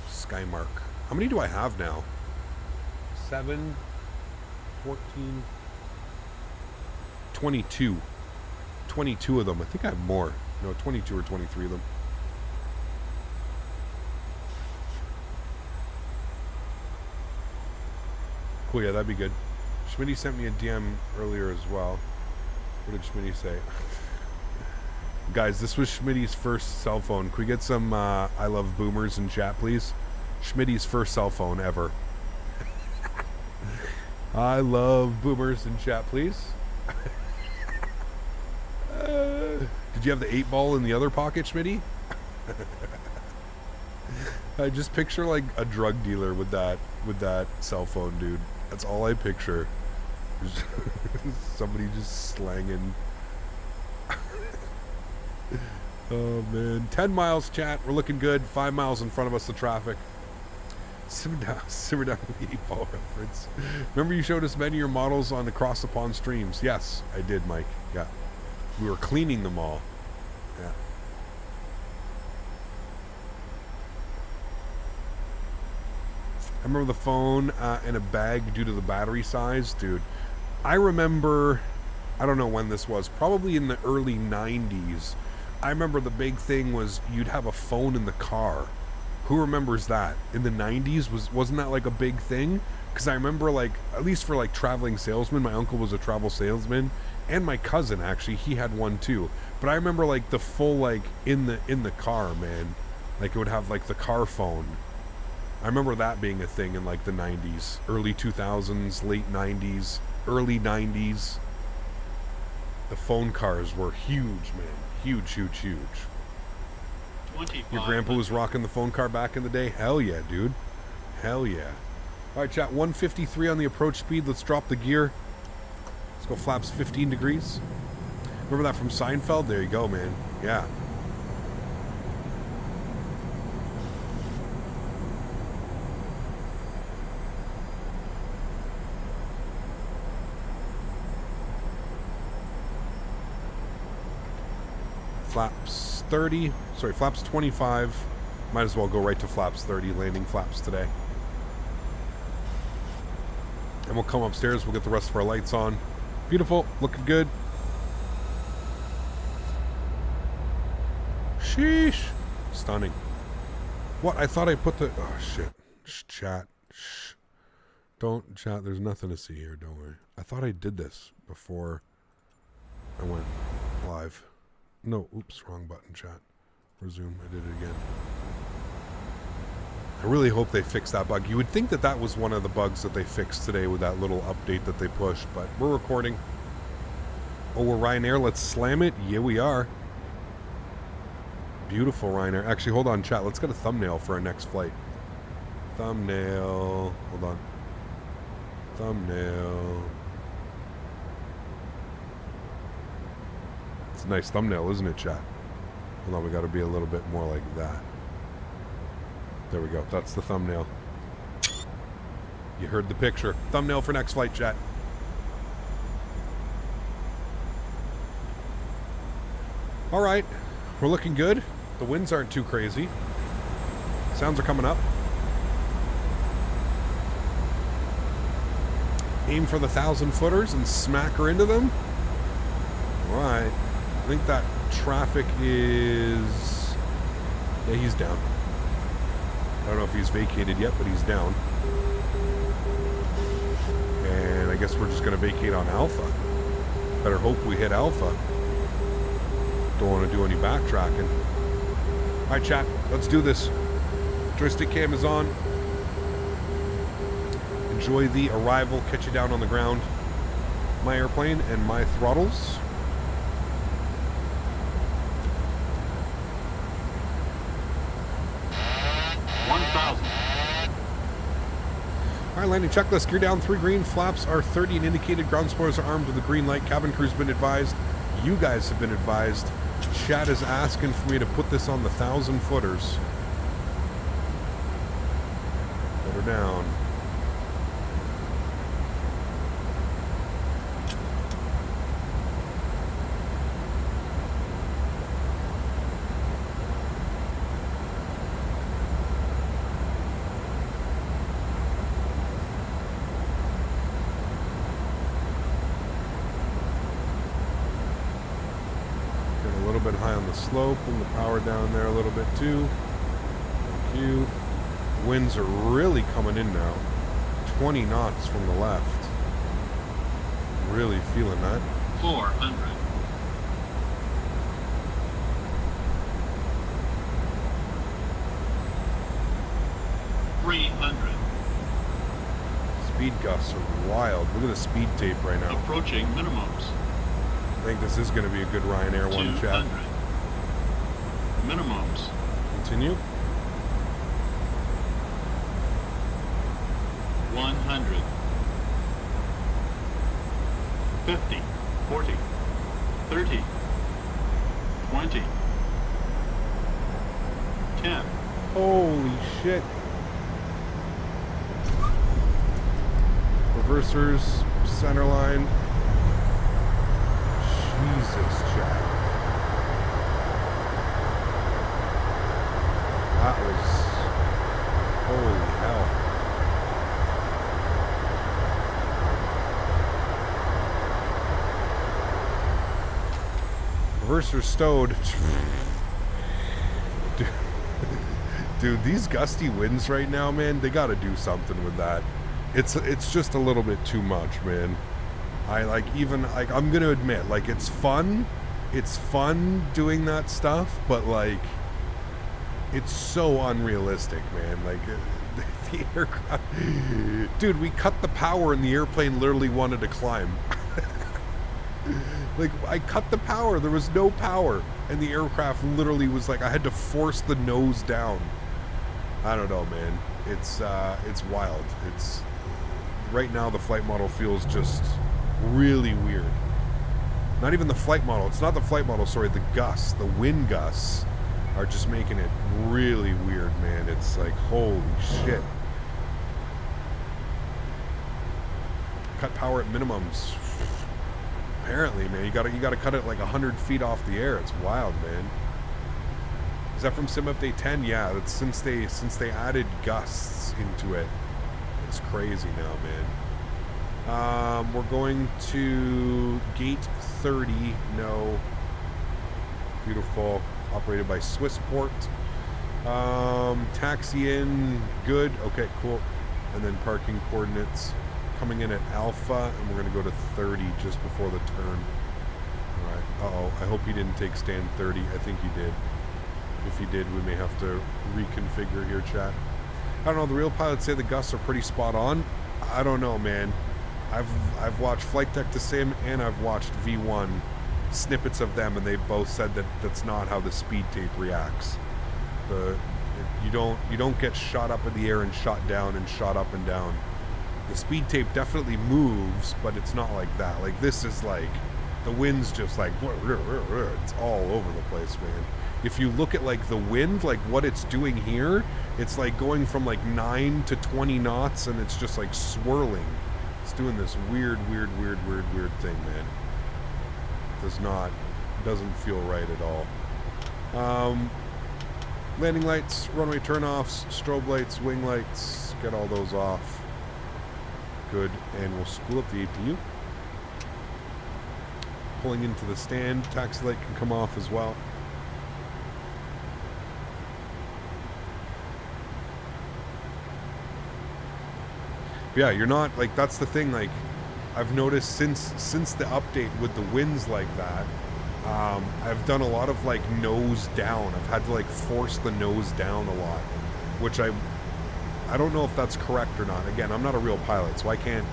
Skymark. How many do I have now? 7, 14, 22. 22 of them. I think I have more. No, 22 or 23 of them. Cool, yeah, that'd be good. Smitty sent me a DM earlier as well. What did Smitty say? Guys, this was Schmitty's first cell phone. Can we get some I love boomers in chat, please? Schmitty's first cell phone ever. I love boomers in chat, please. Did you have the 8-ball in the other pocket, Smitty? I just picture like a drug dealer with that cell phone, dude. That's all I picture. Somebody just slanging. Oh man, 10 miles, chat. We're looking good. 5 miles in front of us, the traffic. Simmer down with the 8-ball reference. Remember you showed us many of your models on Across the Pond streams? Yes, I did, Mike. Yeah. We were cleaning them all. Yeah. I remember the phone in a bag due to the battery size. Dude, I remember, I don't know when this was, probably in the early 90s. I remember the big thing was you'd have a phone in the car. Who remembers that? In the 90s, wasn't that like a big thing? Because I remember, like, at least for like traveling salesmen, my uncle was a travel salesman, and my cousin actually, he had one too. But I remember like the full, like, in the car, man. Like it would have like the car phone. I remember that being a thing in like the 90s, early 2000s, late 90s, early 90s. The phone cars were huge, man. Huge, huge, huge. 25. Your grandpa was rocking the phone car back in the day? Hell yeah, dude. Hell yeah. All right, chat, 153 on the approach speed. Let's drop the gear. Let's go flaps 15 degrees. Remember that from Seinfeld? There you go, man. Yeah. Flaps 30, sorry, flaps 25. Might as well go right to flaps 30, landing flaps today. And we'll come upstairs, we'll get the rest of our lights on. Beautiful, looking good. Sheesh. Stunning. What? I thought I put the, oh shit. Chat. Shh. Don't chat, there's nothing to see here, don't worry. I thought I did this before I went live. No, oops, wrong button, chat. Resume, I did it again. I really hope they fix that bug. You would think that that was one of the bugs that they fixed today with that little update that they pushed, but we're recording. Oh, we're Ryanair, let's slam it. Yeah, we are. Beautiful Ryanair. Actually, hold on, chat. Let's get a thumbnail for our next flight. Thumbnail. Hold on. Thumbnail. It's a nice thumbnail, isn't it, chat? Hold on, we got to be a little bit more like that. There we go. That's the thumbnail. You heard the picture. Thumbnail for next flight, chat. All right. We're looking good. The winds aren't too crazy. Sounds are coming up. Aim for the 1,000-footers and smack her into them. All right. I think that traffic is... Yeah, he's down. I don't know if he's vacated yet, but he's down. And I guess we're just going to vacate on Alpha. Better hope we hit Alpha. Don't want to do any backtracking. All right, chat. Let's do this. Joystick cam is on. Enjoy the arrival. Catch you down on the ground. My airplane and my throttles. All right, landing checklist. Gear down 3 green. Flaps are 30 and indicated. Ground spoilers are armed with a green light. Cabin crew's been advised. You guys have been advised. Chat is asking for me to put this on the 1,000-footers. Put her down. slope and the power down there a little bit too. Thank you. Winds are really coming in now. 20 knots from the left. Really feeling that. 400. 300. Speed gusts are wild. Look at the speed tape right now. Approaching minimums. I think this is going to be a good Ryanair one, chat. 200. Minimums. Continue. 100. 50. 40. 30. 20. 10. Holy shit. Reversers, center line. Jesus, chat. That was... Holy hell. Reverser stowed. Dude, these gusty winds right now, man, they gotta do something with that. It's just a little bit too much, man. I'm gonna admit, like, it's fun doing that stuff, but like, it's so unrealistic, man. Like, the aircraft, dude, we cut the power and the airplane literally wanted to climb. Like, I cut the power, there was no power, and the aircraft literally was like, I had to force the nose down. I don't know, man. It's wild. It's right now the flight model feels just really weird. Not even the flight model. It's not the flight model, sorry, the gusts, the wind gusts are just making it really weird, man. It's like, holy shit. Cut power at minimums. Apparently, man, you gotta cut it like 100 feet off the air. It's wild, man. Is that from Sim Update 10? Yeah, that's since they added gusts into it. It's crazy now, man. We're going to gate 30. No. Beautiful. Operated by Swissport. Taxi in. Good. Okay, cool. And then parking coordinates. Coming in at Alpha, and we're going to go to 30 just before the turn. Alright. Uh-oh. I hope he didn't take stand 30. I think he did. If he did, we may have to reconfigure here, chat. I don't know. The real pilots say the gusts are pretty spot on. I don't know, man. I've watched Flight Deck to Sim, and I've watched V1 snippets of them, and they both said that that's not how the speed tape reacts. You don't get shot up in the air and shot down and shot up and down. The speed tape definitely moves, but it's not like that. Like, this is like, the wind's just like, it's all over the place, man. If you look at like the wind, like what it's doing here, it's like going from like 9 to 20 knots, and it's just like swirling. It's doing this weird thing, man. Doesn't feel right at all. Landing lights, runway turnoffs, strobe lights, wing lights, get all those off. Good, and we'll spool up the APU. Pulling into the stand, taxi light can come off as well. Yeah, you're not, like, that's the thing, like, I've noticed since the update with the winds like that, I've done a lot of, like, nose down. I've had to, like, force the nose down a lot, which I don't know if that's correct or not. Again, I'm not a real pilot, so I can't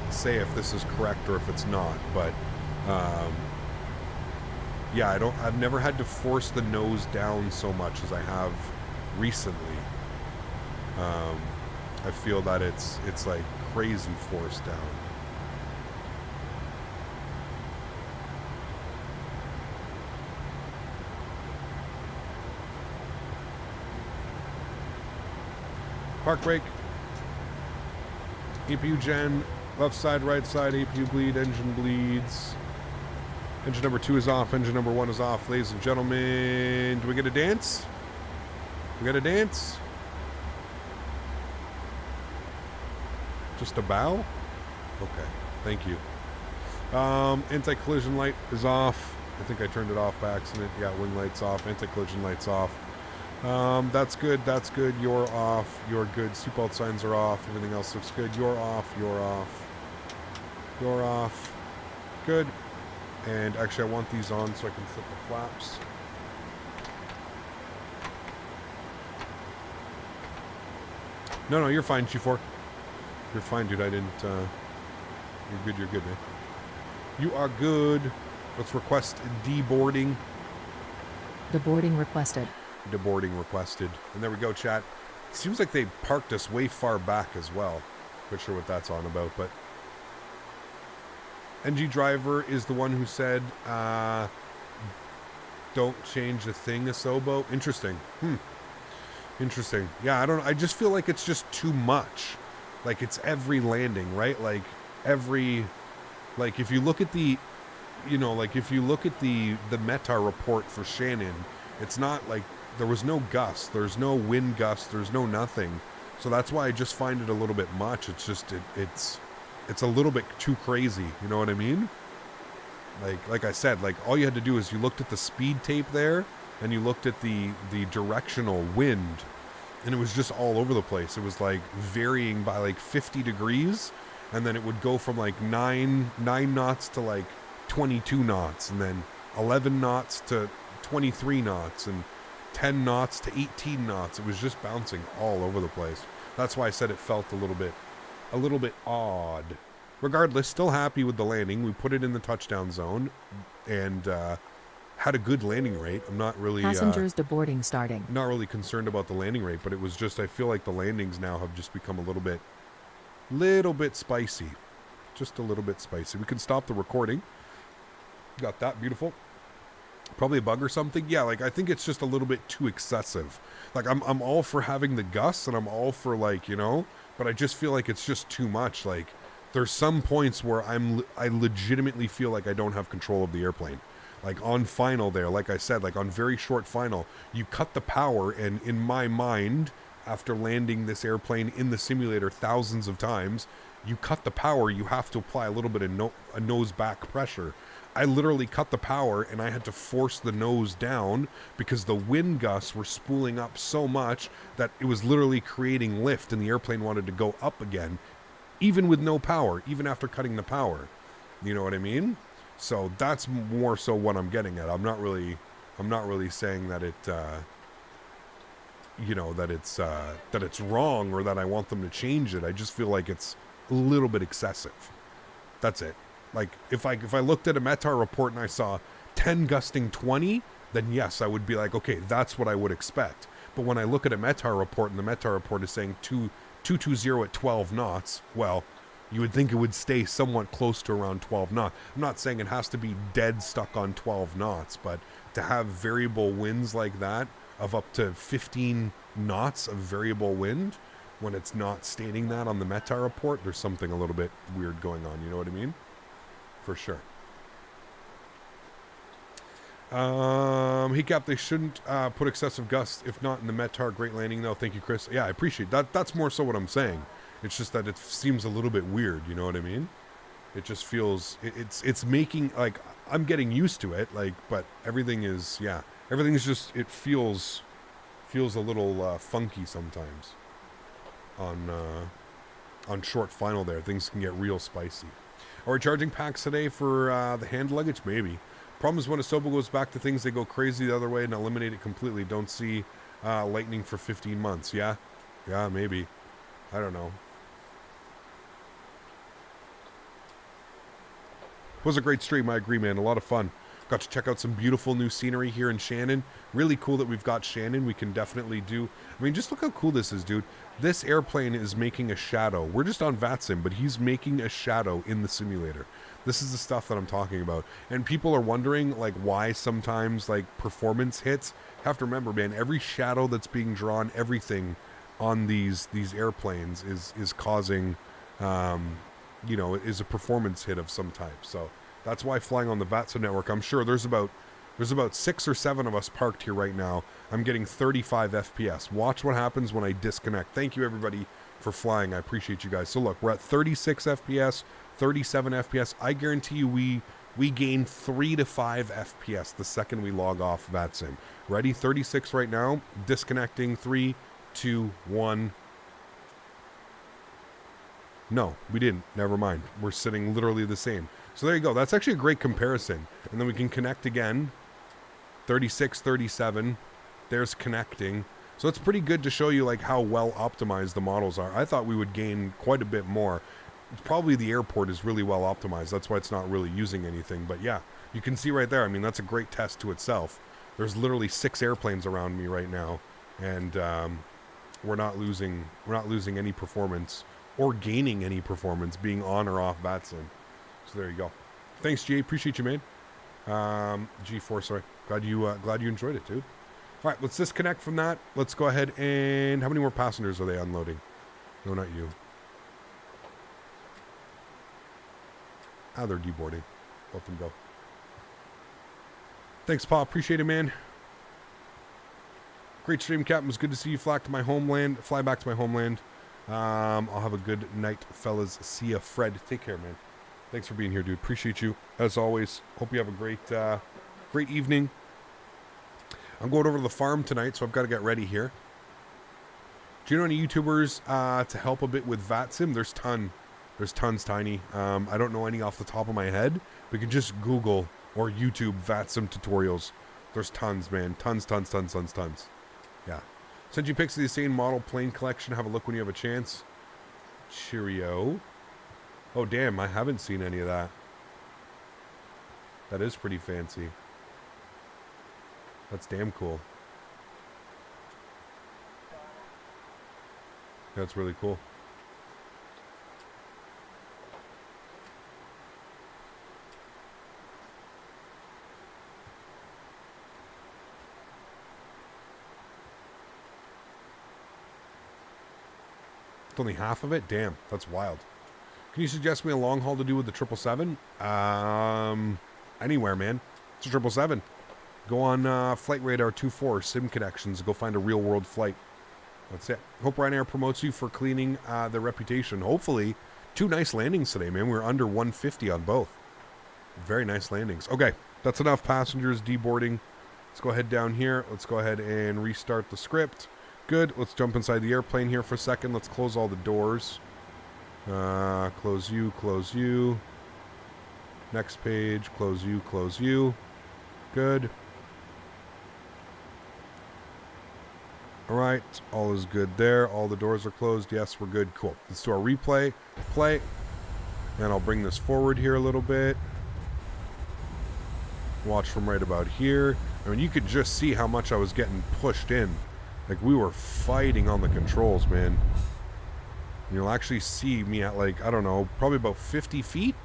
say if this is correct or if it's not, but yeah, I've never had to force the nose down so much as I have recently. I feel that it's like crazy forced down. Park brake. APU gen. Left side, right side, APU bleed, engine bleeds. Engine number 2 is off, engine number 1 is off. Ladies and gentlemen, do we get a dance? We got a dance? Just a bow? Okay, thank you. Anti-collision light is off. I think I turned it off by accident. Yeah, wing lights off, anti-collision lights off. That's good, that's good. You're off, you're good. Seatbelt signs are off, everything else looks good. You're off, you're off. You're off. Good. And actually I want these on so I can flip the flaps. No, you're fine, G4. You're fine, dude. I didn't, you're good, man. You are good. Let's request deboarding. Deboarding requested. Deboarding requested. And there we go, chat. Seems like they parked us way far back as well. Not sure what that's on about, but... NG Driver is the one who said, don't change a thing, Asobo. Interesting. Interesting. Yeah, I just feel like it's just too much. Like, it's every landing, right? Like, like, if you look at the, like, if you look at the METAR report for Shannon, it's not like, there was no gust, there's no wind gust, there's no nothing. So that's why I just find it a little bit much. It's just, it's a little bit too crazy, you know what I mean? Like I said, like, all you had to do is you looked at the speed tape there, and you looked at the directional wind, and it was just all over the place. It was like varying by like 50 degrees, and then it would go from like 9 knots to like 22 knots, and then 11 knots to 23 knots, and 10 knots to 18 knots. It was just bouncing all over the place. That's why I said it felt a little bit odd. Regardless, still happy with the landing. We put it in the touchdown zone, and had a good landing rate. I'm not really passengers deboarding starting. Not really concerned about the landing rate, but it was just, I feel like the landings now have just become a little bit spicy. Just a little bit spicy. We can stop the recording. Got that, beautiful. Probably a bug or something. Yeah, like, I think it's just a little bit too excessive. Like, I'm all for having the gusts, and I'm all for, like, but I just feel like it's just too much. Like, there's some points where I legitimately feel like I don't have control of the airplane. Like, on final there, like I said, like, on very short final, you cut the power, and in my mind, after landing this airplane in the simulator thousands of times, you cut the power, you have to apply a little bit of a nose back pressure. I literally cut the power, and I had to force the nose down because the wind gusts were spooling up so much that it was literally creating lift, and the airplane wanted to go up again, even with no power, even after cutting the power. You know what I mean? So that's more so what I'm getting at. I'm not really saying that it, that it's wrong or that I want them to change it. I just feel like it's a little bit excessive. That's it. Like, if I looked at a METAR report and I saw 10 gusting 20, then yes, I would be like, okay, that's what I would expect. But when I look at a METAR report and the METAR report is saying 220 at 12 knots, well, you would think it would stay somewhat close to around 12 knots. I'm not saying it has to be dead stuck on 12 knots, but to have variable winds like that of up to 15 knots of variable wind, when it's not stating that on the METAR report, there's something a little bit weird going on. You know what I mean? For sure. Heat they shouldn't put excessive gusts, if not in the METAR. Great landing, though. Thank you, Chris. Yeah, I appreciate that. That's more so what I'm saying. It's just that it seems a little bit weird, you know what I mean? It just feels, it's making, like, I'm getting used to it, like, but everything is, yeah, everything's just, it feels a little funky sometimes on short final there. Things can get real spicy. Are we charging packs today for the hand luggage? Maybe. Problem is when Asobo goes back to things, they go crazy the other way and eliminate it completely. Don't see lightning for 15 months. Yeah, maybe. I don't know. It was a great stream, I agree, man. A lot of fun. Got to check out some beautiful new scenery here in Shannon. Really cool that we've got Shannon. We can definitely do... I mean, just look how cool this is, dude. This airplane is making a shadow. We're just on VATSIM, but he's making a shadow in the simulator. This is the stuff that I'm talking about. And people are wondering, like, why sometimes, like, performance hits. You have to remember, man, every shadow that's being drawn, everything on these airplanes is causing... is a performance hit of some type. So that's why flying on the VATSIM network, I'm sure there's about 6 or 7 of us parked here right now. I'm getting 35 FPS. Watch what happens when I disconnect. Thank you, everybody, for flying. I appreciate you guys. So look, we're at 36 FPS, 37 FPS. I guarantee you we we gain 3 to 5 FPS the second we log off VATSIM. Ready? 36 right now. Disconnecting. 3, 2, 1. No, we didn't. Never mind. We're sitting literally the same. So there you go. That's actually a great comparison. And then we can connect again. 36, 37. There's connecting. So it's pretty good to show you like how well optimized the models are. I thought we would gain quite a bit more. Probably the airport is really well optimized. That's why it's not really using anything. But yeah, you can see right there. I mean, that's a great test to itself. There's literally 6 airplanes around me right now, and we're not losing any performance or gaining any performance being on or off VATSIM. So there you go. Thanks, Jay. Appreciate you, man. G4, sorry. Glad you enjoyed it, dude. All right, let's disconnect from that. Let's go ahead and... How many more passengers are they unloading? No, not you. Ah, they're deboarding. Let them go. Thanks, Paul. Appreciate it, man. Great stream, Captain. It was good to see you fly back to my homeland. I'll have a good night, fellas. See ya, Fred. Take care, man. Thanks for being here, dude. Appreciate you. As always, hope you have a great evening. I'm going over to the farm tonight, so I've got to get ready here. Do you know any YouTubers to help a bit with VATSIM? There's tons, Tiny. I don't know any off the top of my head, but you can just Google or YouTube VATSIM tutorials. There's tons, man. Tons. Yeah. Sent you pics of the same model plane collection. Have a look when you have a chance. Cheerio. Oh, damn. I haven't seen any of that. That is pretty fancy. That's damn cool. That's really cool. It's only half of it? Damn, that's wild. Can you suggest me a long haul to do with the 777? Anywhere, man. It's a 777. Go on Flight Radar 24, Sim Connections. Go find a real world flight. That's it. Hope Ryanair promotes you for cleaning their reputation. Hopefully, 2 nice landings today, man. We're under 150 on both. Very nice landings. Okay, that's enough passengers deboarding. Let's go ahead down here. Let's go ahead and restart the script. Good. Let's jump inside the airplane here for a second. Let's close all the doors. Close you. Next page. Close you. Good. All right. All is good there. All the doors are closed. Yes, we're good. Cool. Let's do our replay. Play. And I'll bring this forward here a little bit. Watch from right about here. I mean, you could just see how much I was getting pushed in. Like, we were fighting on the controls, man. You'll actually see me at, like, I don't know, probably about 50 feet.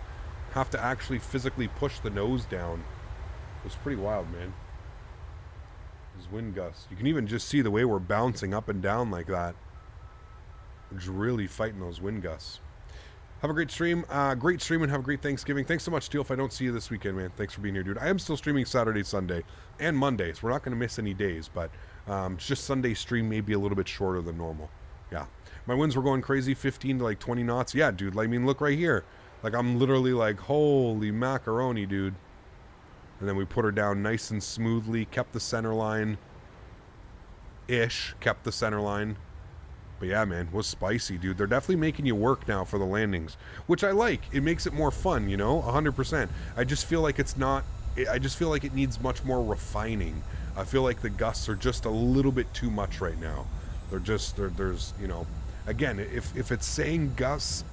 Have to actually physically push the nose down. It was pretty wild, man. These wind gusts. You can even just see the way we're bouncing up and down like that. We're just really fighting those wind gusts. Have a great stream. Great stream and have a great Thanksgiving. Thanks so much, Steel. If I don't see you this weekend, man, thanks for being here, dude. I am still streaming Saturday, Sunday, and Monday, so we're not going to miss any days, but it's just Sunday stream may be a little bit shorter than normal. Yeah. My winds were going crazy, 15 to like 20 knots. Yeah, dude. Like, I mean, look right here. Like, I'm literally like, holy macaroni, dude. And then we put her down nice and smoothly, kept the center line-ish, kept the center line. But yeah, man, was spicy, dude. They're definitely making you work now for the landings, which I like. It makes it more fun, you know, 100%. I just feel like it's not, I just feel like it needs much more refining. I feel like the gusts are just a little bit too much right now. They're just, there's, you know, again, if it's saying gusts,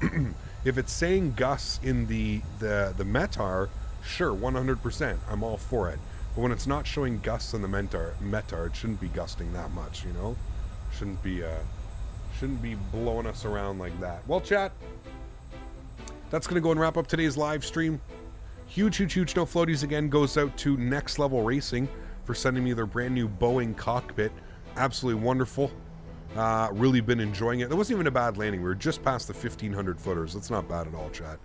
if it's saying gusts in the METAR, sure, 100%, I'm all for it. But when it's not showing gusts in the METAR, it shouldn't be gusting that much, you know? Shouldn't be blowing us around like that. Well, chat, that's going to go and wrap up today's live stream. Huge no floaties again goes out to Next Level Racing for sending me their brand new Boeing cockpit. Absolutely wonderful. Really been enjoying it. That wasn't even a bad landing. We were just past the 1,500 footers. That's not bad at all, chat.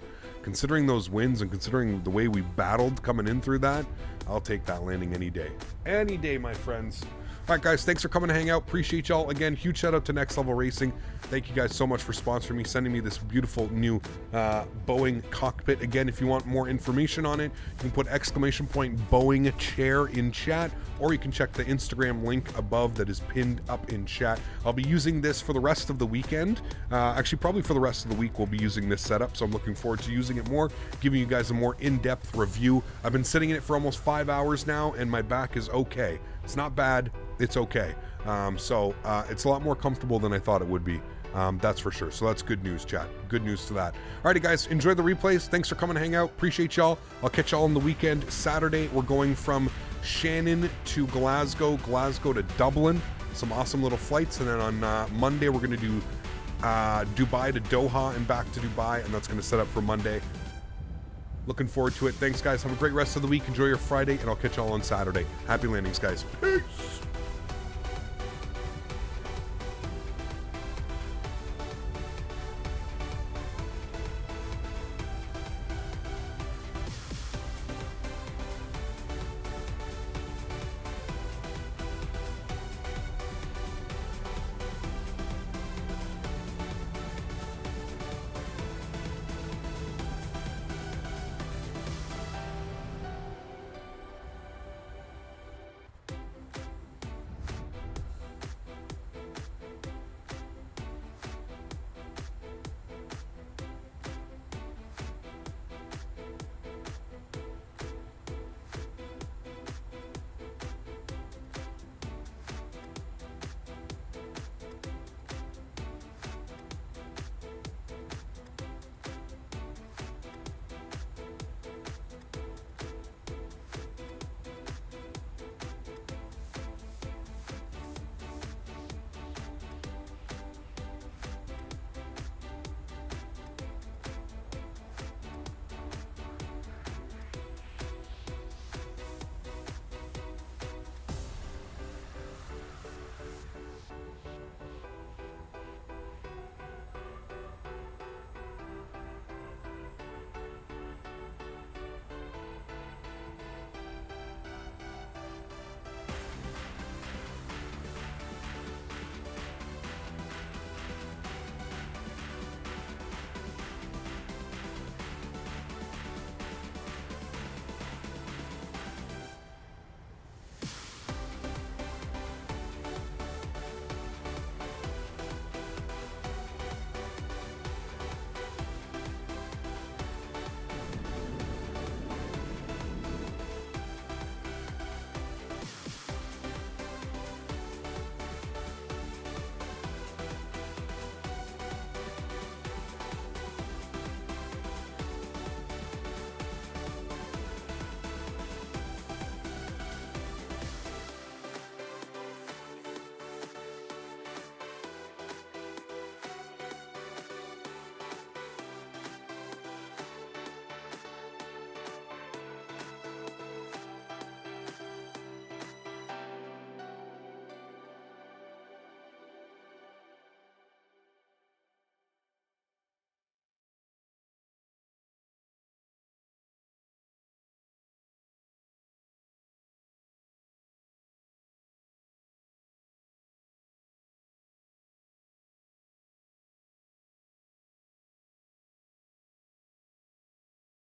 Considering those winds and considering the way we battled coming in through that, I'll take that landing any day. Any day, my friends. All right, guys, thanks for coming to hang out. Appreciate y'all. Again, huge shout out to Next Level Racing. Thank you guys so much for sponsoring me, sending me this beautiful new Boeing cockpit. Again, if you want more information on it, you can put !Boeing chair in chat, or you can check the Instagram link above that is pinned up in chat. I'll be using this for the rest of the weekend. Actually, probably for the rest of the week, we'll be using this setup, so I'm looking forward to using it more, giving you guys a more in-depth review. I've been sitting in it for almost 5 hours now, and my back is okay. It's not bad. It's okay. So it's a lot more comfortable than I thought it would be. That's for sure. So that's good news, chat. Good news to that. Alrighty, guys, enjoy the replays. Thanks for coming to hang out. Appreciate y'all. I'll catch y'all on the weekend. Saturday, we're going from Shannon to Glasgow, Glasgow to Dublin. Some awesome little flights. And then on Monday, we're going to do Dubai to Doha and back to Dubai. And that's going to set up for Monday. Looking forward to it. Thanks, guys. Have a great rest of the week. Enjoy your Friday, and I'll catch y'all on Saturday. Happy landings, guys. Peace.